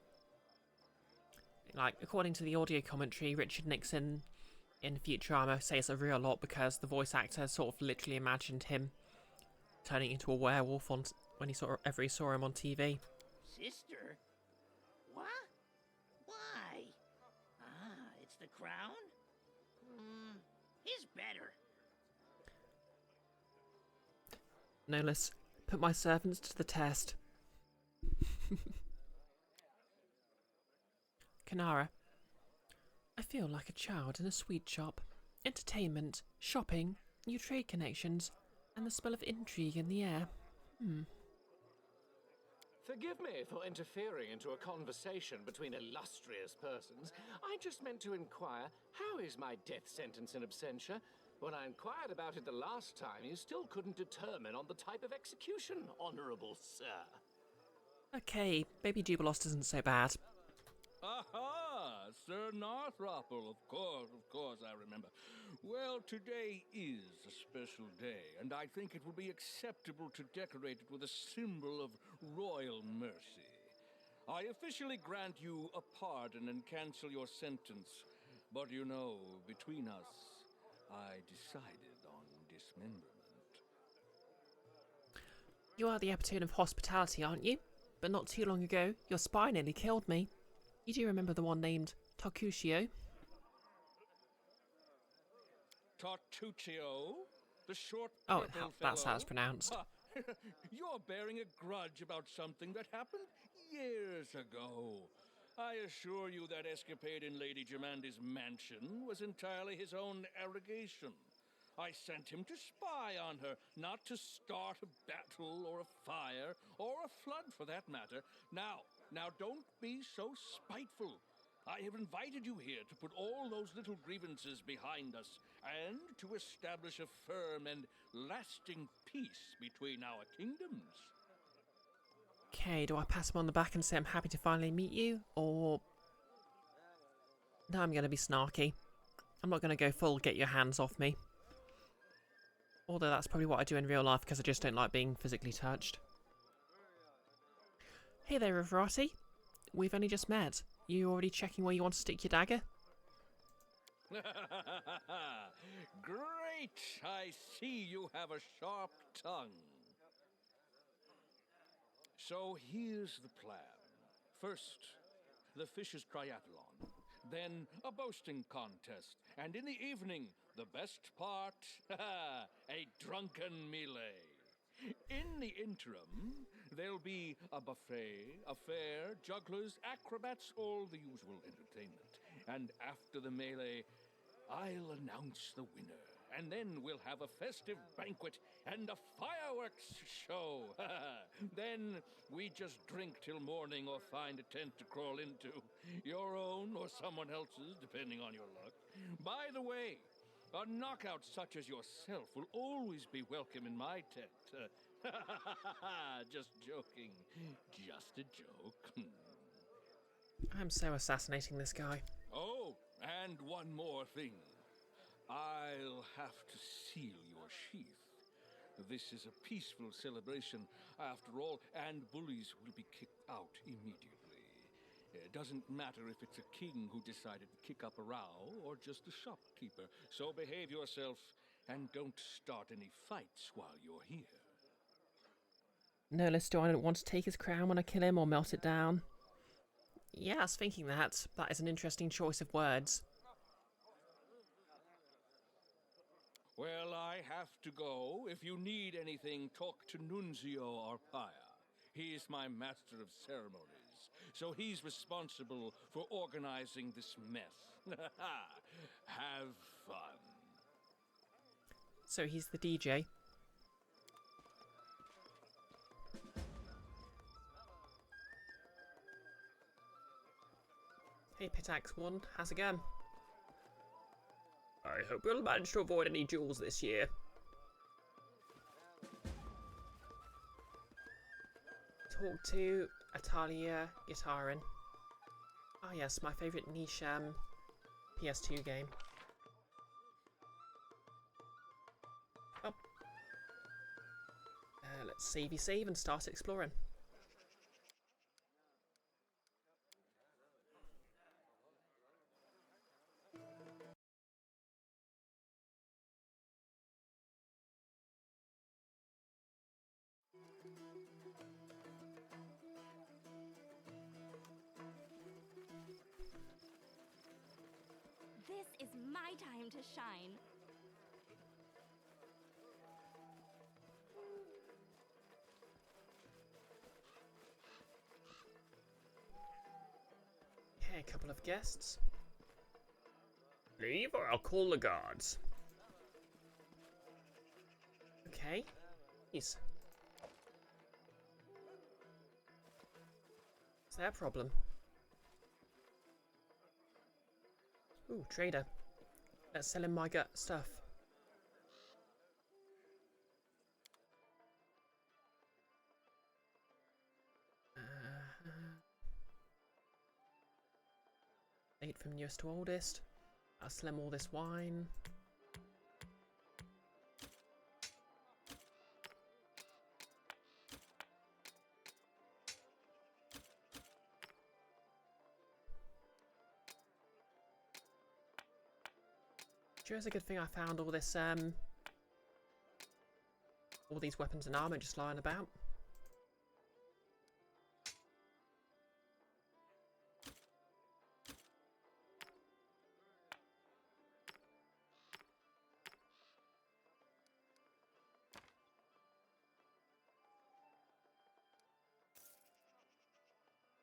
Like, according to the audio commentary, Richard Nixon in future armor says a real lot because the voice actor sort of literally imagined him turning into a werewolf when he saw him on TV. Sister? What? Why? Ah, it's the crown? He's better. Nolus, put my servants to the test. Kanara. I feel like a child in a sweet shop. Entertainment, shopping, new trade connections, and the smell of intrigue in the air. Forgive me for interfering into a conversation between illustrious persons. I just meant to inquire, how is my death sentence in absentia? When I inquired about it the last time, you still couldn't determine on the type of execution, honorable sir. Okay, Baby Jubilost isn't so bad. Aha! Sir Northropple, of course, I remember. Well, today is a special day, and I think it will be acceptable to decorate it with a symbol of royal mercy. I officially grant you a pardon and cancel your sentence. But you know, between us, I decided on dismemberment. You are the epitome of hospitality, aren't you? But not too long ago, your spy nearly killed me. You do remember the one named Tokushio? Tartuccio? The short Oh, purple that's how fellow? it's pronounced. You're bearing a grudge about something that happened years ago. I assure you that escapade in Lady Germandi's mansion was entirely his own arrogation. I sent him to spy on her, not to start a battle or a fire, or a flood for that matter. Now, don't be so spiteful. I have invited you here to put all those little grievances behind us, and to establish a firm and lasting peace between our kingdoms. Okay, do I pass him on the back and say I'm happy to finally meet you, or... No, I'm going to be snarky. I'm not going to go full get your hands off me. Although that's probably what I do in real life because I just don't like being physically touched. Hey there, Riverati. We've only just met. You already checking where you want to stick your dagger? Great! I see you have a sharp tongue. So here's the plan. First, the fish's triathlon. Then a boasting contest. And in the evening, the best part, a drunken melee. In the interim, there'll be a buffet, a fair, jugglers, acrobats, all the usual entertainment. And after the melee, I'll announce the winner. And then we'll have a festive banquet and a fireworks show. Then we just drink till morning or find a tent to crawl into. Your own or someone else's, depending on your luck. By the way, a knockout such as yourself will always be welcome in my tent. Just joking. Just a joke. I'm so assassinating this guy. Oh, and one more thing. I'll have to seal your sheath. This is a peaceful celebration, after all, and bullies will be kicked out immediately. It doesn't matter if it's a king who decided to kick up a row or just a shopkeeper. So behave yourself and don't start any fights while you're here. Nurlis, do I want to take his crown when I kill him or melt it down? Yeah, I was thinking that. That is an interesting choice of words. Well, I have to go. If you need anything, talk to Nunzio Arpaia. He is my master of ceremonies, so he's responsible for organizing this mess. Have fun. So he's the DJ. Hey Pitax 1, how's it going? I hope you'll manage to avoid any duels this year. Talk to Atalia Gitarin. Ah yes, my favourite niche PS2 game. Oh. Let's save and start exploring. This is my time to shine. Okay, a couple of guests. Leave or I'll call the guards. Okay. Yes. What's their problem? Ooh, trader. Let's sell him my gut stuff. Eight from newest to oldest. I'll sell him all this wine. Sure, it's a good thing I found all this, all these weapons and armor just lying about.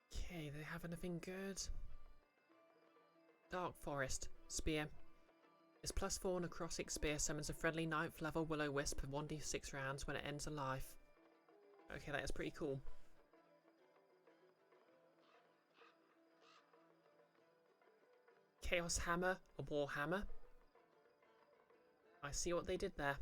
Okay, they have anything good? Dark Forest Spear. This +4 necrotic spear summons a friendly 9th level will-o-wisp for 1d6 rounds when it ends alive. Okay, that is pretty cool. Chaos Hammer, a War Hammer. I see what they did there.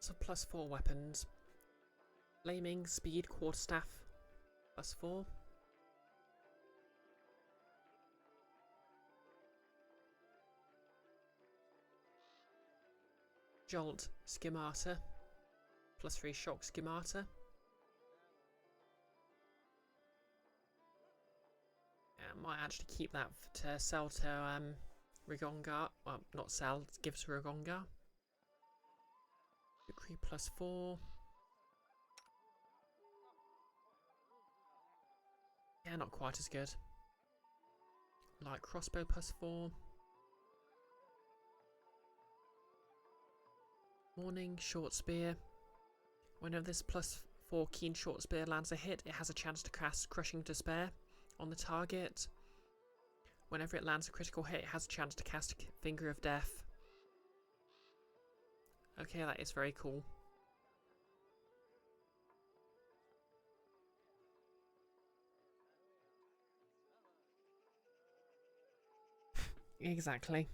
lots of +4 weapons. Flaming, speed, quarterstaff, +4. Jolt, schemata, +3 shock schemata. Might actually keep that to sell to Rigongar. Well, not sell, give to Rigongar. Decree +4. Yeah, not quite as good. Light crossbow +4. Morning, short spear. Whenever this +4 keen short spear lands a hit, it has a chance to cast Crushing Despair on the target. Whenever it lands a critical hit, it has a chance to cast Finger of Death. Okay, that is very cool. Exactly.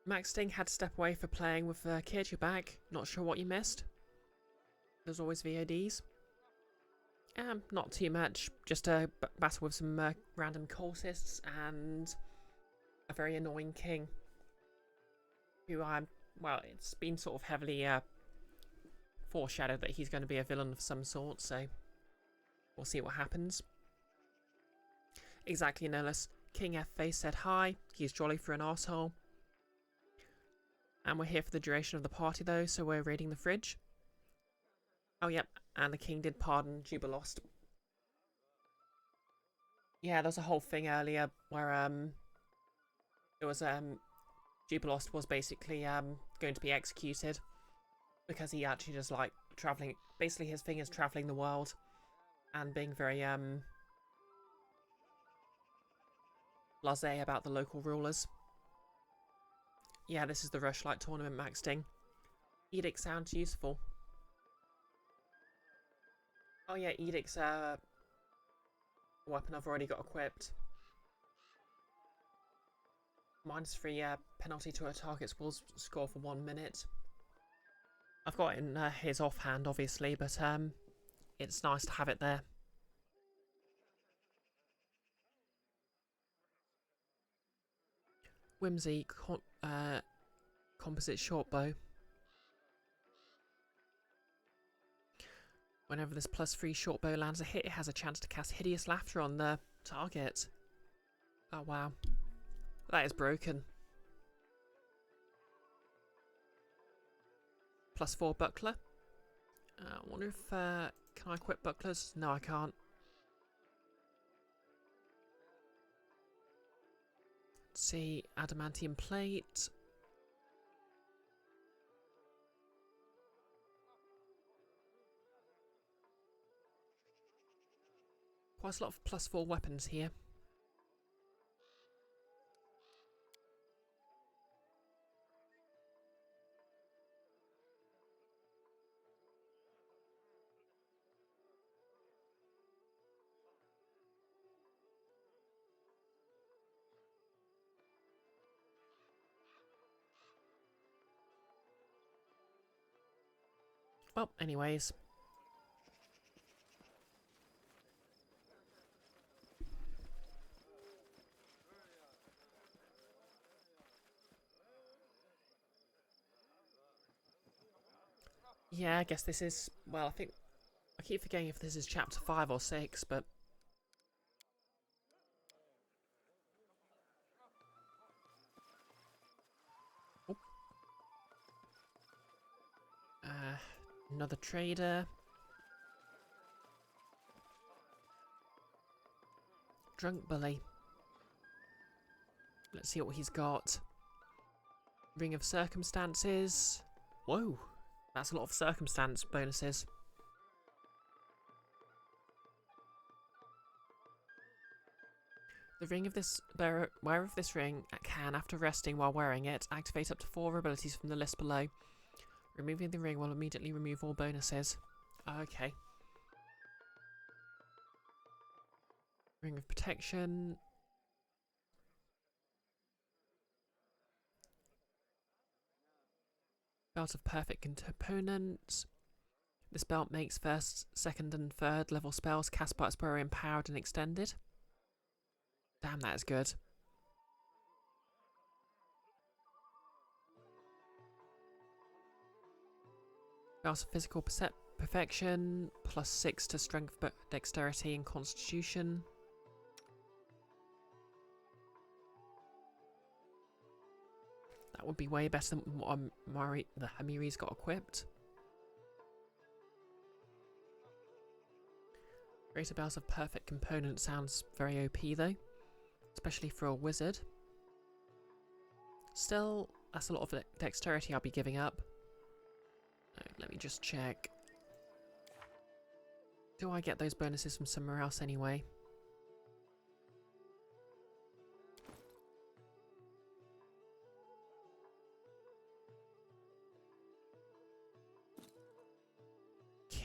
Max Sting had to step away for playing with the kid. You're back. Not sure what you missed. There's always VODs. Not too much. Just a battle with some random cultists and a very annoying king. Who well, it's been sort of heavily foreshadowed that he's going to be a villain of some sort, so we'll see what happens. Exactly, Nihilus. King F-Face said hi. He's jolly for an arsehole. And we're here for the duration of the party, though, so we're raiding the fridge. Oh, yep, and the king did pardon Jubilost. Yeah, there was a whole thing earlier where it was Jubilost was basically going to be executed because he actually just like traveling. Basically, his thing is traveling the world and being very blasé about the local rulers. Yeah, this is the rushlight tournament, Max Sting. Edict sounds useful. Oh yeah, Edict's a weapon I've already got equipped. -3 penalty to a target's will score for 1 minute. I've got it in his offhand, obviously, but it's nice to have it there. Whimsy, composite shortbow. Whenever this +3 shortbow lands a hit, it has a chance to cast Hideous Laughter on the target. Oh wow. That is broken. +4 buckler. I wonder if can I equip bucklers? No, I can't. Let's see, adamantium plate. Quite a lot of +4 weapons here. Well, anyways. Yeah, I guess this is, well, I think, I keep forgetting if this is chapter 5 or 6, but... Oh. Another trader. Drunk Bully. Let's see what he's got. Ring of Circumstances. Whoa, that's a lot of circumstance bonuses. The ring of this wearer of this ring can, after resting while wearing it, activate up to 4 abilities from the list below. Removing the ring will immediately remove all bonuses. Okay. Ring of Protection. Belt of Perfect Components. This belt makes first, second, and third level spells cast by its bearer empowered and extended. Damn, that is good. Belts of Physical Perfection, +6 to Strength, Dexterity, and Constitution. That would be way better than what the Hamiri's got equipped. Greater Bells of Perfect Component sounds very OP though, especially for a wizard. Still, that's a lot of dexterity I'll be giving up. Let me just check. Do I get those bonuses from somewhere else anyway?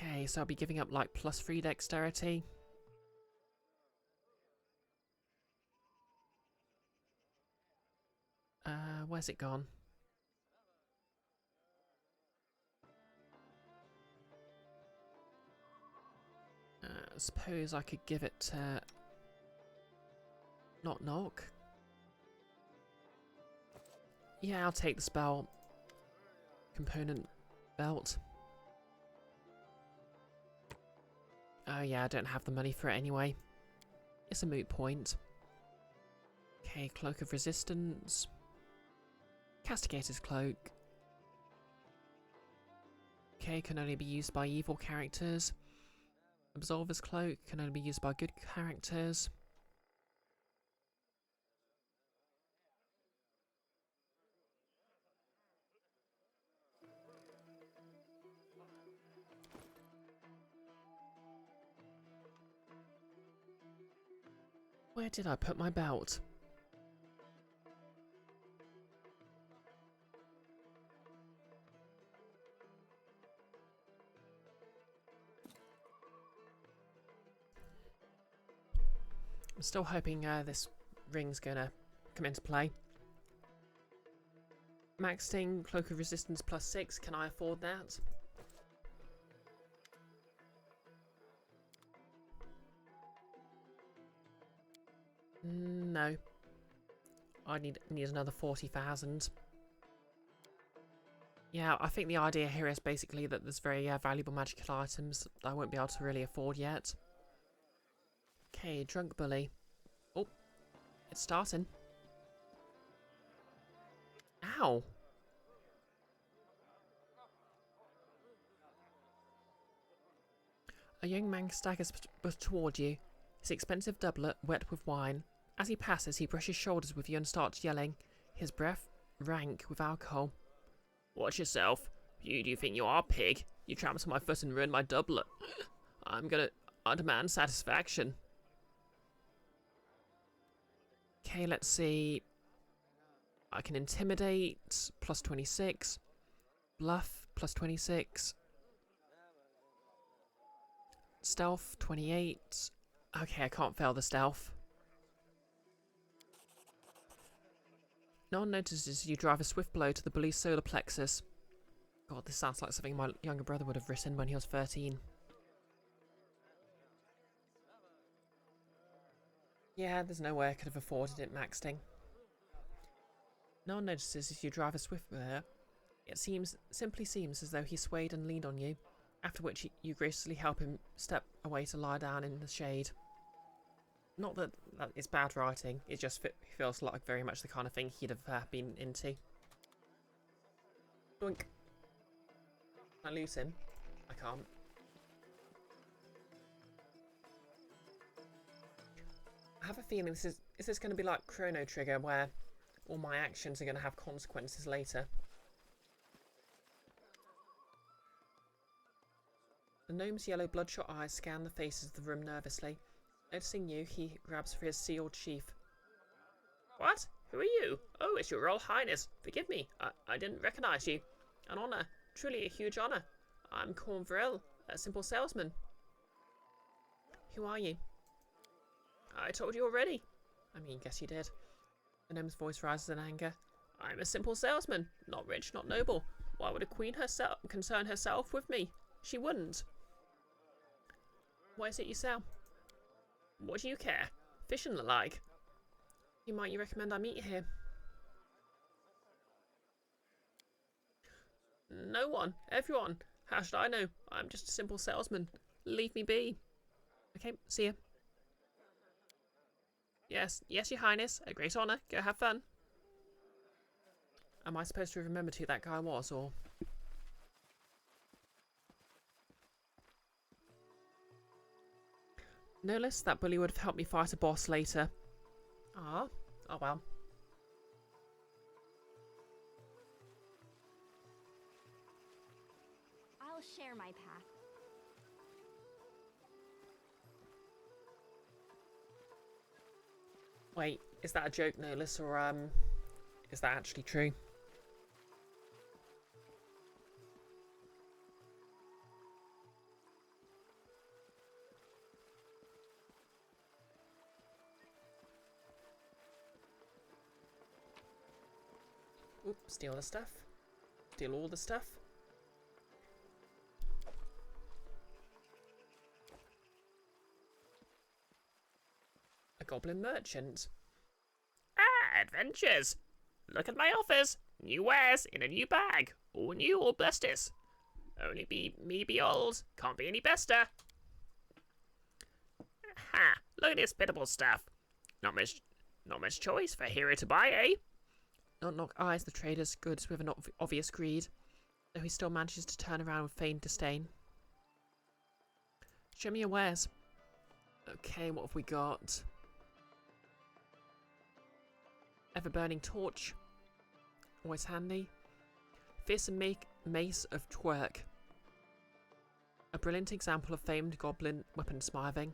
Okay, so I'll be giving up like +3 dexterity. Where's it gone? I suppose I could give it to Knock. Yeah, I'll take the spell component belt. Oh yeah, I don't have the money for it anyway. It's a moot point. Okay, Cloak of Resistance. Castigator's Cloak. Okay, can only be used by evil characters. Absolver's Cloak can only be used by good characters. Where did I put my belt? I'm still hoping this ring's gonna come into play. Maxing Cloak of Resistance +6, can I afford that? No. I need another 40,000. Yeah, I think the idea here is basically that there's very valuable magical items that I won't be able to really afford yet. Okay, Drunk Bully. Oh, it's starting. Ow! A young man staggers toward you, his expensive doublet wet with wine. As he passes, he brushes shoulders with you and starts yelling, his breath rank with alcohol. Watch yourself. Do you think you are, pig? You trampled on my foot and ruined my doublet. I demand satisfaction. Okay, let's see. I can intimidate, +26. Bluff, +26. Stealth, 28. Okay, I can't fail the stealth. No one notices you drive a swift blow to the bully's solar plexus. God, this sounds like something my younger brother would have written when he was 13. Yeah, there's no way I could have afforded it maxing. No one notices as you drive a swift blow. It simply seems as though he swayed and leaned on you, after which you graciously help him step away to lie down in the shade. Not that it's bad writing, it just feels like very much the kind of thing he'd have been into. Doink. Can I lose him? I can't. I have a feeling is this going to be like Chrono Trigger, where all my actions are going to have consequences later. The gnome's yellow bloodshot eyes scan the faces of the room nervously. Noticing you, he grabs for his sealed sheath. What? Who are you? Oh, it's your Royal Highness. Forgive me. I didn't recognize you. An honour. Truly a huge honour. I'm Cornvril, a simple salesman. Who are you? I told you already. I mean, guess you did. The gnome's voice rises in anger. I'm a simple salesman. Not rich, not noble. Why would a queen herself concern herself with me? She wouldn't. What is it you sell? What do you care? Fish and the like. Who might you recommend I meet here? No one. Everyone. How should I know? I'm just a simple salesman. Leave me be. Okay, see ya. Yes, your highness. A great honour. Go have fun. Am I supposed to remember who that guy was, or...? No less, that bully would have helped me fight a boss later. Ah, oh well. I'll share my path. Wait, is that a joke, Nolus, or is that actually true? Oop, steal the stuff. Steal all the stuff. A goblin merchant. Ah, adventures! Look at my offers. New wares in a new bag. All new, all bestes. Only be old. Can't be any bester. Ha! Look at this pitiful stuff. Not much choice for a hero to buy, eh? Knock eyes the trader's goods with an obvious greed, though he still manages to turn around with feigned disdain. Show me your wares. Okay, what have we got? Ever-burning torch. Always handy. Fearsome mace of twerk. A brilliant example of famed goblin weapon smithing.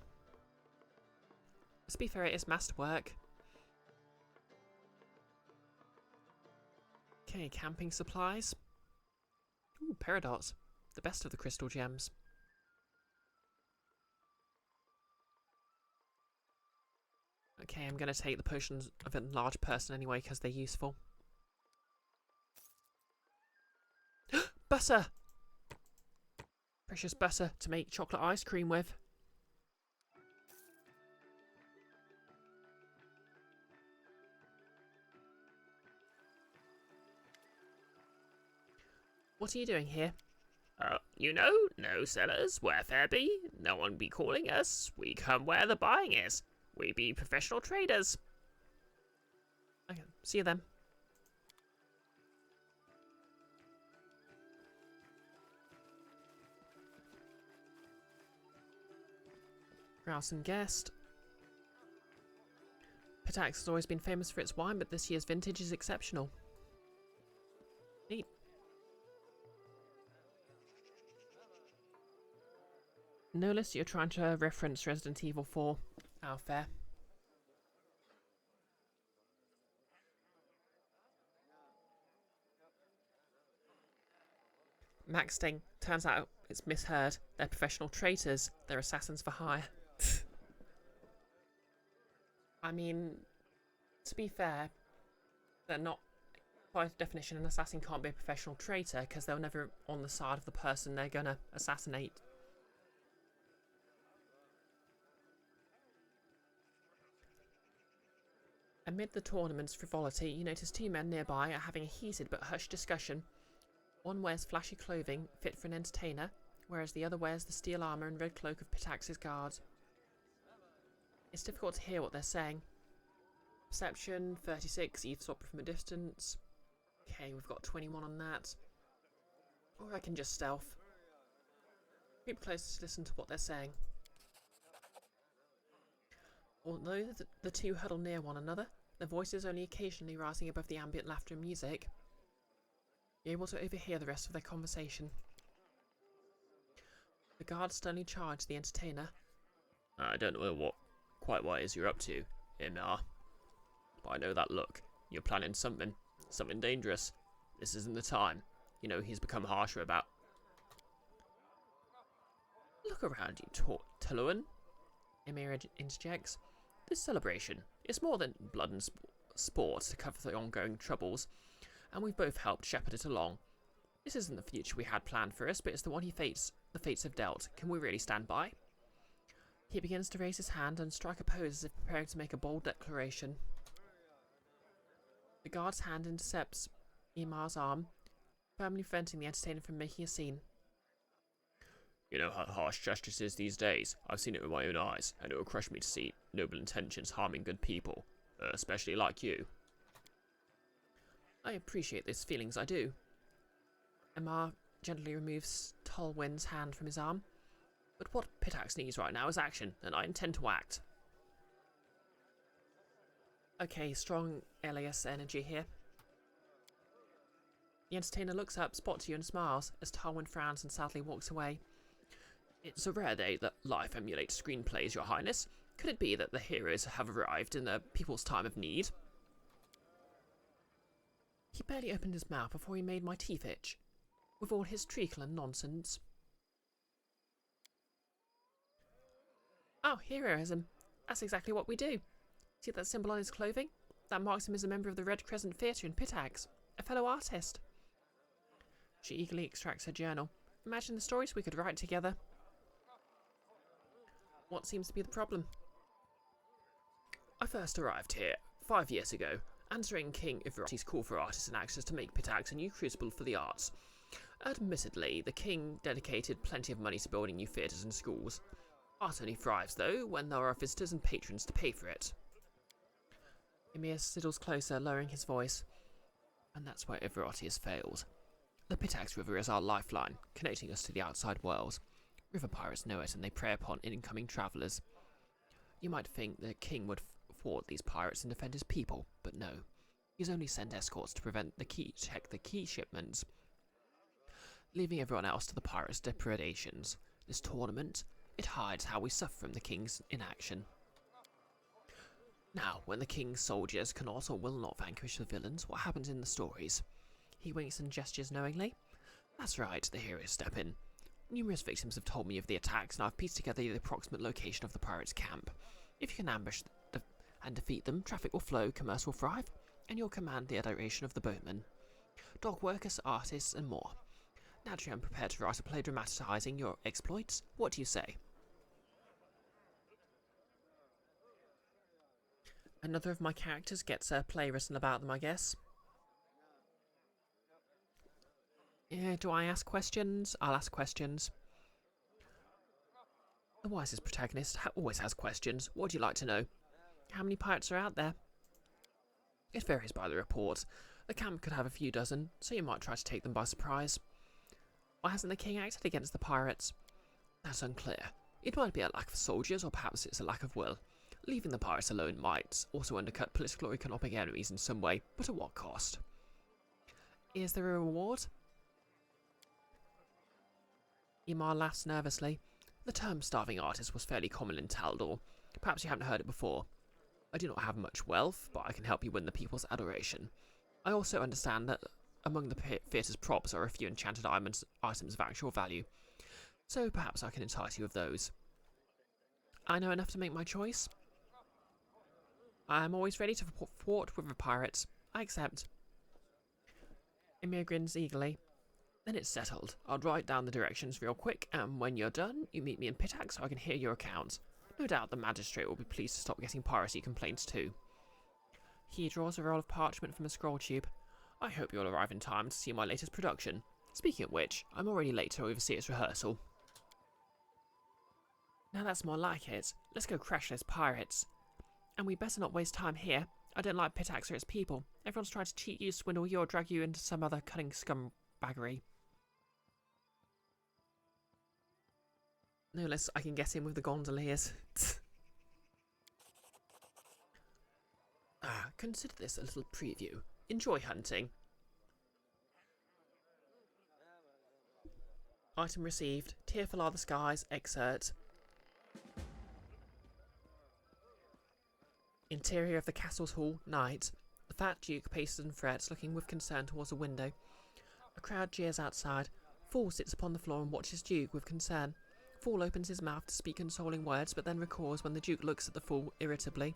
Let's be fair, it is masterwork. Okay, camping supplies. Ooh, Peridots. The best of the crystal gems. Okay, I'm going to take the potions of a large person anyway because they're useful. Butter! Precious butter to make chocolate ice cream with. What are you doing here? You know, no sellers, where fair be. No one be calling us. We come where the buying is. We be professional traders. Okay, see you then. Rouse and guest. Pitax has always been famous for its wine, but this year's vintage is exceptional. Neat. Notice you're trying to reference Resident Evil 4. Oh, fair. Maxting. Turns out it's misheard. They're professional traitors. They're assassins for hire. I mean, to be fair, they're not, by definition, an assassin can't be a professional traitor because they're never on the side of the person they're gonna assassinate. Amid the tournament's frivolity, you notice two men nearby are having a heated but hushed discussion. One wears flashy clothing fit for an entertainer, whereas the other wears the steel armour and red cloak of Pitax's guard. It's difficult to hear what they're saying. Perception, 36, eavesdrop from a distance. Okay, we've got 21 on that. Or I can just stealth. Creep closer to listen to what they're saying. Although the two huddle near one another, their voices only occasionally rising above the ambient laughter and music, you're able to overhear the rest of their conversation. The guard sternly charged the entertainer. I don't know quite what it is you're up to, Imar. But I know that look. You're planning something dangerous. This isn't the time. You know, he's become harsher about... Look around you, Tuluan, Emir interjects. This celebration is more than blood and sport to cover the ongoing troubles, and we've both helped shepherd it along. This isn't the future we had planned for us, but it's the one the fates have dealt. Can we really stand by? He begins to raise his hand and strike a pose as if preparing to make a bold declaration. The guard's hand intercepts Emar's arm, firmly preventing the entertainer from making a scene. You know how harsh justice is these days. I've seen it with my own eyes, and it will crush me to see noble intentions harming good people, especially like you. I appreciate those feelings, I do. Emar gently removes Tolwyn's hand from his arm. But what Pitax needs right now is action, and I intend to act. Okay, strong alias energy here. The entertainer looks up, spots you and smiles as Tolwyn frowns and sadly walks away. It's a rare day that life emulates screenplays, Your Highness. Could it be that the heroes have arrived in the people's time of need? He barely opened his mouth before he made my teeth itch, with all his treacle and nonsense. Oh, heroism. That's exactly what we do. See that symbol on his clothing? That marks him as a member of the Red Crescent Theatre in Pitax, a fellow artist. She eagerly extracts her journal. Imagine the stories we could write together. What seems to be the problem? I first arrived here 5 years ago, answering King Ivrati's call for artists and actors to make Pitax a new crucible for the arts. Admittedly, the king dedicated plenty of money to building new theatres and schools. Art only thrives, though, when there are visitors and patrons to pay for it. Emir sidles closer, lowering his voice. And that's where Ivrati has failed. The Pitax River is our lifeline, connecting us to the outside world. River pirates know it, and they prey upon incoming travellers. You might think the king would thwart these pirates and defend his people, but no. He's only sent escorts to check the key shipments, leaving everyone else to the pirates' depredations. This tournament, it hides how we suffer from the king's inaction. Now, when the king's soldiers cannot or will not vanquish the villains, what happens in the stories? He winks and gestures knowingly. That's right, the heroes step in. Numerous victims have told me of the attacks, and I've pieced together the approximate location of the pirates' camp. If you can ambush and defeat them, traffic will flow, commerce will thrive, and you'll command the adoration of the boatmen, dog workers, artists, and more. Naturally, I'm prepared to write a play dramatising your exploits. What do you say? Another of my characters gets a play written about them, I guess. Yeah, do I ask questions? I'll ask questions. The wisest protagonist always has questions. What do you like to know? How many pirates are out there? It varies by the report. The camp could have a few dozen, so you might try to take them by surprise. Why hasn't the king acted against the pirates? That's unclear. It might be a lack of soldiers, or perhaps it's a lack of will. Leaving the pirates alone might also undercut political or economic enemies in some way, but at what cost? Is there a reward? Emar laughs nervously. The term starving artist was fairly common in Taldor. Perhaps you haven't heard it before. I do not have much wealth, but I can help you win the people's adoration. I also understand that among the theatre's props are a few enchanted items of actual value, so perhaps I can entice you with those. I know enough to make my choice. I am always ready to thwart river pirates. I accept. Emir grins eagerly. Then it's settled. I'll write down the directions real quick, and when you're done, you meet me in Pitax so I can hear your account. No doubt the magistrate will be pleased to stop getting piracy complaints too. He draws a roll of parchment from a scroll tube. I hope you'll arrive in time to see my latest production. Speaking of which, I'm already late to oversee its rehearsal. Now that's more like it. Let's go crash those pirates. And we better not waste time here. I don't like Pitax or its people. Everyone's trying to cheat you, swindle you, or drag you into some other cunning scumbaggery. No less I can get in with the gondoliers. Consider this a little preview. Enjoy hunting. Item received. Tearful are the skies. Excerpt. Interior of the castle's hall. Night. The fat duke paces and frets, looking with concern towards a window. A crowd jeers outside. Fool sits upon the floor and watches Duke with concern. Fool opens his mouth to speak consoling words, but then recoils when the Duke looks at the Fool irritably.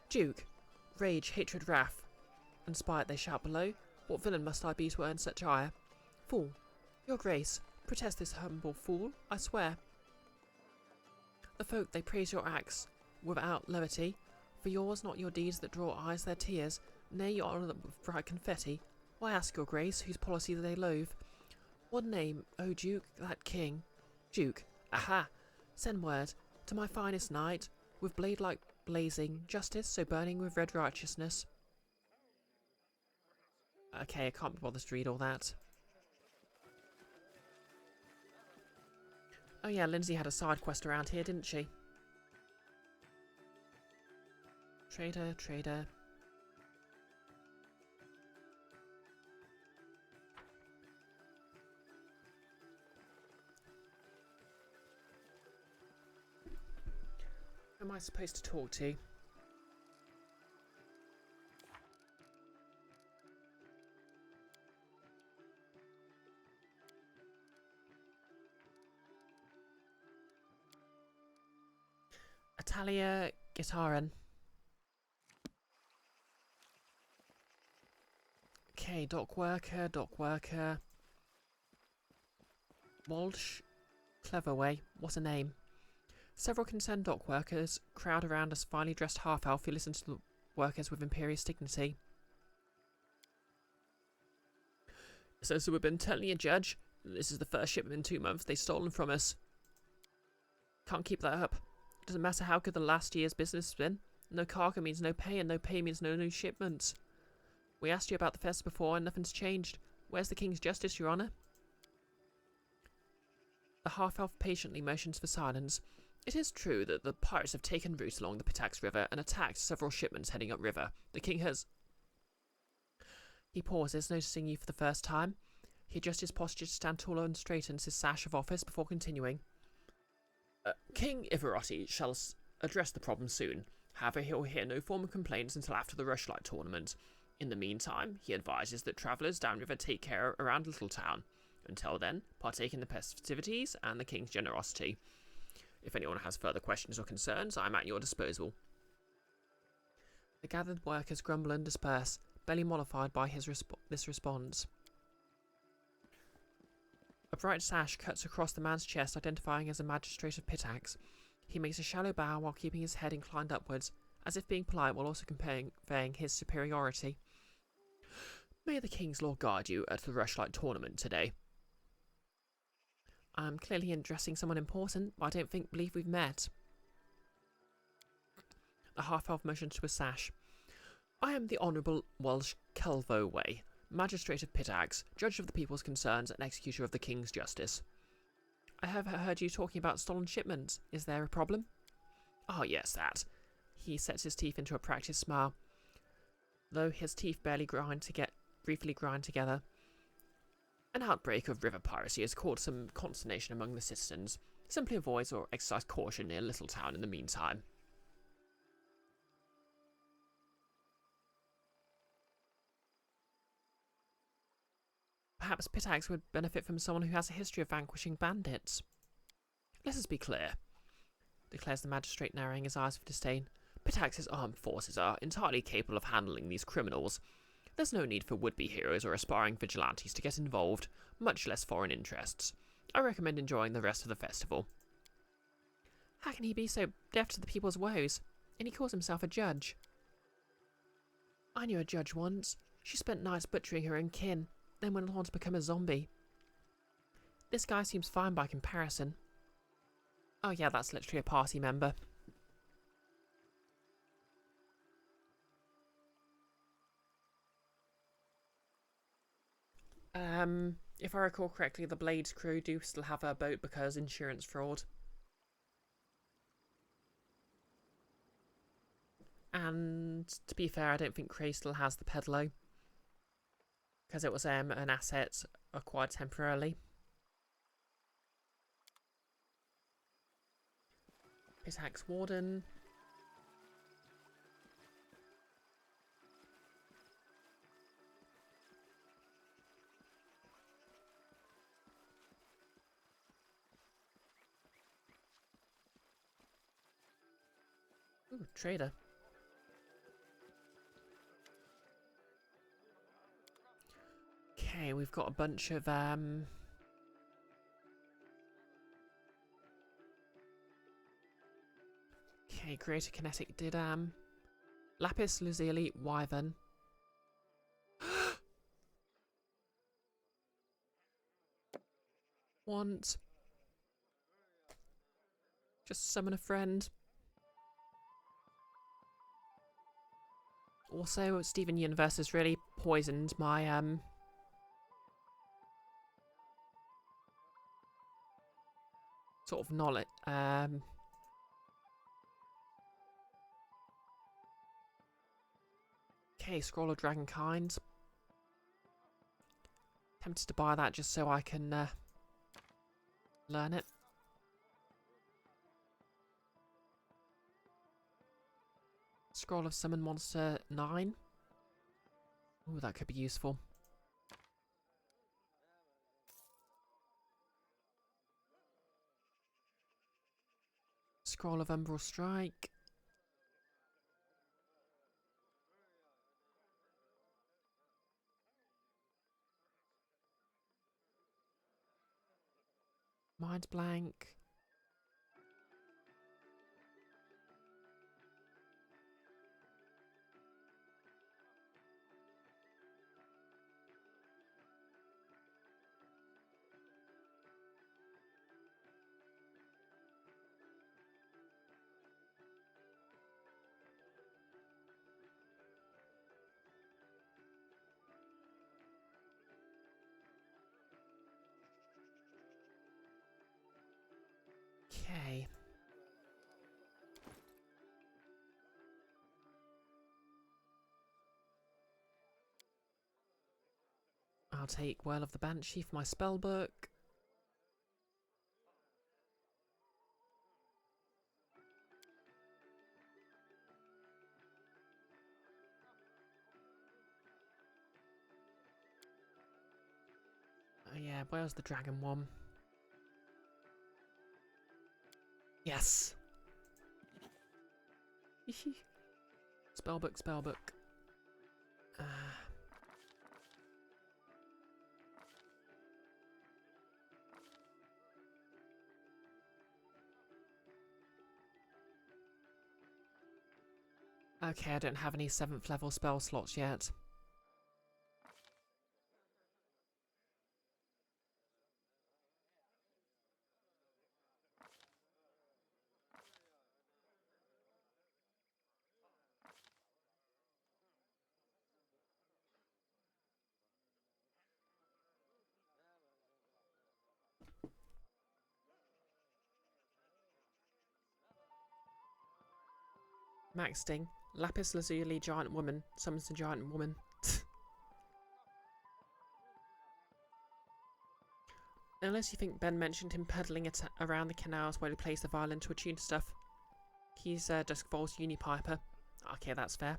Duke. Rage, hatred, wrath, and spite they shout below. What villain must I be to earn such ire? Fool, your grace, protest this humble fool, I swear. The folk, they praise your acts without levity, for yours not your deeds that draw eyes their tears, nay, you honour them with bright confetti. Why ask your grace, whose policy they loathe? What name, O Duke, that king? Duke, aha! Send word to my finest knight, with blade like blazing, justice so burning with red righteousness. Okay, I can't be bothered to read all that. Oh yeah, Lindsay had a side quest around here, didn't she? Trader, trader. Who am I supposed to talk to? Atalia Gitaran. Okay, dock worker, dock worker. Walsh Cleverway, what a name. Several concerned dock workers crowd around us finely dressed half-elf who listen to the workers with imperious dignity. So we've been telling you, Judge, this is the first shipment in 2 months they've stolen from us. Can't keep that up. Doesn't matter how good the last year's business has been. No cargo means no pay, and no pay means no new shipments. We asked you about the fest before, and nothing's changed. Where's the King's justice, Your Honour? The half-elf patiently motions for silence. It is true that the pirates have taken route along the Pitax River and attacked several shipments heading upriver. The King has... He pauses, noticing you for the first time. He adjusts his posture to stand taller and straightens his sash of office before continuing. King Ivarotti shall address the problem soon. However, he will hear no formal complaints until after the rushlight tournament. In the meantime, he advises that travellers downriver take care around Littletown. Until then, partake in the festivities and the King's generosity. If anyone has further questions or concerns, I am at your disposal. The gathered workers grumble and disperse, barely mollified by this response. A bright sash cuts across the man's chest, identifying as a magistrate of Pitax. He makes a shallow bow while keeping his head inclined upwards, as if being polite while also conveying his superiority. May the King's Law guide you at the rushlight tournament today. I'm clearly addressing someone important, but I don't believe we've met. The half-elf motions to a sash. I am the Honourable Walsh Kelvoway, Magistrate of Pitax, Judge of the People's Concerns and Executor of the King's Justice. I have heard you talking about stolen shipments. Is there a problem? Oh yes, that. He sets his teeth into a practised smile, though his teeth barely briefly grind together. An outbreak of river piracy has caused some consternation among the citizens. Simply avoid or exercise caution near Littletown in the meantime. Perhaps Pitax would benefit from someone who has a history of vanquishing bandits. Let us be clear, declares the magistrate, narrowing his eyes with disdain. Pitax's armed forces are entirely capable of handling these criminals. There's no need for would-be heroes or aspiring vigilantes to get involved, much less foreign interests. I recommend enjoying the rest of the festival. How can he be so deaf to the people's woes? And he calls himself a judge. I knew a judge once. She spent nights butchering her own kin, then went on to become a zombie. This guy seems fine by comparison. Oh yeah, that's literally a party member. If I recall correctly, the Blades crew do still have a boat because insurance fraud. And to be fair, I don't think Cray still has the Pedalo, because it was an asset acquired temporarily. Pitax Warden. Ooh, trader. Okay, we've got a bunch of okay, Creator Kinetic did Lapis Lazuli Wyvern. Want just summon a friend. Also, Steven Universe has really poisoned my sort of knowledge. Okay, Scroll of Dragonkind. Tempted to buy that just so I can learn it. Scroll of Summon Monster 9. Ooh, that could be useful. Scroll of Umbral Strike. Mind Blank. Okay. I'll take Well of the Banshee for my spellbook. Oh yeah, where's the dragon one? Yes! Spellbook, spellbook. Okay, I don't have any 7th level spell slots yet. Max Sting. Lapis Lazuli Giant Woman. Summons the Giant Woman. Unless you think Ben mentioned him peddling it around the canals where he plays the violin to attune stuff. He's Duskfall's Unipiper. Okay, that's fair.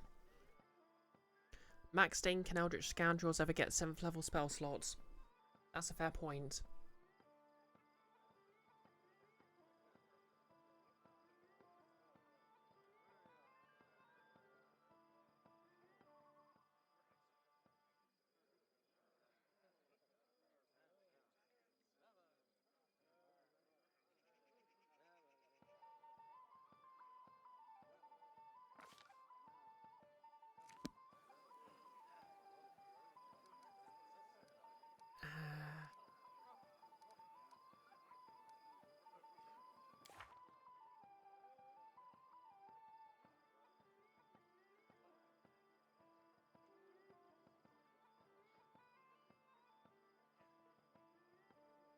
Max Sting, can Eldritch Scoundrels ever get 7th level spell slots? That's a fair point.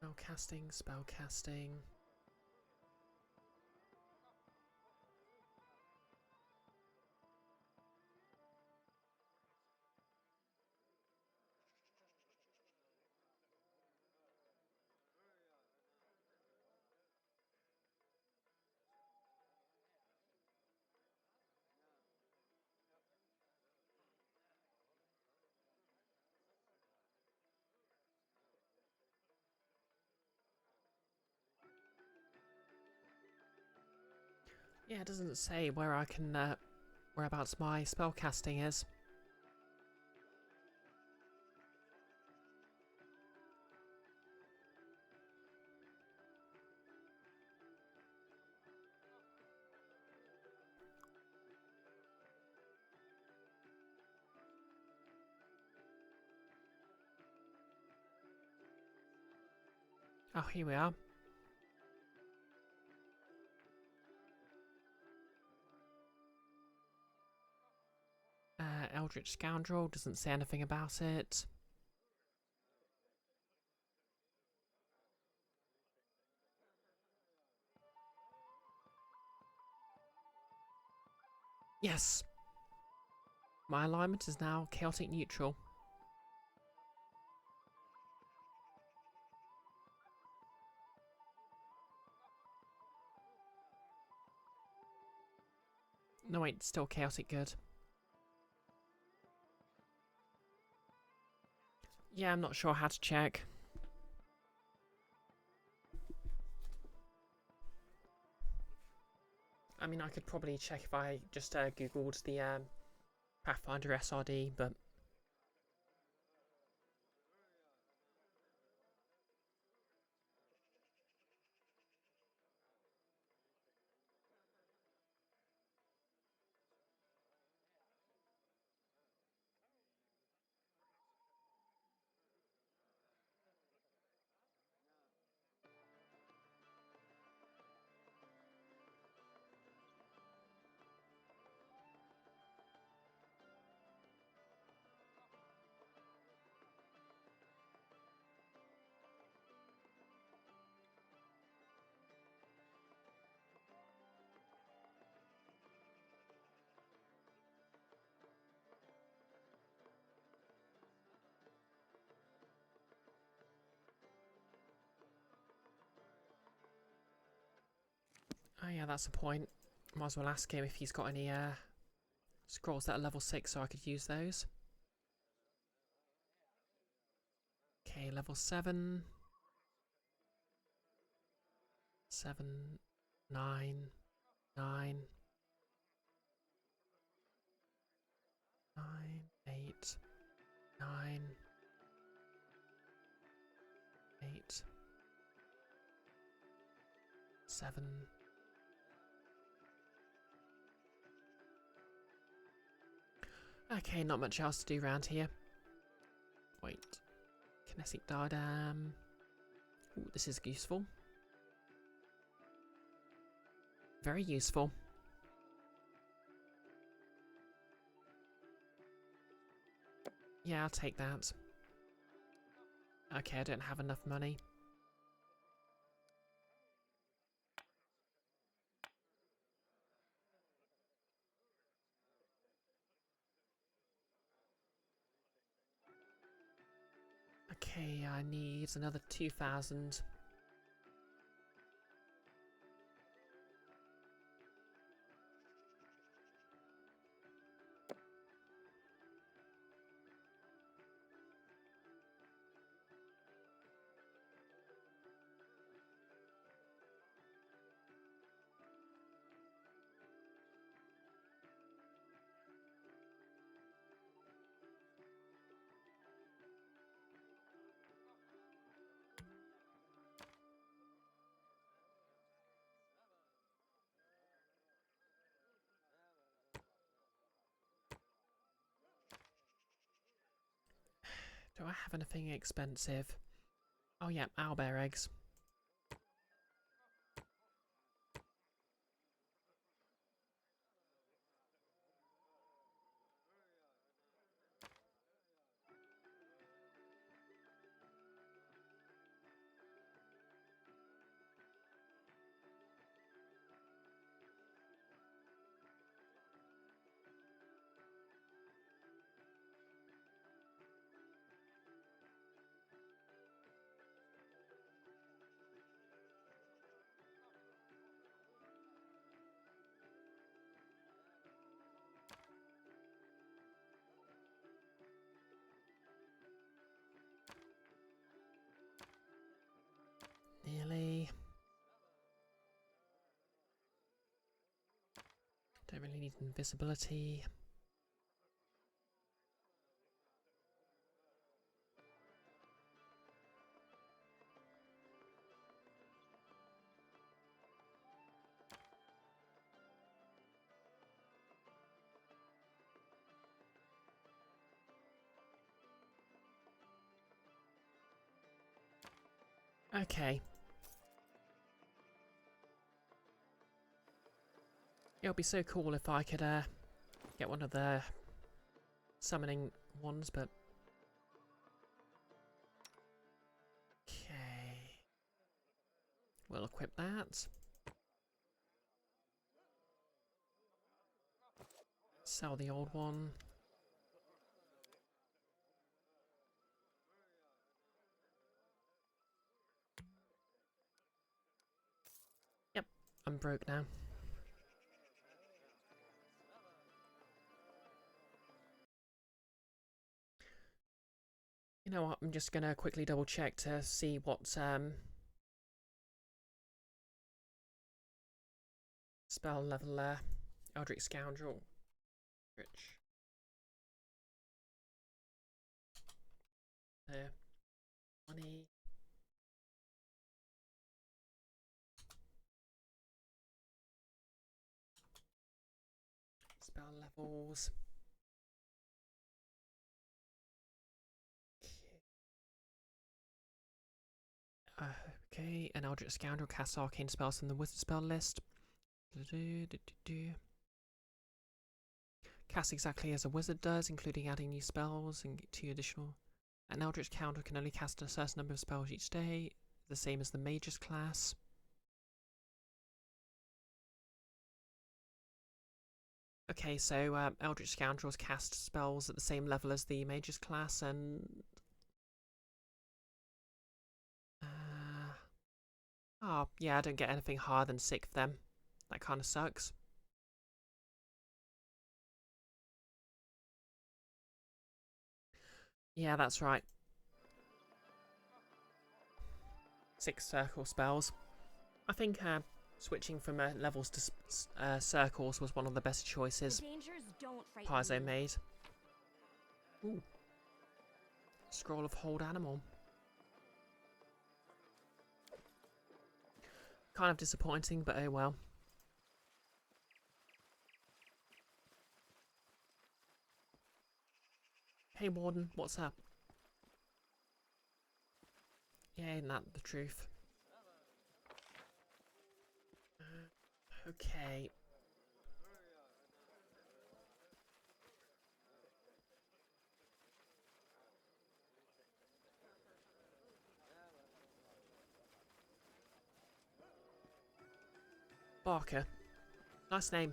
Spellcasting, spellcasting. Yeah, it doesn't say where I can, whereabouts my spellcasting is. Oh, here we are. Eldritch Scoundrel doesn't say anything about it. Yes! My alignment is now chaotic neutral. No wait, still chaotic good. Yeah, I'm not sure how to check. I mean, I could probably check if I just googled the Pathfinder SRD, but... Oh yeah, that's the point. Might as well ask him if he's got any scrolls that are level 6 so I could use those. Okay, level 7. 7, 9, 9, 9, 8, 9, 8, 7. Okay, not much else to do around here. Wait. Kinetic diadem. Ooh, this is useful. Very useful. Yeah, I'll take that. Okay, I don't have enough money. Okay, I need another 2,000. Do I have anything expensive? Oh yeah, owlbear eggs. Nearly. Don't really need invisibility. Okay. It would be so cool if I could get one of the summoning ones, but... Okay. We'll equip that. Sell the old one. Yep, I'm broke now. You know what, I'm just gonna quickly double check to see what spell level Eldritch Scoundrel. Rich. Money. Spell levels. Okay, an Eldritch Scoundrel casts arcane spells from the wizard spell list. Cast exactly as a wizard does, including adding new spells and 2 additional. An Eldritch Scoundrel can only cast a certain number of spells each day, the same as the Mage's class. Okay, so Eldritch Scoundrels cast spells at the same level as the Mage's class, and... oh, yeah, I don't get anything higher than 6 of them. That kind of sucks. Yeah, that's right. 6 circle spells. I think switching from levels to circles was one of the best choices Paizo made. Ooh. Scroll of Hold Animal. Kind of disappointing, but oh well. Hey Warden, what's up? Yeah, isn't that the truth? Okay. Barker. Nice name.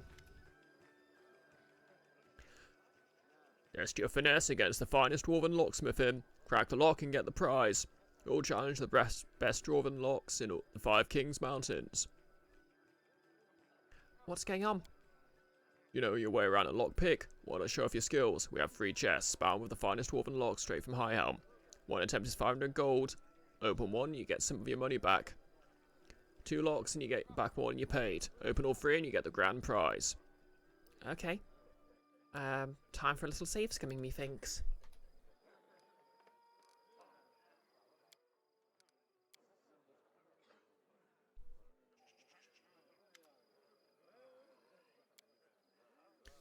Test your finesse against the finest dwarven locksmithing. Crack the lock and get the prize. You'll challenge the best dwarven locks in the 5 Kings Mountains. What's going on? You know your way around a lockpick? Want to show off your skills? We have 3 chests bound with the finest dwarven locks straight from High Helm. One attempt is 500 gold. Open one, you get some of your money back. 2 locks and you get back more than you paid. Open all 3 and you get the grand prize. Okay. Time for a little save skimming, methinks.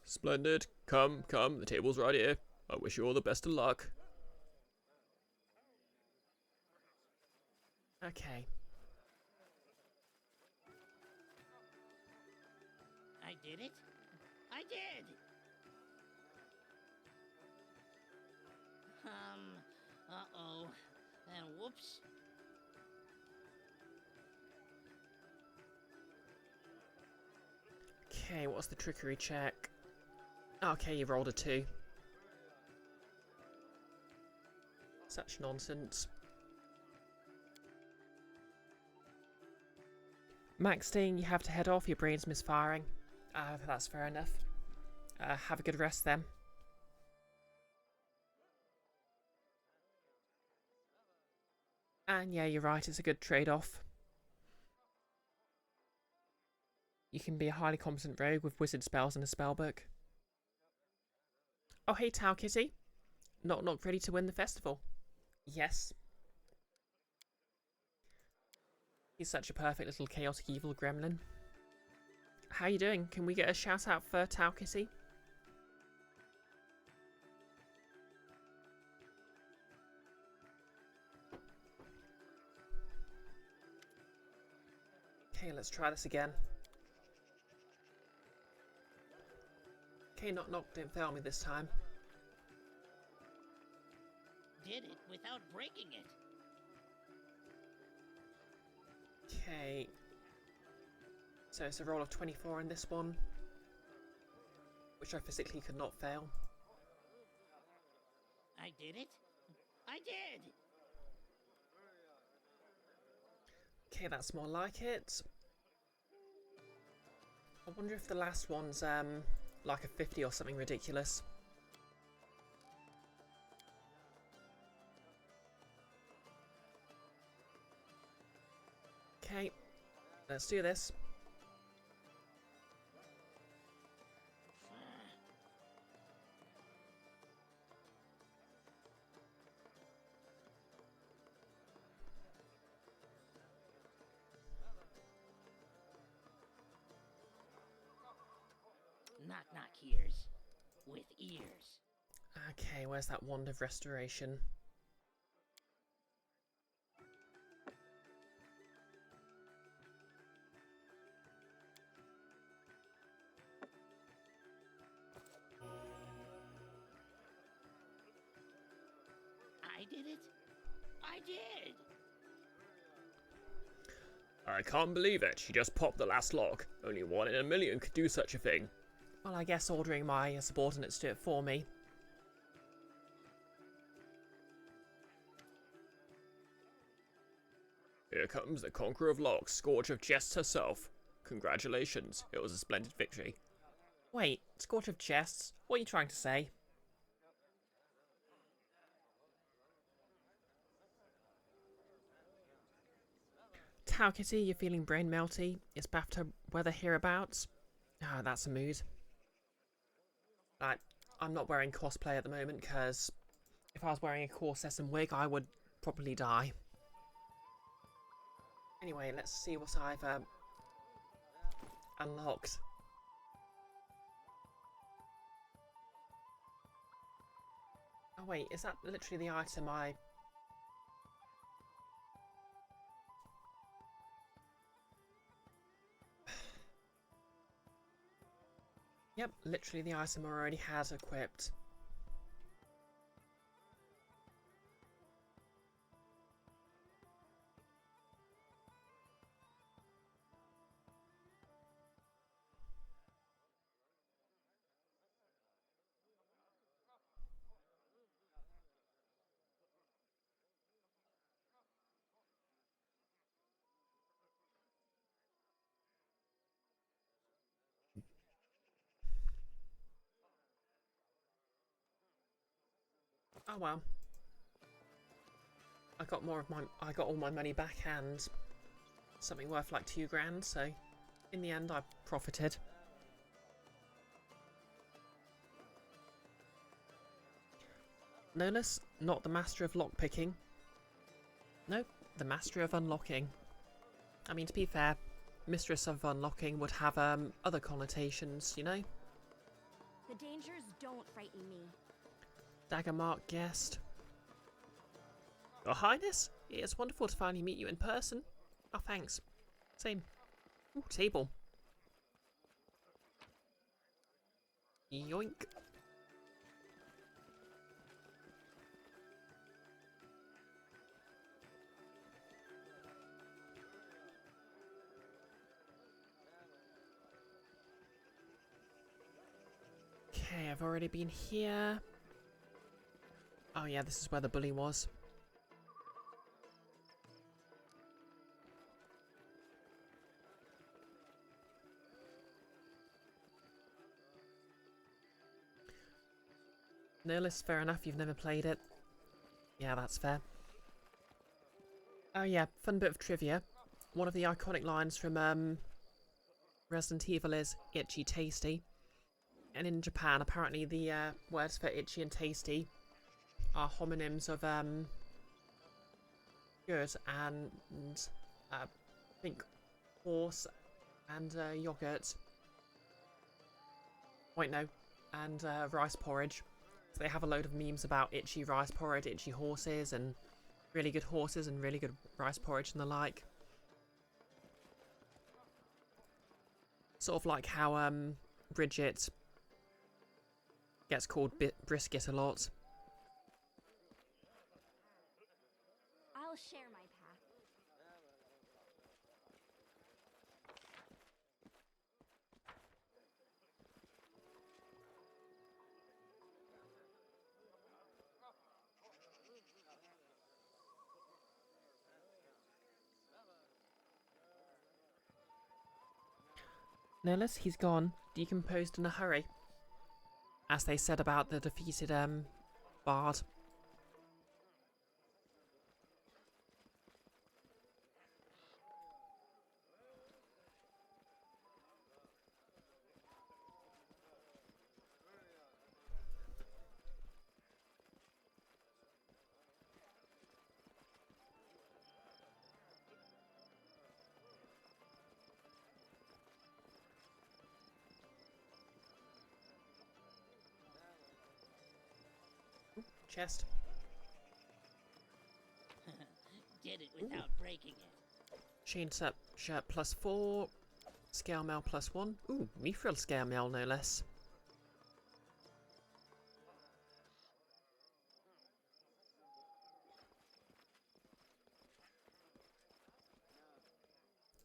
Splendid. Come, the table's right here. I wish you all the best of luck. Okay. I did it. I did. Uh-oh. And whoops. Okay, what's the trickery check? Okay, you rolled a 2. Such nonsense. Maxting, you have to head off. Your brain's misfiring. That's fair enough. Have a good rest then. And yeah, you're right, it's a good trade-off. You can be a highly competent rogue with wizard spells and a spellbook. Oh hey, Tau Kitty. Not ready to win the festival. Yes. He's such a perfect little chaotic evil gremlin. How you doing? Can we get a shout out for Tau Kitty? Okay, let's try this again. Okay, knock, didn't fail me this time. Did it without breaking it. Okay. So it's a roll of 24 in this one, which I physically could not fail. I did it. I did! Okay, that's more like it. I wonder if the last one's like a 50 or something ridiculous. Okay, let's do this. Knock knock hears. With ears. Okay, where's that wand of restoration? I did it. I did! I can't believe it. She just popped the last lock. Only 1 in a million could do such a thing. Well, I guess ordering my subordinates to do it for me. Here comes the Conqueror of Locks, Scourge of Jests herself. Congratulations, it was a splendid victory. Wait, Scorch of Chests? What are you trying to say? Tau Kitty, you're feeling brain melty? Is bathtub weather hereabouts? Ah, that's a mood. I'm not wearing cosplay at the moment because if I was wearing a corset and wig, I would probably die. Anyway, let's see what I've unlocked. Oh wait, is that literally the item I... Yep, literally the item I already had equipped. Oh well. I got all my money back and something worth like 2 grand, so in the end I profited. Nolus, not the master of lockpicking. Nope, the master of unlocking. I mean, to be fair, mistress of unlocking would have other connotations, you know? The dangers don't frighten me. Daggermark guest. Your Highness? It's wonderful to finally meet you in person. Oh, thanks. Same. Ooh, table. Yoink. Okay, I've already been here. Oh yeah, this is where the bully was. Nihilist, fair enough, you've never played it. Yeah, that's fair. Oh yeah, fun bit of trivia. One of the iconic lines from Resident Evil is itchy tasty. And in Japan, apparently the words for itchy and tasty are homonyms of good and I think horse and yogurt. Wait, no, and rice porridge. So they have a load of memes about itchy rice porridge, itchy horses, and really good rice porridge and the like. Sort of like how Bridget gets called Brisket a lot. I'll share my path. Nihilus, he's gone. Decomposed in a hurry. As they said about the defeated bard. Chest. Did it without breaking it. Chain set shirt +4. Scale mail +1. Ooh, mithril scale mail no less.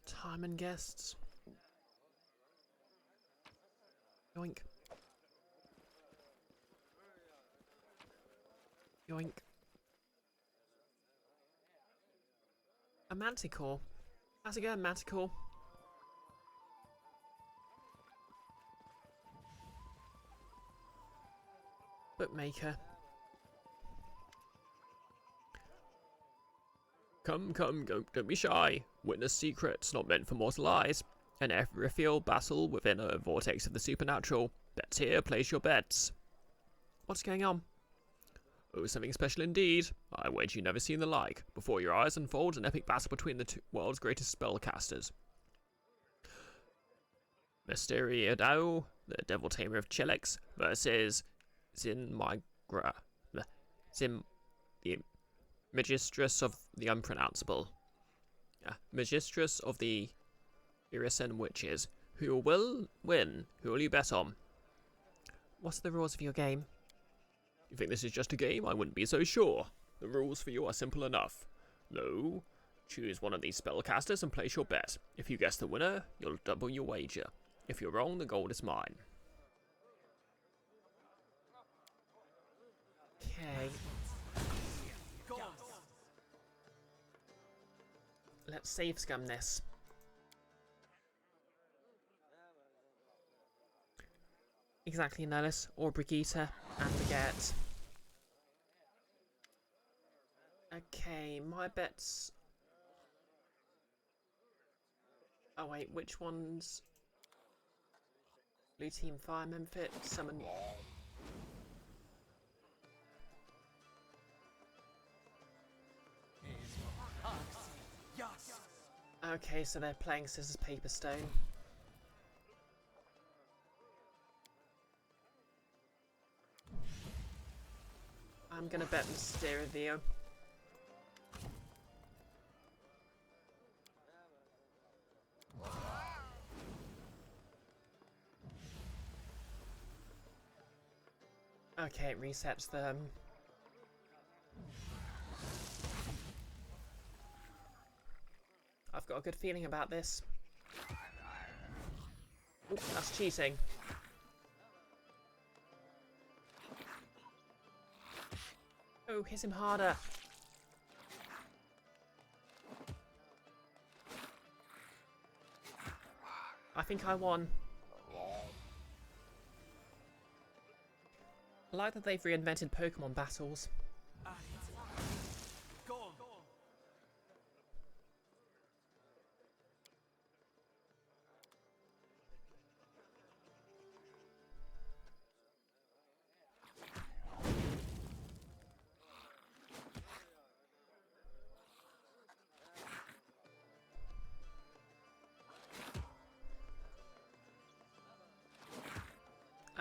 Time and guests. Yoink. Yoink. A manticore. How's it going, manticore? Bookmaker. Come, don't be shy. Witness secrets not meant for mortal eyes. An ethereal battle within a vortex of the supernatural. Bets here, place your bets. What's going on? Oh, something special indeed. I wager you've never seen the like. Before your eyes unfolds an epic battle between the two world's greatest spellcasters. Mysteria Dao, the devil tamer of Chilex, versus Zin, the Magistress of the Unpronounceable. Magistress of the Irisen Witches. Who will win? Who will you bet on? What's the rules of your game? You think this is just a game? I wouldn't be so sure. The rules for you are simple enough. No. Choose one of these spellcasters and place your bet. If you guess the winner, you'll double your wager. If you're wrong, the gold is mine. Okay. Let's save scum this. Exactly, Nihilus or Brigitte, and forget. Okay, my bets. Oh wait, which ones? Blue team fireman fit, summon. Okay, so they're playing scissors, paper, stone. I'm gonna bet Mysterio. Okay, it resets them. I've got a good feeling about this. Ooh, that's cheating. Oh, hit him harder. I think I won. I like that they've reinvented Pokemon battles.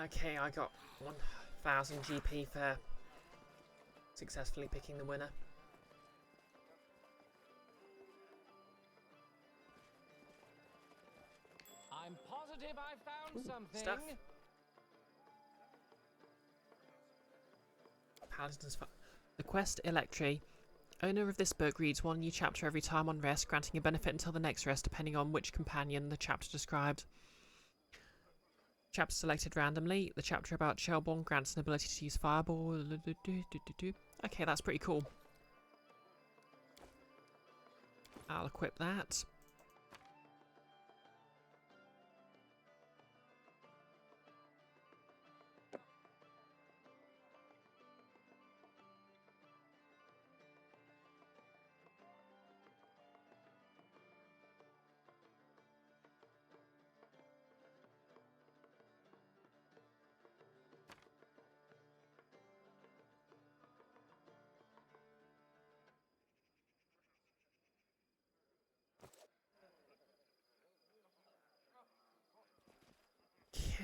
Okay, I got 1000 GP for successfully picking the winner. I'm positive Relative, I found something. Stuff. Paladin's The quest Electri. Owner of this book reads one new chapter every time on rest, granting a benefit until the next rest, depending on which companion the chapter described. Chapter selected randomly. The chapter about Shelbourne grants an ability to use Fireball. Okay, that's pretty cool. I'll equip that.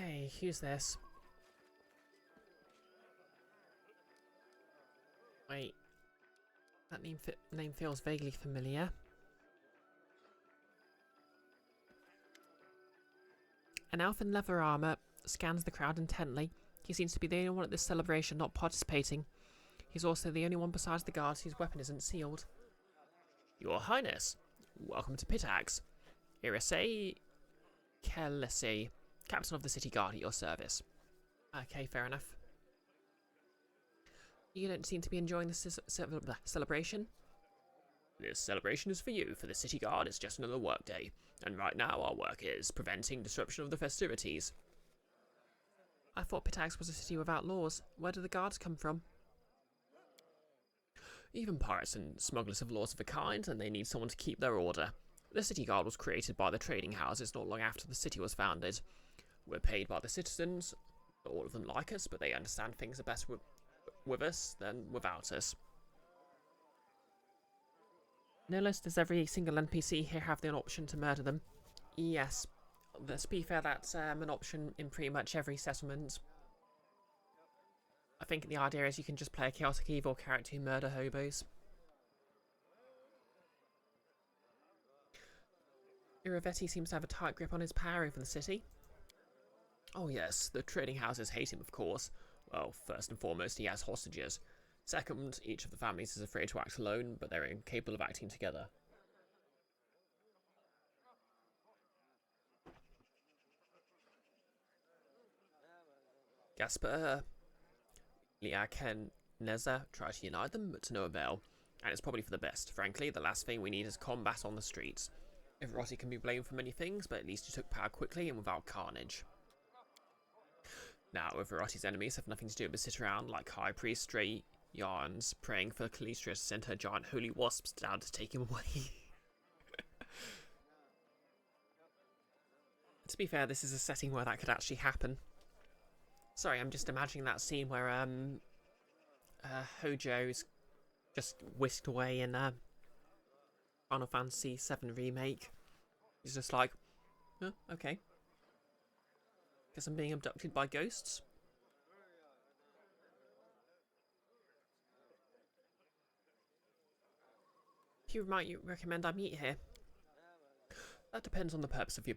Okay, who's this? Wait. That name feels vaguely familiar. An elf in leather armour scans the crowd intently. He seems to be the only one at this celebration not participating. He's also the only one besides the guards whose weapon isn't sealed. Your Highness, welcome to Pitax. Irisei Kelesi, Captain of the City Guard at your service. Okay, fair enough. You don't seem to be enjoying this celebration. This celebration is for you. For the City Guard, it's just another work day. And right now, our work is preventing disruption of the festivities. I thought Pitax was a city without laws. Where do the guards come from? Even pirates and smugglers have laws of a kind, and they need someone to keep their order. The City Guard was created by the trading houses not long after the city was founded. We're paid by the citizens. Not all of them like us, but they understand things are better with us than without us. Notice, does every single NPC here have the option to murder them? Yes. Let's be fair, that's an option in pretty much every settlement. I think the idea is you can just play a chaotic evil character who murder hobos. Iravetti seems to have a tight grip on his power over the city. Oh yes, the trading houses hate him, of course. Well, first and foremost, he has hostages. Second, each of the families is afraid to act alone, but they're incapable of acting together. Gasper, Liaken, Neza try to unite them, but to no avail. And it's probably for the best. Frankly, the last thing we need is combat on the streets. Everotti can be blamed for many things, but at least he took power quickly and without carnage. Now, Everotti's enemies have nothing to do but sit around like High Priest Stray Yarns, praying for Calistria to send her giant holy wasps down to take him away. To be fair, this is a setting where that could actually happen. Sorry, I'm just imagining that scene where Hojo's just whisked away in Final Fantasy VII Remake. He's just like, oh, okay. Guess I'm being abducted by ghosts. Who might you recommend I meet here? That depends on the purpose of your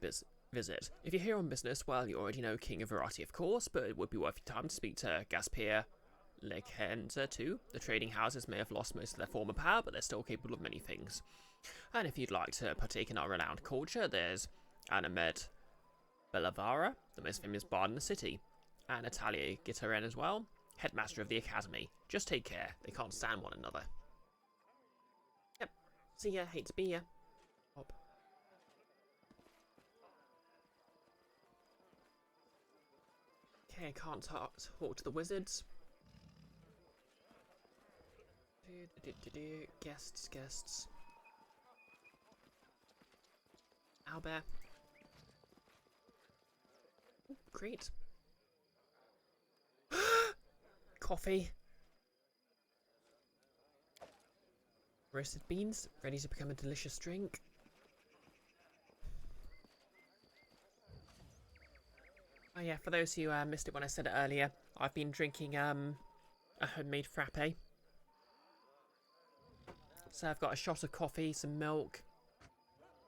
visit. If you're here on business, well, you already know King of Variety, of course, but it would be worth your time to speak to Gaspier Lekenza too. The trading houses may have lost most of their former power, but they're still capable of many things. And if you'd like to partake in our renowned culture, there's Anamed Bellavara, the most famous bard in the city, and Natalia Gitaren as well, headmaster of the academy. Just take care, they can't stand one another. Yep. See ya, hate to be ya. Hop. Okay, can't talk to the wizards. Guests. Owlbear. Great. Coffee. Roasted beans, ready to become a delicious drink. Oh yeah, for those who missed it when I said it earlier, I've been drinking a homemade frappe. So I've got a shot of coffee, some milk,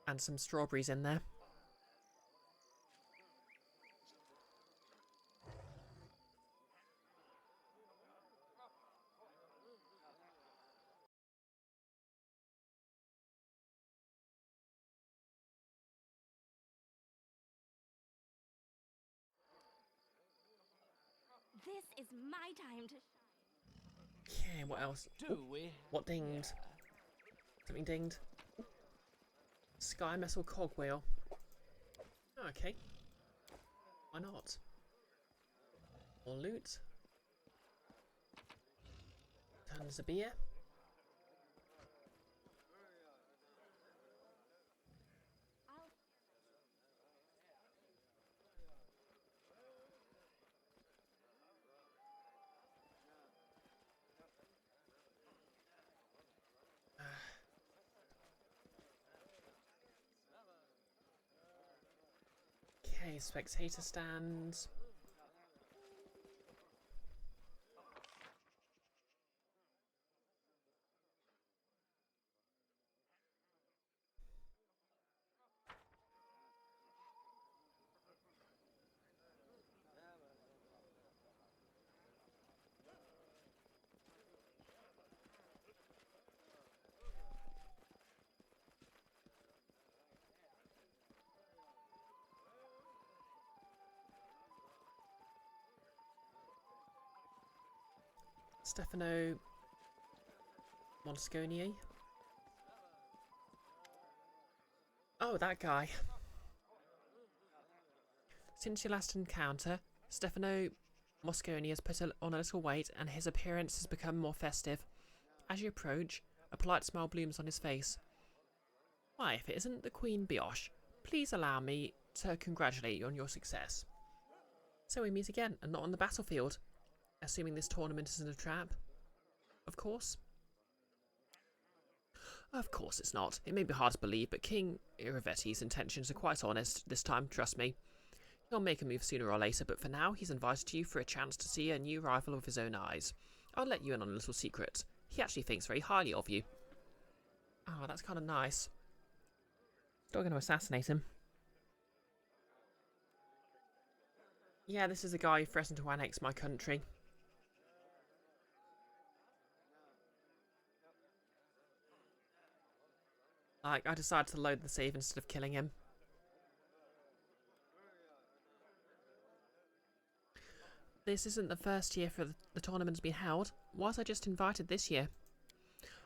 and some strawberries in there. This is my time to. Okay, what else? Do we? What dinged? Something dinged. Sky Missile Cogwheel. Okay. Why not? More loot. Tons of beer. Okay, spectator stands. Stefano Monsconi. Oh, that guy. Since your last encounter, Stefano Mosconi has put on a little weight and his appearance has become more festive. As you approach, a polite smile blooms on his face. Why, if it isn't the Queen Brioche, please allow me to congratulate you on your success. So we meet again, and not on the battlefield. Assuming this tournament isn't a trap. Of course. Of course it's not. It may be hard to believe, but King Iravetti's intentions are quite honest this time, trust me. He'll make a move sooner or later, but for now he's invited you for a chance to see a new rival with his own eyes. I'll let you in on a little secret. He actually thinks very highly of you. Oh, that's kind of nice. Still going to assassinate him. Yeah, this is a guy who threatened to annex my country. Like, I decided to load the save instead of killing him. This isn't the first year for the tournament's been held. Why was I just invited this year?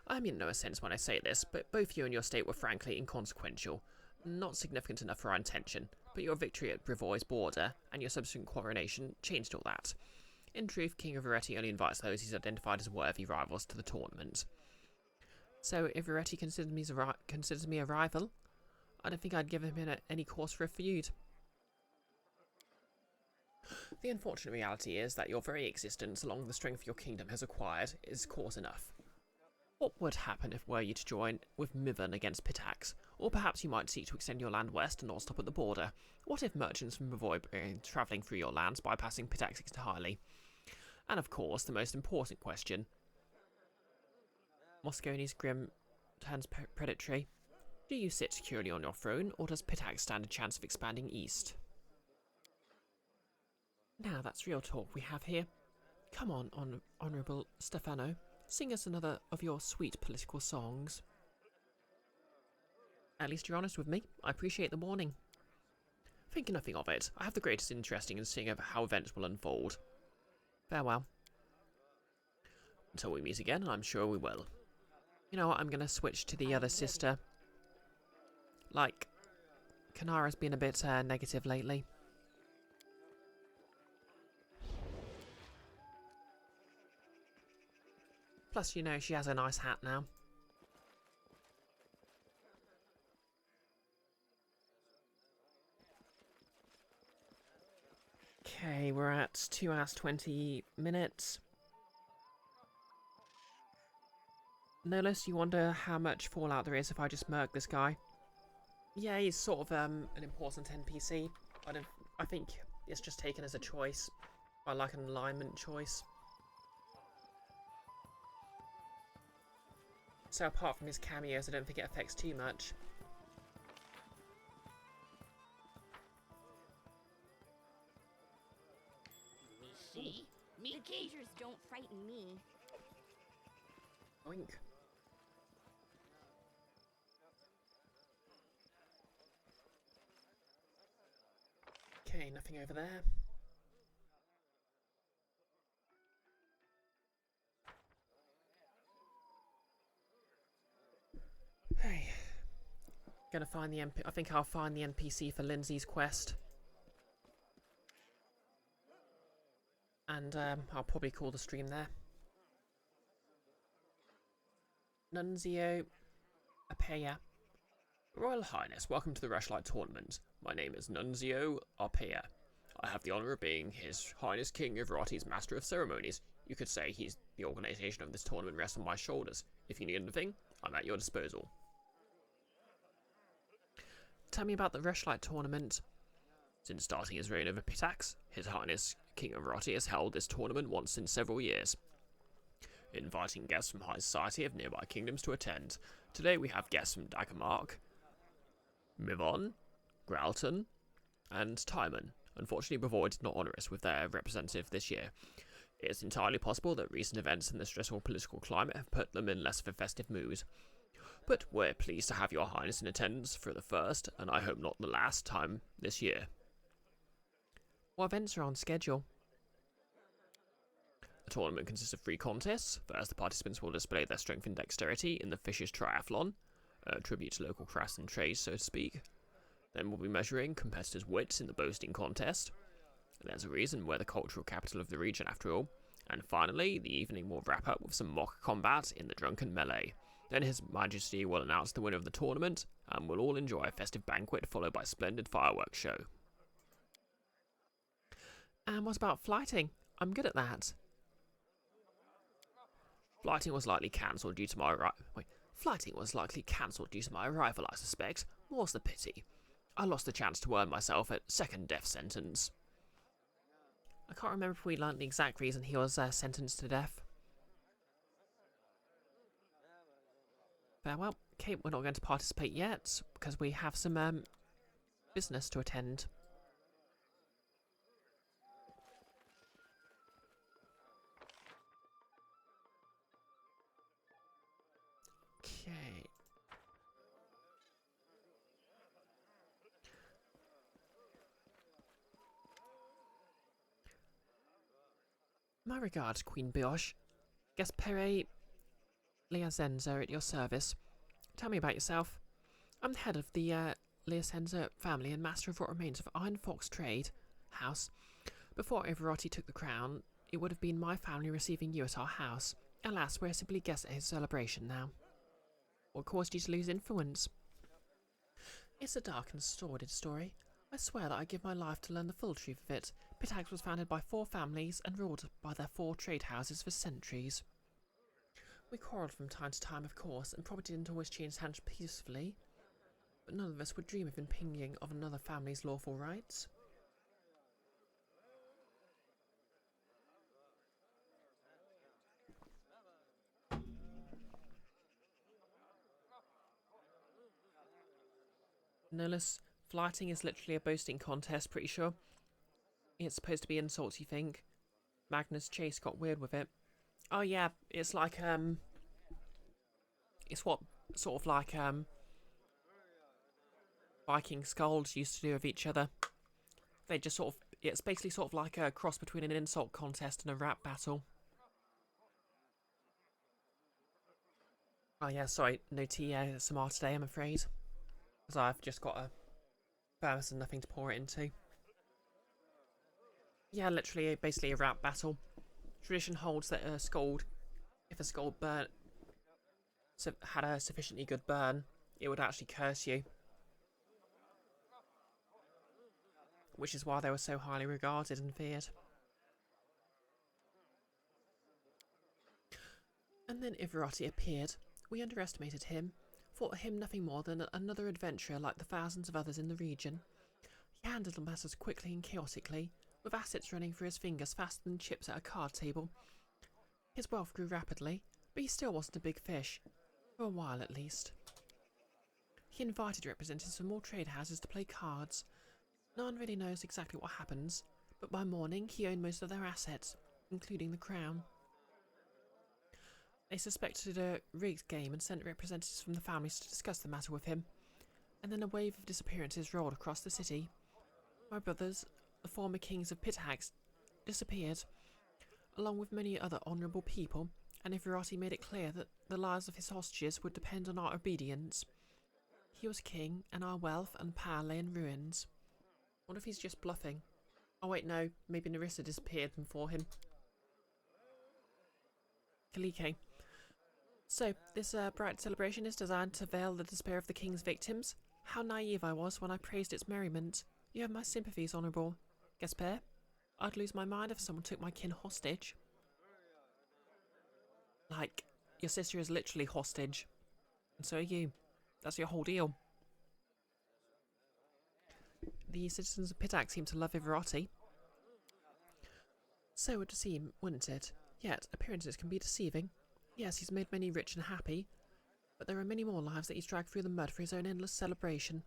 I mean no offence when I say this, but both you and your state were frankly inconsequential. Not significant enough for our intention, but your victory at Brivoy's border and your subsequent coronation changed all that. In truth, King Iravetti only invites those he's identified as worthy rivals to the tournament. So if Iravetti considers me a rival, I don't think I'd give him any cause for a feud. The unfortunate reality is that your very existence along the strength your kingdom has acquired is cause enough. What would happen if were you to join with Mivern against Pitax? Or perhaps you might seek to extend your land west and not stop at the border. What if merchants from Brivoy began travelling through your lands, bypassing Pitax entirely? And of course, the most important question. Mosconi's grim turns predatory. Do you sit securely on your throne, or does Pitax stand a chance of expanding east? Now that's real talk we have here. Come on, Honourable Stefano, sing us another of your sweet political songs. At least you're honest with me. I appreciate the warning. Think nothing of it. I have the greatest interest in seeing how events will unfold. Farewell. Until we meet again, and I'm sure we will. You know what, I'm going to switch to the other sister. Like, Kanara's been a bit negative lately. Plus, you know, she has a nice hat now. Okay, we're at 2 hours 20 minutes. Nolus, you wonder how much fallout there is if I just murk this guy? Yeah, he's sort of an important NPC. I think it's just taken as a choice. I like an alignment choice. So apart from his cameos, I don't think it affects too much. Me see? Me The keep. dangers don't frighten me. Oink. Okay, nothing over there. Gonna find the I think I'll find the NPC for Lindsay's quest. And I'll probably call the stream there. Nunzio Apea. Royal Highness, welcome to the Rushlight Tournament. My name is Nunzio Apea. I have the honour of being His Highness King Everati's Master of Ceremonies. You could say the organisation of this tournament rests on my shoulders. If you need anything, I'm at your disposal. Tell me about the Rushlight Tournament. Since starting his reign over Pitax, His Highness King Everati has held this tournament once in several years, inviting guests from high society of nearby kingdoms to attend. Today we have guests from Daggermark, Mivon, Gralton, and Timon. Unfortunately, Bavoy did not honour us with their representative this year. It is entirely possible that recent events in the stressful political climate have put them in less of a festive mood. But we're pleased to have your highness in attendance for the first, and I hope not the last time this year. What events are on schedule? The tournament consists of 3 contests. First, the participants will display their strength and dexterity in the Fish's Triathlon, a tribute to local crafts and trades, so to speak. Then we'll be measuring competitors' wits in the boasting contest. There's a reason we're the cultural capital of the region after all. And finally, the evening will wrap up with some mock combat in the drunken melee. Then His Majesty will announce the winner of the tournament, and we'll all enjoy a festive banquet followed by a splendid fireworks show. And what about flighting? I'm good at that. Flighting was likely cancelled due to my arrival, I suspect. More's the pity. I lost the chance to earn myself a second death sentence. I can't remember if we learnt the exact reason he was sentenced to death. Farewell. Okay, we're not going to participate yet, because we have some business to attend. Okay. My regards, Queen Brioche. Gaspere Liazenza at your service. Tell me about yourself. I'm the head of the Liazenza family and master of what remains of Iron Fox Trade House. Before Everati took the crown, it would have been my family receiving you at our house. Alas, we're simply guests at his celebration now. What caused you to lose influence? It's a dark and sordid story. I swear that I give my life to learn the full truth of it. Pitax was founded by 4 families and ruled by their 4 trade houses for centuries. We quarrelled from time to time, of course, and probably didn't always change hands peacefully, but none of us would dream of impinging on another family's lawful rights. Nullis, flighting is literally a boasting contest, pretty sure. It's supposed to be insults, you think? Magnus Chase got weird with it. Oh yeah, it's like, it's what, sort of like, Viking skulls used to do with each other. They just sort of, it's basically sort of like a cross between an insult contest and a rap battle. Oh yeah, sorry, no tea ASMR today, I'm afraid. Because I've just got a thermos and nothing to pour it into. Yeah, literally, basically a rap battle. Tradition holds that if a skull had a sufficiently good burn, it would actually curse you. Which is why they were so highly regarded and feared. And then Everati appeared. We underestimated him, thought him nothing more than another adventurer like the thousands of others in the region. He handled matters quickly and chaotically, with assets running through his fingers faster than chips at a card table. His wealth grew rapidly, but he still wasn't a big fish, for a while at least. He invited representatives from all trade houses to play cards. No one really knows exactly what happens, but by morning he owned most of their assets, including the crown. They suspected a rigged game and sent representatives from the families to discuss the matter with him, and then a wave of disappearances rolled across the city. My brothers, the former kings of Pitax, disappeared, along with many other honourable people, and Everati made it clear that the lives of his hostages would depend on our obedience. He was king, and our wealth and power lay in ruins. What if he's just bluffing? Oh wait, no. Maybe Nerissa disappeared before him. Kalike. So, this bright celebration is designed to veil the despair of the king's victims. How naive I was when I praised its merriment. You have my sympathies, Honourable Gaspar. I'd lose my mind if someone took my kin hostage. Like, your sister is literally hostage. And so are you. That's your whole deal. The citizens of Pitac seem to love Iverati. So would seem, wouldn't it? Yet, appearances can be deceiving. Yes, he's made many rich and happy, but there are many more lives that he's dragged through the mud for his own endless celebration.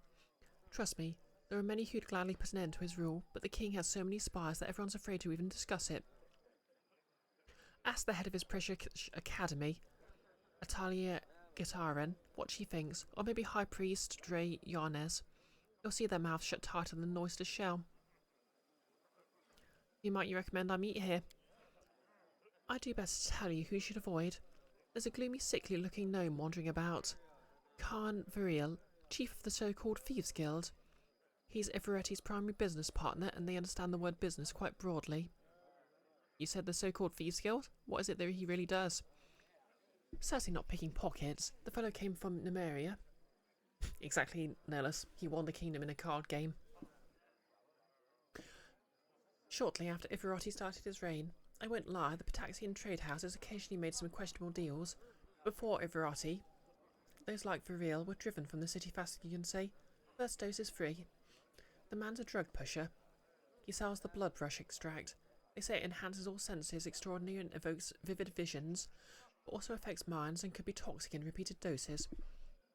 Trust me, there are many who'd gladly put an end to his rule, but the king has so many spies that everyone's afraid to even discuss it. Ask the head of his precious academy, Atalia Gitaran, what she thinks, or maybe High Priest Dre Yarnes. You'll see their mouths shut tighter than an oyster's shell. Who might you recommend I meet here? I do best to tell you who you should avoid. There's a gloomy, sickly-looking gnome wandering about. Khan Viril, chief of the so-called Thieves' Guild. He's Ivereti's primary business partner, and they understand the word business quite broadly. You said the so-called Thieves' Guild? What is it that he really does? Certainly not picking pockets. The fellow came from Numeria. Exactly, Nellis. He won the kingdom in a card game. Shortly after Iverati started his reign, I won't lie, the Pitaxian trade houses occasionally made some questionable deals. Before Iverati, those like Viril were driven from the city fast, you can say. First dose is free. The man's a drug pusher. He sells the blood rush extract. They say it enhances all senses extraordinary and evokes vivid visions, but also affects minds and could be toxic in repeated doses.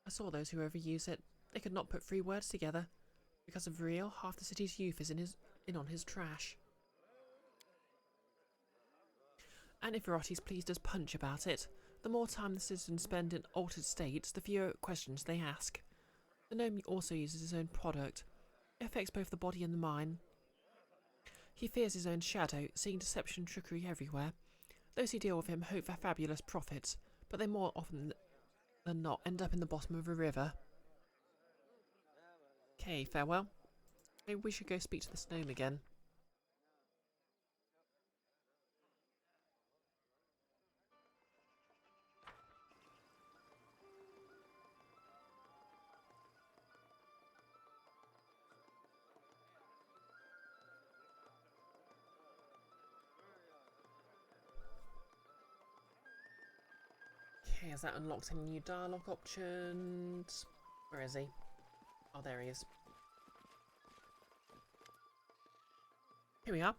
I saw those who overuse it. They could not put 3 words together. Because of Viril, half the city's youth is in on his trash. And Iverati's pleased as punch about it. The more time the citizens spend in altered states, the fewer questions they ask. The gnome also uses his own product. It affects both the body and the mind. He fears his own shadow, seeing deception and trickery everywhere. Those who deal with him hope for fabulous profits, but they more often than not end up in the bottom of a river. Okay, farewell. Maybe we should go speak to this gnome again. Okay, has that unlocked any new dialogue options? Where is he? Oh, there he is. Here we are.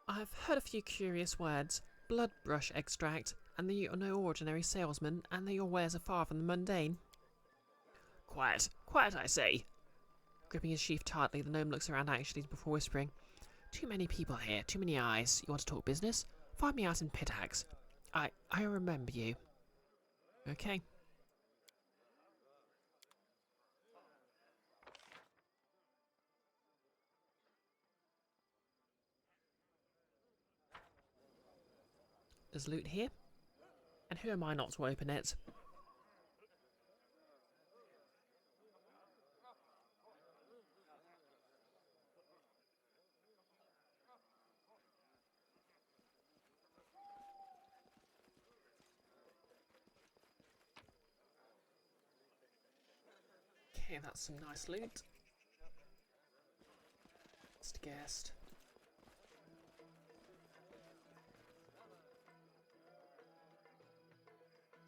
I've heard a few curious words. Blood brush extract, and that you're no ordinary salesman, and that your wares are far from the mundane. Quiet, quiet, I say. Gripping his sheath tightly, the gnome looks around anxiously before whispering. Too many people here, too many eyes. You want to talk business? Find me out in Pitax. I remember you. Okay. There's loot here. And who am I not to open it? Okay, that's some nice loot. Just guessed.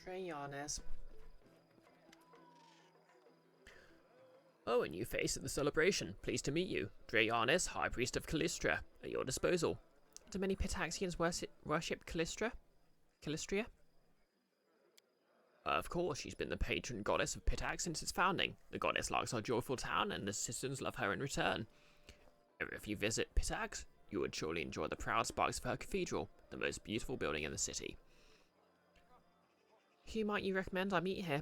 Yarnes. Oh, a new face at the celebration. Pleased to meet you. Dreyanis, High Priest of Callistra, at your disposal. Do many Pitaxians worship Callistra? Callistria? Of course, she's been the patron goddess of Pitax since its founding. The goddess likes our joyful town, and the citizens love her in return. If you visit Pitax, you would surely enjoy the proud spikes of her cathedral, the most beautiful building in the city. Who might you recommend I meet here?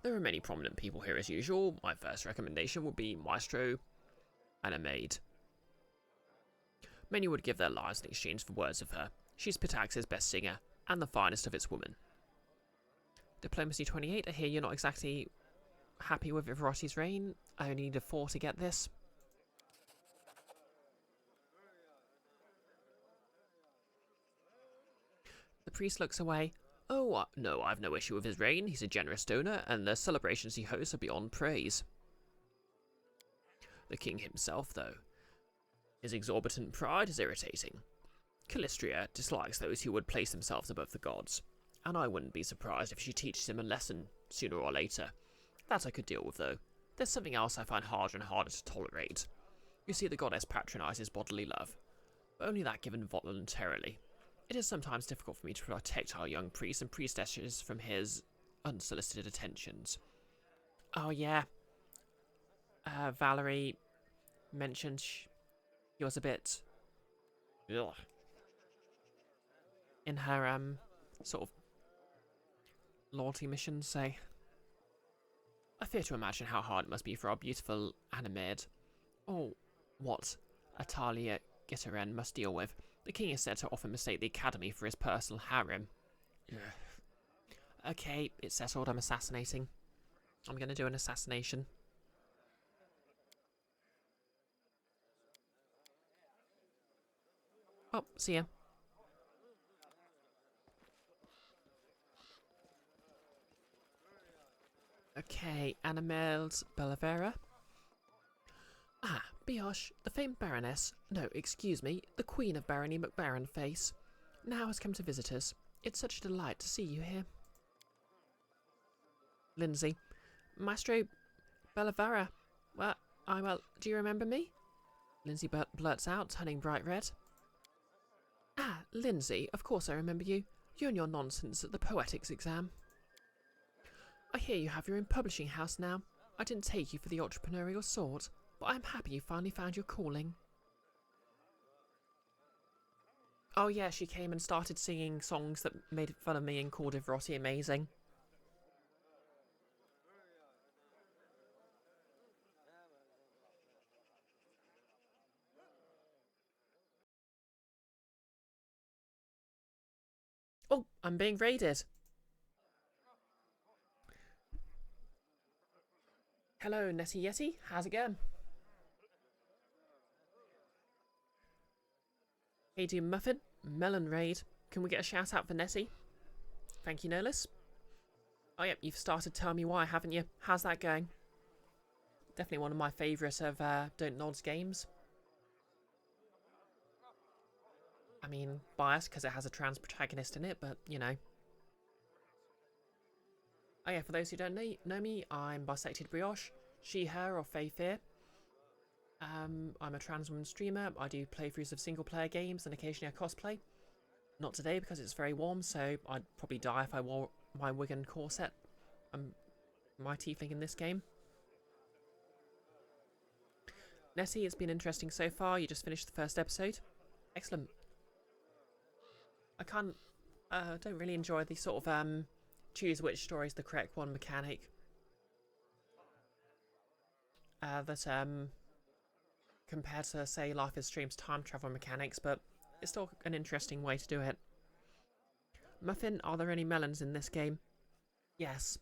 There are many prominent people here as usual. My first recommendation would be Maestro and a maid. Many would give their lives in exchange for words of her. She's Pitax's best singer, and the finest of its women. Diplomacy 28, I hear you're not exactly happy with Viroti's reign. I only need a 4 to get this. The priest looks away. Oh, no, I've no issue with his reign. He's a generous donor, and the celebrations he hosts are beyond praise. The king himself, though. His exorbitant pride is irritating. Callistria dislikes those who would place themselves above the gods, and I wouldn't be surprised if she teaches him a lesson sooner or later. That I could deal with, though. There's something else I find harder and harder to tolerate. You see, the goddess patronizes bodily love, but only that given voluntarily. It is sometimes difficult for me to protect our young priests and priestesses from his unsolicited attentions. Oh, yeah. Valerie mentioned he was a bit... ugh, in her, sort of loyalty mission, so... I fear to imagine how hard it must be for our beautiful Animaid, or what Atalia Gitteren must deal with. The king is said to often mistake the academy for his personal harem. Okay, it's settled, I'm assassinating. I'm gonna do an assassination. Oh, see ya. Okay, Animaid Bellavera. Ah, Brioche, the famed Baroness, no, excuse me, the Queen of Barony McBaronface, now has come to visit us. It's such a delight to see you here. Lindsay. Maestro Bellavera. Well, do you remember me? Lindsay blurts out, turning bright red. Ah, Lindsay, of course I remember you. You and your nonsense at the poetics exam. I hear you have your own publishing house now. I didn't take you for the entrepreneurial sort, but I'm happy you finally found your calling. Oh yeah, she came and started singing songs that made fun of me and called Virotti amazing. Oh, I'm being raided. Hello, Nettie Yeti. How's it going? Hey, do Muffin. Melon raid. Can we get a shout out for Nettie? Thank you, Nolis. Oh, yep, you've started Tell Me Why, haven't you? How's that going? Definitely one of my favourite of Don't Nods games. I mean, biased because it has a trans protagonist in it, but, you know. Oh yeah, for those who don't know me, I'm BisectedBrioche, she, her, or Fae Fear. I'm a trans woman streamer. I do playthroughs of single-player games and occasionally I cosplay. Not today because it's very warm, so I'd probably die if I wore my wig and corset. My tiefling in this game. Nettie, it's been interesting so far. You just finished the first episode. Excellent. I don't really enjoy the sort of choose which story is the correct one mechanic. Compared to, say, Life is Stream's time travel mechanics, but it's still an interesting way to do it. Muffin, are there any melons in this game? Yes.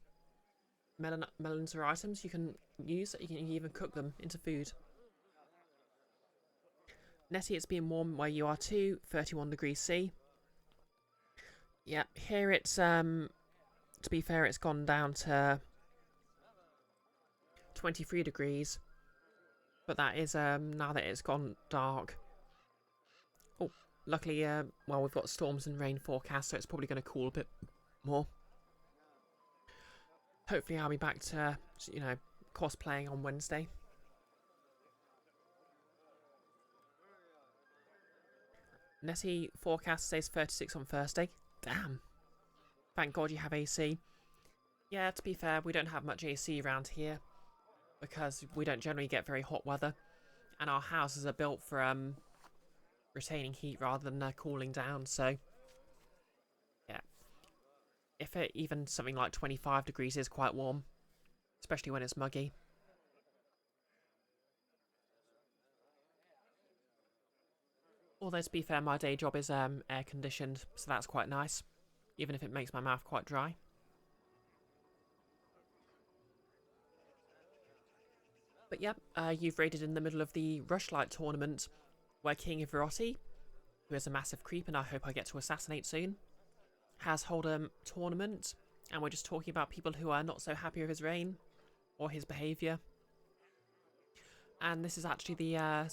Melons are items you can use. You can even cook them into food. Nettie, it's been warm where you are too. 31 degrees C. Yep, here it's, to be fair, it's gone down to 23 degrees. But that is, now that it's gone dark. Oh, luckily, well, we've got storms and rain forecast, so it's probably going to cool a bit more. Hopefully I'll be back to, you know, cosplaying on Wednesday. Nettie forecast says 36 on Thursday. Damn. Thank God you have AC. Yeah, to be fair, we don't have much AC around here because we don't generally get very hot weather, and our houses are built for retaining heat rather than cooling down, so yeah. If even something like 25 degrees is quite warm, especially when it's muggy. Although, to be fair, my day job is air conditioned, so that's quite nice, even if it makes my mouth quite dry. But yep, you've raided in the middle of the rushlight tournament, where King Ivarotti, who is a massive creep and I hope I get to assassinate soon, has held a tournament, and we're just talking about people who are not so happy with his reign or his behaviour. And this is actually the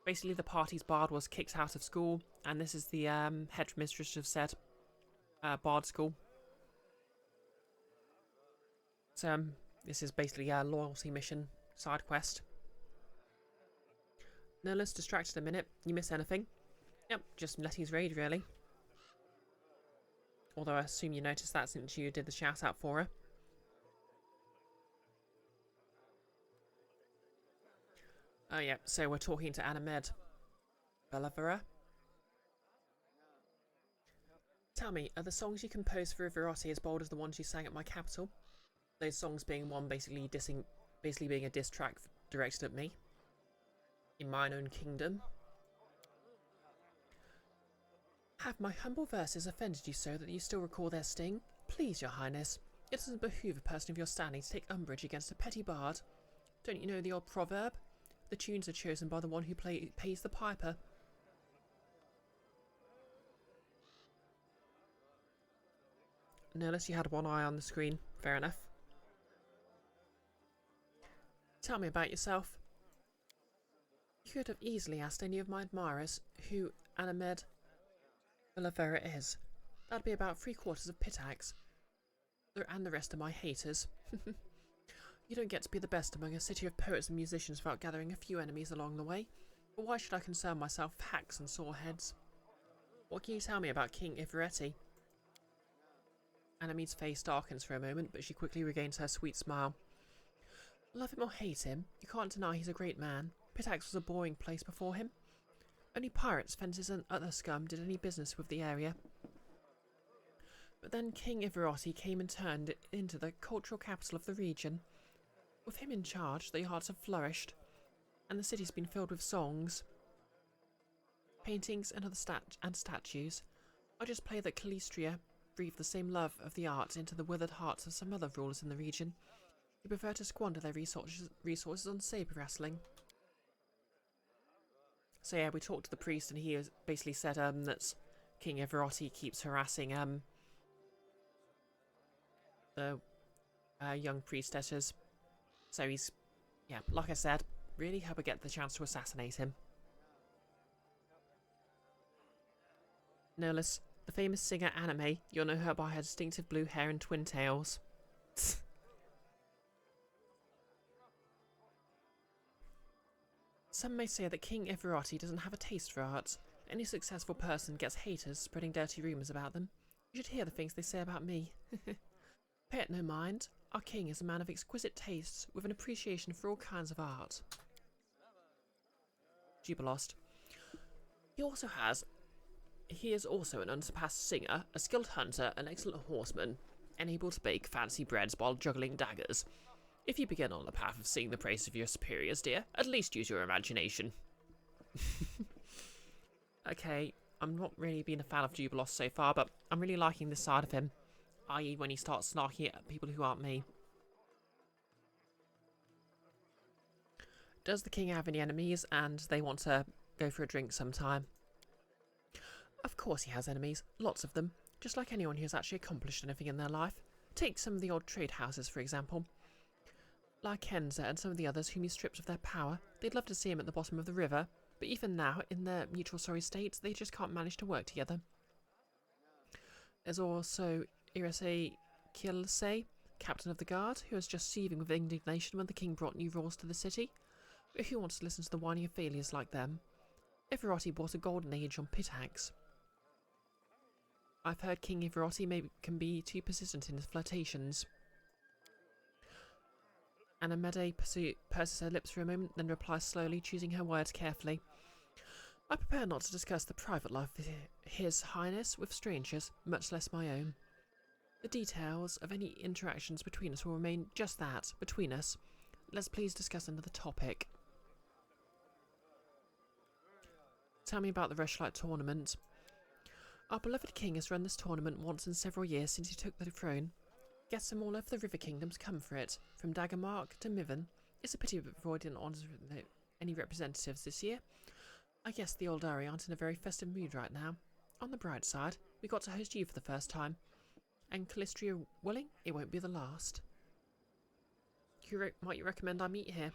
basically the party's bard was kicked out of school, and this is the headmistress of said bard school. So this is basically a loyalty mission side quest. Nurlus, distracted a minute. You miss anything? Yep, just Letty's raid really. Although I assume you noticed that since you did the shout out for her. Oh yeah, so we're talking to Anamed Belavera. Tell me, are the songs you composed for Ivarotti as bold as the ones you sang at my capital? Those songs being one basically being a diss track directed at me. In mine own kingdom. Have my humble verses offended you so that you still recall their sting? Please, your highness, it doesn't behoove a person of your standing to take umbrage against a petty bard. Don't you know the old proverb? The tunes are chosen by the one who pays the piper. Nurlus, you had one eye on the screen. Fair enough. Tell me about yourself. You could have easily asked any of my admirers who Anamed Belavera is. That'd be about 3/4 of Pitax. And the rest are my haters. You don't get to be the best among a city of poets and musicians without gathering a few enemies along the way. But why should I concern myself with hacks and sore heads? What can you tell me about King Ivaretti? Anamed's face darkens for a moment, but she quickly regains her sweet smile. Love him or hate him, you can't deny he's a great man. Pitax was a boring place before him. Only pirates, fences and other scum did any business with the area. But then King Ivarotti came and turned it into the cultural capital of the region. With him in charge, the arts have flourished, and the city's been filled with songs, paintings and other statues. I just play that Calistria breathed the same love of the arts into the withered hearts of some other rulers in the region who prefer to squander their resources on saber wrestling. So yeah, we talked to the priest, and he basically said that King Ivarotti keeps harassing the young priestesses. So he's, yeah, like I said, really hope I get the chance to assassinate him. Nurlus, the famous singer Anime, you'll know her by her distinctive blue hair and twin tails. Some may say that King Ivarotti doesn't have a taste for art. Any successful person gets haters spreading dirty rumours about them. You should hear the things they say about me. Pay it no mind. Our king is a man of exquisite tastes, with an appreciation for all kinds of art. Jubilost. He is also an unsurpassed singer, a skilled hunter, an excellent horseman, and able to bake fancy breads while juggling daggers. If you begin on the path of singing the praise of your superiors, dear, at least use your imagination. Okay, I'm not really being a fan of Jubilost so far, but I'm really liking this side of him. I.e. when he starts snarking at people who aren't me. Does the king have any enemies and they want to go for a drink sometime? Of course he has enemies, lots of them, just like anyone who has actually accomplished anything in their life. Take some of the old trade houses, for example. Like Kenza and some of the others whom he stripped of their power, they'd love to see him at the bottom of the river, but even now, in their mutual sorry states, they just can't manage to work together. There's also Irase Kielse, captain of the guard, who was just seething with indignation when the king brought new rules to the city. But who wants to listen to the whining failures like them? Ivarotti brought a golden age on Pitax. I've heard King Ivarotti can be too persistent in his flirtations. Anamede purses her lips for a moment, then replies slowly, choosing her words carefully. I prepare not to discuss the private life of His Highness with strangers, much less my own. The details of any interactions between us will remain just that, between us. Let's please discuss another topic. Tell me about the rushlight tournament. Our beloved king has run this tournament once in several years since he took the throne. Guests from all over the river kingdoms come for it, from Daggermark to Mivan. It's a pity Roy didn't honour any representatives this year. I guess the old Ari aren't in a very festive mood right now. On the bright side, we got to host you for the first time. And Callistria willing, it won't be the last. Might you recommend I meet here?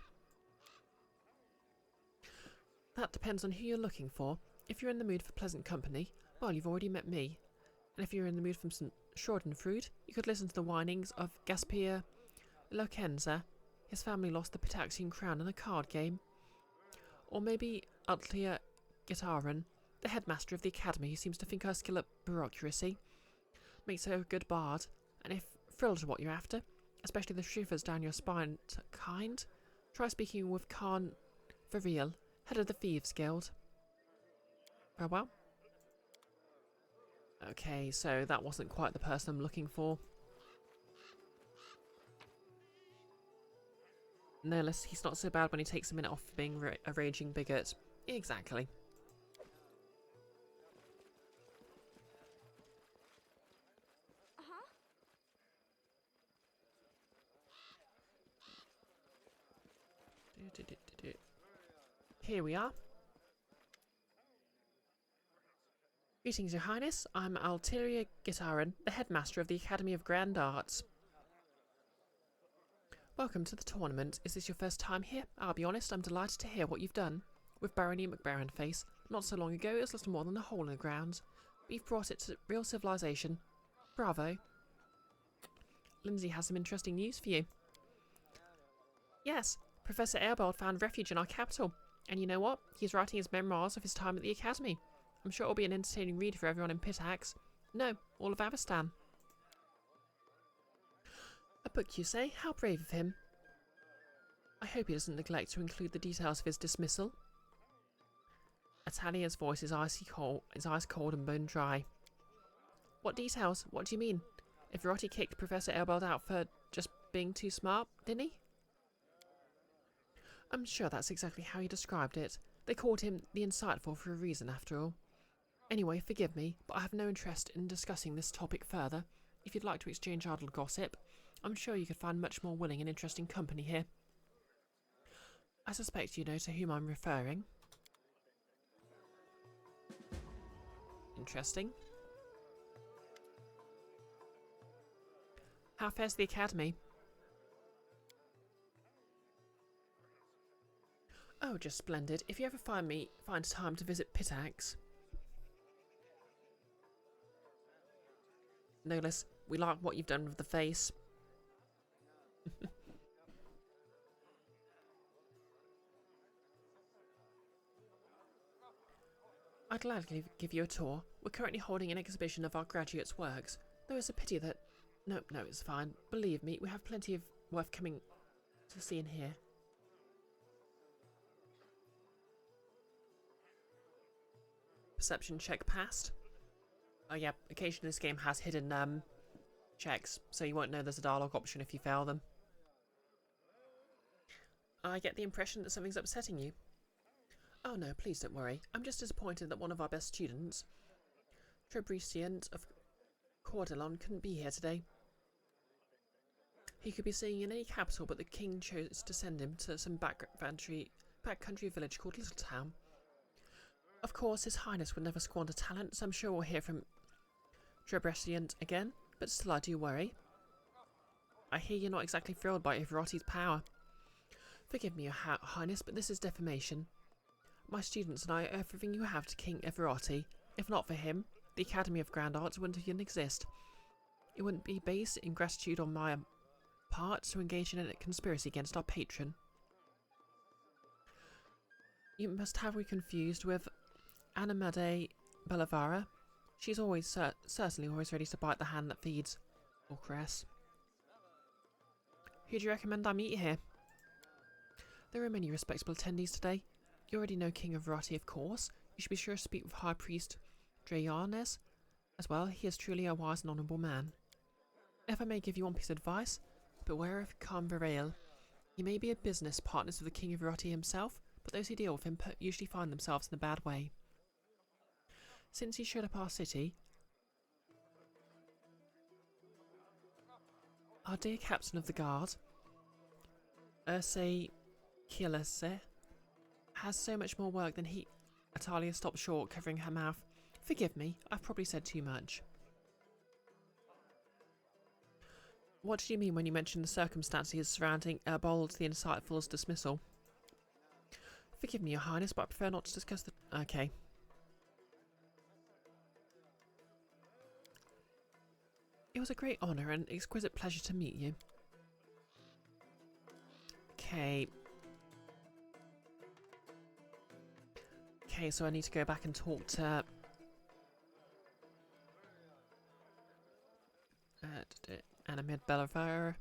That depends on who you're looking for. If you're in the mood for pleasant company, well, you've already met me. And if you're in the mood for some schadenfreude, you could listen to the whinings of Gaspia Lokenza. His family lost the Pitaxian crown in a card game. Or maybe Utlia Gitaran, the headmaster of the academy, who seems to think her skill at bureaucracy makes her a good bard. And if frills are what you're after, especially the shivers down your spine kind, try speaking with Khan Variel, head of the Thieves Guild. Farewell. Okay, so that wasn't quite the person I'm looking for. No, he's not so bad when he takes a minute off being a raging bigot. Exactly. Here we are. Greetings, Your Highness. I'm Altiria Gitaran, the headmaster of the Academy of Grand Arts. Welcome to the tournament. Is this your first time here? I'll be honest, I'm delighted to hear what you've done. With Barony McBaronface, not so long ago, it was little more than a hole in the ground. But you've brought it to real civilization. Bravo. Lindsay has some interesting news for you. Yes, Professor Airbold found refuge in our capital. And you know what? He's writing his memoirs of his time at the Academy. I'm sure it'll be an entertaining read for everyone in Pitax. No, all of Avestan. A book, you say? How brave of him. I hope he doesn't neglect to include the details of his dismissal. Atalia's voice is ice cold and bone dry. What details? What do you mean? Everotti kicked Professor Airbold out for just being too smart, didn't he? I'm sure that's exactly how he described it. They called him the Insightful for a reason, after all. Anyway, forgive me, but I have no interest in discussing this topic further. If you'd like to exchange idle gossip, I'm sure you could find much more willing and interesting company here. I suspect you know to whom I'm referring. Interesting. How fares the Academy? Oh, just splendid. If you ever find time to visit Pitax. Nolis, we like what you've done with the face. I'd gladly give you a tour. We're currently holding an exhibition of our graduates' works, though it's a pity that... No, it's fine. Believe me, we have plenty of worth coming to see and hear. Perception check passed. Oh yeah, occasionally this game has hidden checks, so you won't know there's a dialogue option if you fail them. I get the impression that something's upsetting you. Oh no, please don't worry. I'm just disappointed that one of our best students, Trebrecient of Cordelon, couldn't be here today. He could be staying in any capital, but the king chose to send him to some backcountry village called Littletown. Of course, His Highness would never squander talent, so I'm sure we'll hear from Trebrecient again, but still I do worry. I hear you're not exactly thrilled by Everotti's power. Forgive me, Your Highness, but this is defamation. My students and I owe everything you have to King Everotti. If not for him, the Academy of Grand Arts wouldn't even exist. It wouldn't be base ingratitude on my part to engage in a conspiracy against our patron. You must have me confused with Anamade Bellavara. She's always certainly always ready to bite the hand that feeds. Or caress. Who do you recommend I meet here? There are many respectable attendees today. You already know King Everotti, of course. You should be sure to speak with High Priest Dreyanes as well. He is truly a wise and honourable man. If I may give you one piece of advice, beware of Carnvarale. He may be a business partner with the King Everotti himself, but those who deal with him usually find themselves in a bad way. Since he showed up our city, our dear captain of the guard, Ursay Killerse has so much more work than he... Atalia stopped short, covering her mouth. Forgive me, I've probably said too much. What did you mean when you mentioned the circumstances surrounding Erbold the Insightful's dismissal? Forgive me, Your Highness, but I prefer not to discuss the... Okay. It was a great honour and exquisite pleasure to meet you. Okay. Okay, so I need to go back and talk to... Animid Bellavera.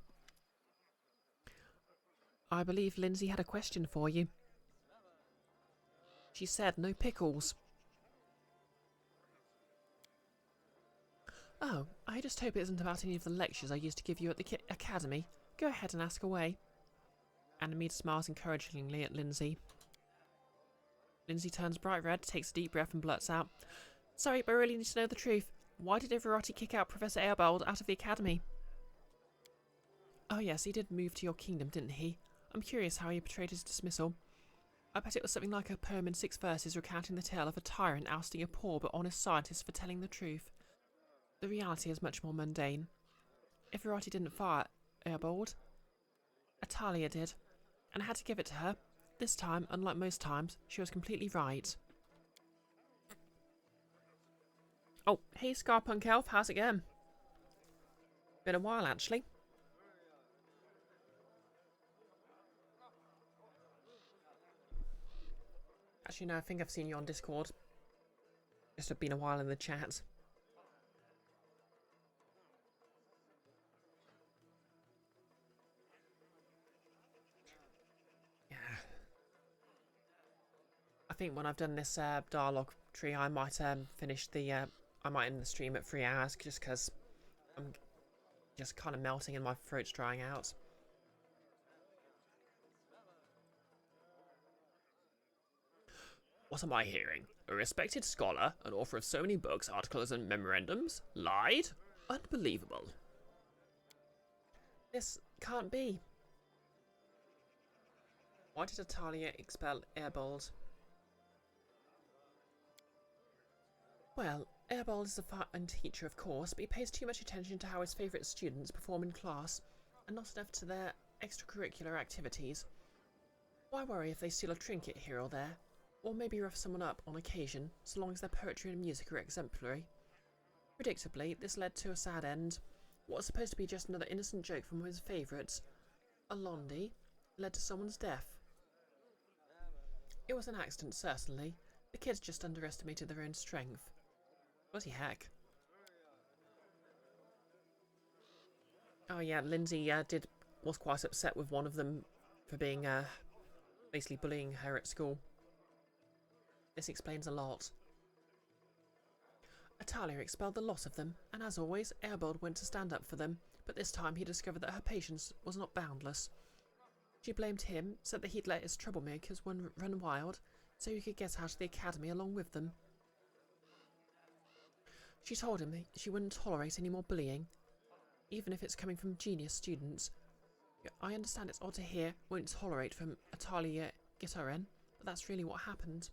I believe Lindsay had a question for you. She said no pickles. Oh, I just hope it isn't about any of the lectures I used to give you at the academy. Go ahead and ask away. Animid smiles encouragingly at Lindsay. Lindsay turns bright red, takes a deep breath and blurts out, Sorry, but I really need to know the truth. Why did Ivarati kick out Professor Airbold out of the academy? Oh yes, he did move to your kingdom, didn't he? I'm curious how he portrayed his dismissal. I bet it was something like a poem in 6 verses recounting the tale of a tyrant ousting a poor but honest scientist for telling the truth. The reality is much more mundane. Ivarati didn't fire Airbold. Atalia did, and I had to give it to her. This time, unlike most times, she was completely right. Oh, hey Scarpunk Elf, how's it going? Been a while, actually. Actually, no, I think I've seen you on Discord. Just have been a while in the chat. Yeah. I think when I've done this dialogue tree, I might finish the... I might end the stream at 3 hours, just because I'm just kind of melting and my throat's drying out. What am I hearing? A respected scholar, an author of so many books, articles and memorandums, lied? Unbelievable. This can't be. Why did Atalia expel Airbold? Well, Airbold is a fine teacher, of course, but he pays too much attention to how his favourite students perform in class, and not enough to their extracurricular activities. Why worry if they steal a trinket here or there? Or maybe rough someone up on occasion, so long as their poetry and music are exemplary. Predictably, this led to a sad end. What was supposed to be just another innocent joke from his favourites, a Londi, led to someone's death. It was an accident, certainly. The kids just underestimated their own strength. Bloody heck. Oh yeah, Lindsay was quite upset with one of them for being basically bullying her at school. This explains a lot. Atalia expelled the lot of them, and as always, Airbold went to stand up for them, but this time he discovered that her patience was not boundless. She blamed him, said that he'd let his troublemakers run wild, so he could get out of the academy along with them. She told him that she wouldn't tolerate any more bullying, even if it's coming from genius students. I understand it's odd to hear won't tolerate from Atalia Gitarin, but that's really what happened.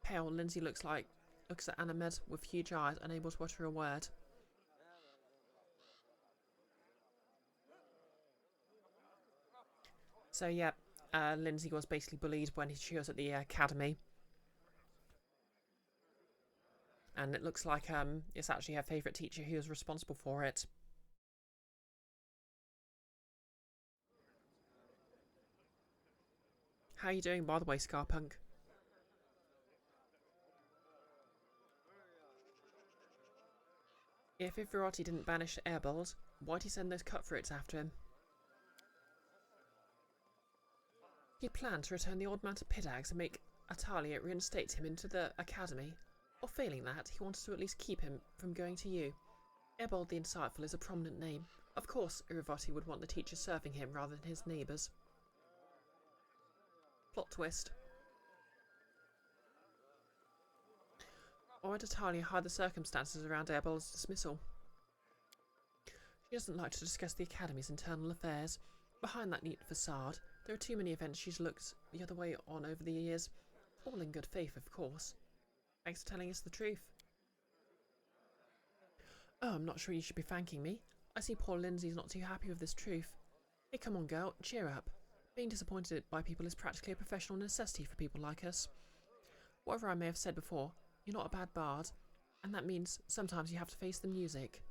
Pale, Lindsay looks at Animed with huge eyes, unable to utter a word. So yeah, Lindsay was basically bullied when she was at the academy. And it looks like it's actually her favourite teacher who is responsible for it. How are you doing, by the way, Scarpunk? If Ivarati didn't banish Airbold, why'd he send those cutthroats after him? He planned to return the old man to Pidags and make Atalia reinstate him into the academy. Or failing that, he wanted to at least keep him from going to you. Airbold the Insightful is a prominent name. Of course, Iravati would want the teacher serving him rather than his neighbours. Plot twist. Or did Atalia hide the circumstances around Airbold's dismissal? She doesn't like to discuss the Academy's internal affairs. Behind that neat facade, There are too many events she's looked the other way on over the years. All in good faith, of course. Thanks for telling us the truth. Oh, I'm not sure you should be thanking me. I see poor Lindsay's not too happy with this truth. Hey, come on, girl, cheer up. Being disappointed by people is practically a professional necessity for people like us. Whatever I may have said before, you're not a bad bard, and that means sometimes you have to face the music.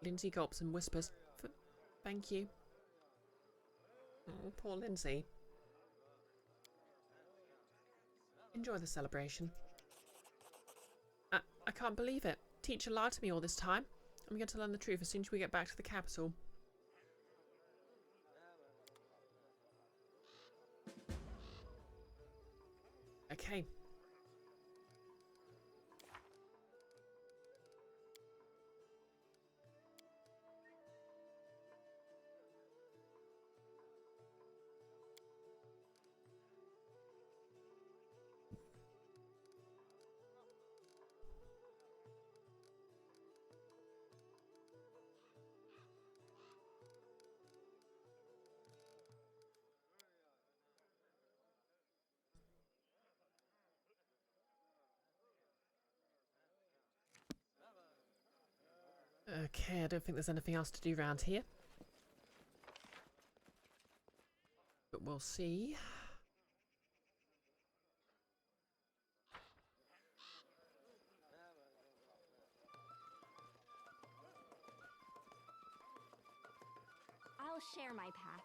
Lindsay gulps and whispers, "Thank you." Oh, poor Lindsay. Enjoy the celebration. I can't believe it. Teacher lied to me all this time. I'm going to learn the truth as soon as we get back to the capital. Okay. Okay, I don't think there's anything else to do around here. But we'll see. I'll share my path.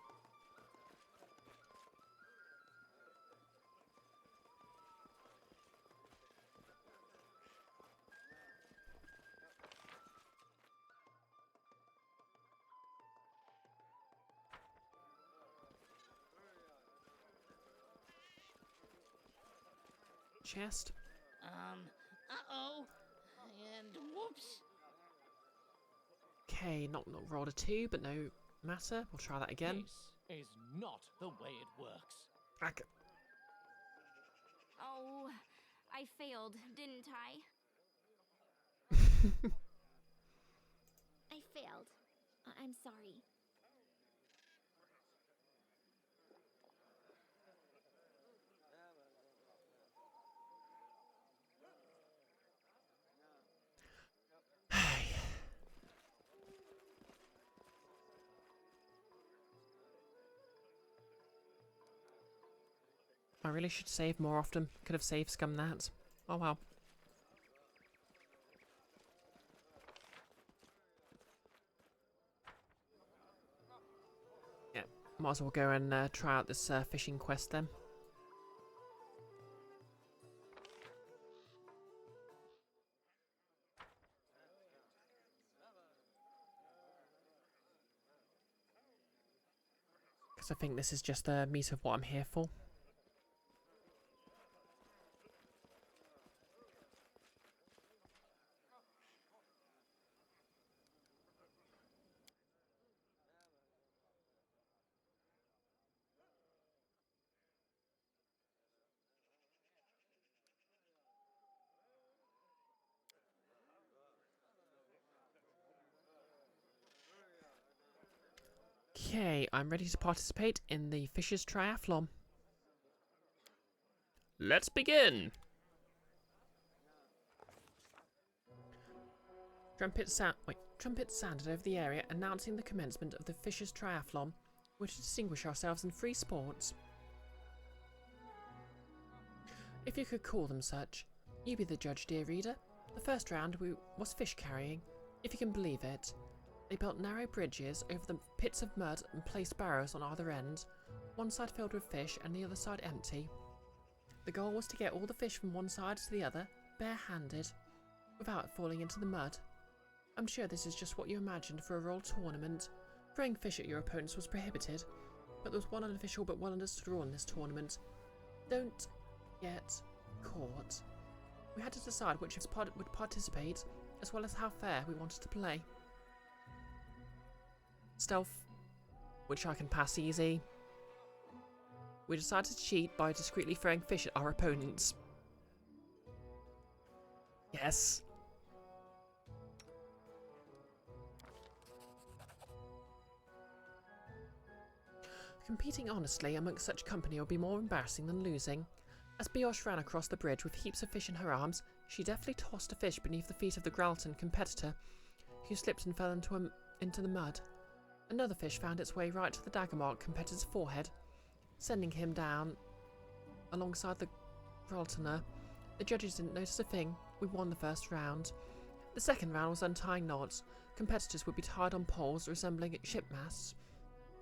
Chest. Uh-oh. And whoops. Okay, knock rolled a 2, but no matter. We'll try that again. This is not the way it works. Oh, I failed, didn't I? I failed. I'm sorry. I really should save more often. Could have saved scum that. Oh well. Yeah, might as well go and try out this fishing quest then. Because I think this is just the meat of what I'm here for. Okay, I'm ready to participate in the Fishers Triathlon. Let's begin! Trumpets sounded over the area announcing the commencement of the Fishers Triathlon. We're to distinguish ourselves in three sports, if you could call them such. You be the judge, dear reader. The first round was fish carrying, if you can believe it. They built narrow bridges over the pits of mud and placed barrows on either end, one side filled with fish and the other side empty. The goal was to get all the fish from one side to the other, barehanded, without falling into the mud. I'm sure this is just what you imagined for a roll tournament. Throwing fish at your opponents was prohibited, but there was one unofficial but well-understood rule in this tournament. Don't get caught. We had to decide which of us would participate, as well as how fair we wanted to play. Stealth, which I can pass easy. We decided to cheat by discreetly throwing fish at our opponents. Yes. Competing honestly amongst such company would be more embarrassing than losing. As Brioche ran across the bridge with heaps of fish in her arms, she deftly tossed a fish beneath the feet of the Gralton competitor, who slipped and fell into the mud. Another fish found its way right to the dagger-marked competitor's forehead, sending him down alongside the Graltoner. The judges didn't notice a thing. We won the first round. The second round was untying knots. Competitors would be tied on poles resembling ship masts,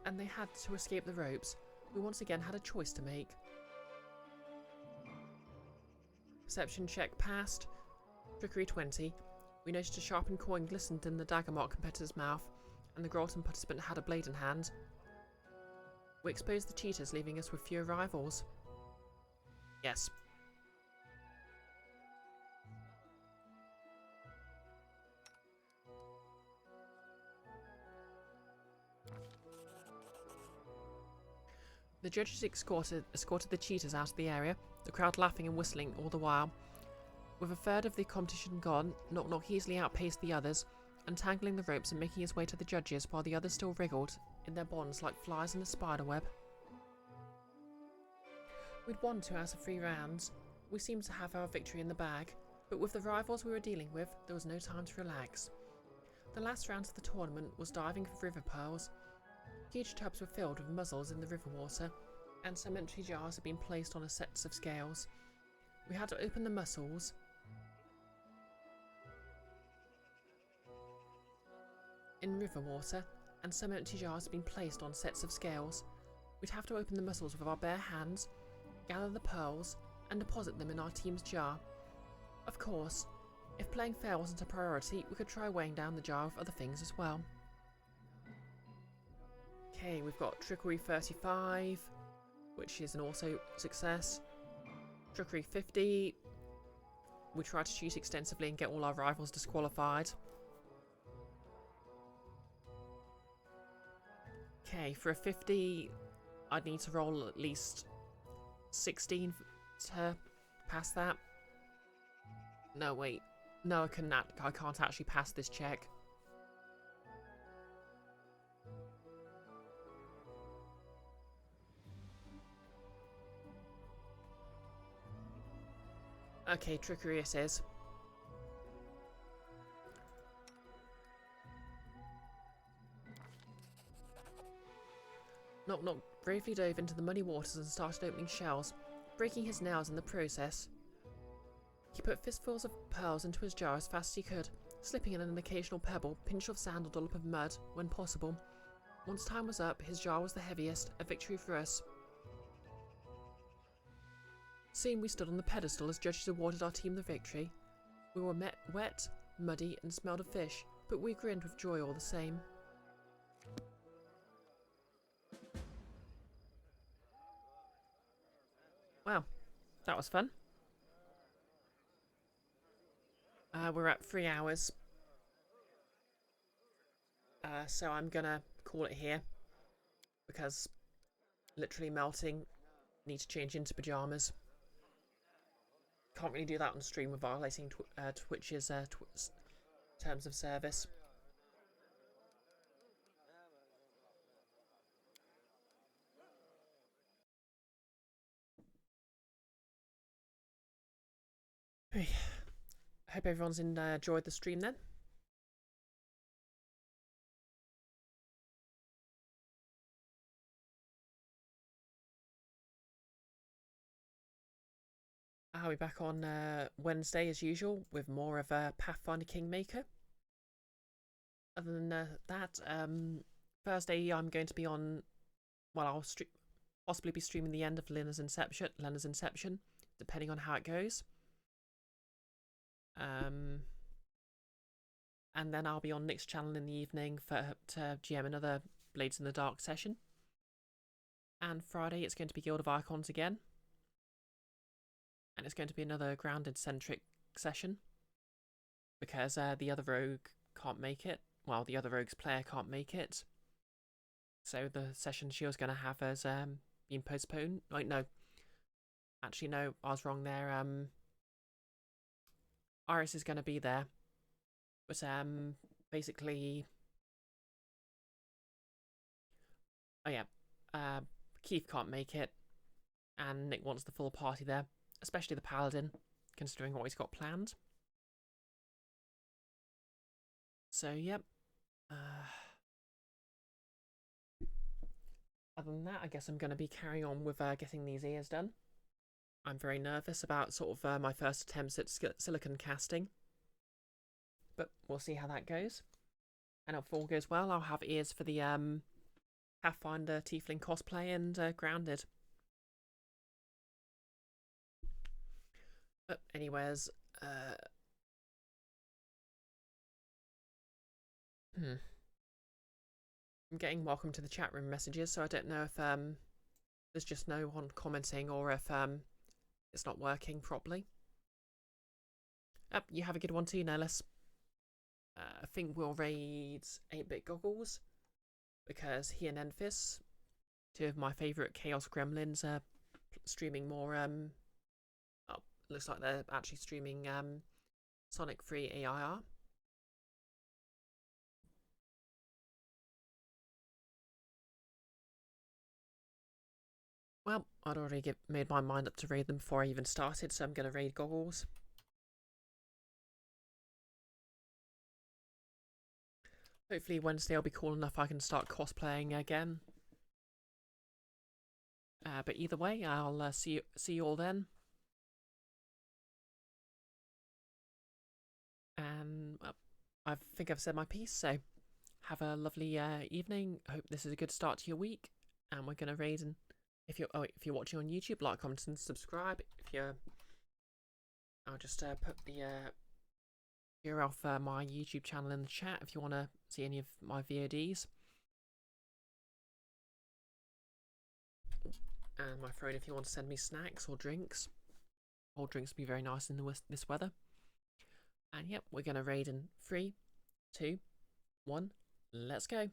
and they had to escape the ropes. We once again had a choice to make. Perception check passed. Trickery 20. We noticed a sharpened coin glistened in the dagger-marked competitor's mouth, and the Gralton participant had a blade in hand. We exposed the cheaters, leaving us with fewer rivals. Yes. The judges escorted the cheaters out of the area, the crowd laughing and whistling all the while. With a third of the competition gone, Knock Knock easily outpaced the others, untangling the ropes and making his way to the judges while the others still wriggled in their bonds like flies in a spider web. We'd won 2 out of 3 rounds. We seemed to have our victory in the bag, but with the rivals we were dealing with, there was no time to relax. The last round of the tournament was diving for river pearls. Huge tubs were filled with muzzles in the river water, and some empty jars had been placed on a sets of scales. We had to open the mussels in river water, and some empty jars had been placed on sets of scales. We'd have to open the mussels with our bare hands, gather the pearls, and deposit them in our team's jar. Of course, if playing fair wasn't a priority, we could try weighing down the jar with other things as well. Okay, we've got Trickery 35, which is an also success. Trickery 50. We tried to shoot extensively and get all our rivals disqualified. Okay, for a 50, I'd need to roll at least 16 to pass that. No, wait. No, I can't actually pass this check. Okay, Trickery it is. Knock Knock bravely dove into the muddy waters and started opening shells, breaking his nails in the process. He put fistfuls of pearls into his jar as fast as he could, slipping in an occasional pebble, pinch of sand or dollop of mud when possible. Once time was up, his jar was the heaviest, a victory for us. Soon we stood on the pedestal as judges awarded our team the victory. We were wet, muddy, and smelled of fish, but we grinned with joy all the same. Wow, that was fun. We're at 3 hours. So I'm gonna call it here, because literally melting, need to change into pajamas. Can't really do that on stream with violating Twitch's terms of service. I hope everyone's enjoyed the stream then. I'll be back on Wednesday as usual with more of Pathfinder Kingmaker. Other than that, Thursday I'm going to be on. Well, I'll possibly be streaming the end of Lena's Inception, depending on how it goes. And then I'll be on Nick's channel in the evening to GM another Blades in the Dark session. And Friday it's going to be Guild of Icons again. And it's going to be another grounded-centric session, because the other rogue can't make it. Well, the other rogue's player can't make it. So the session she was going to have has been postponed. Wait, no. Actually, no, I was wrong there. Iris is going to be there. But basically... Oh yeah. Keith can't make it, and Nick wants the full party there, especially the paladin, considering what he's got planned. So, yep. Other than that, I guess I'm going to be carrying on with getting these ears done. I'm very nervous about sort of my first attempts at silicon casting, but we'll see how that goes. And if all goes well, I'll have ears for the Pathfinder Tiefling cosplay and Grounded. But anyways, I'm getting welcome to the chat room messages, so I don't know if there's just no one commenting or if it's not working properly. You have a good one too, Nellis. I think we'll raid 8-Bit Goggles, because he and Enfys, two of my favourite Chaos Gremlins, are streaming more, looks like they're actually streaming Sonic Free AIR. Well, I'd already made my mind up to raid them before I even started, so I'm going to raid Goggles. Hopefully Wednesday will be cool enough I can start cosplaying again. But either way, I'll see you all then. And well, I think I've said my piece, so have a lovely evening. I hope this is a good start to your week, and we're going to raid. And if you're watching on YouTube, like, comment, and subscribe. I'll just put the URL for my YouTube channel in the chat if you want to see any of my VODs. And my phone if you want to send me snacks or drinks. Cold drinks would be very nice in this weather. And yep, we're going to raid in 3, 2, 1, let's go.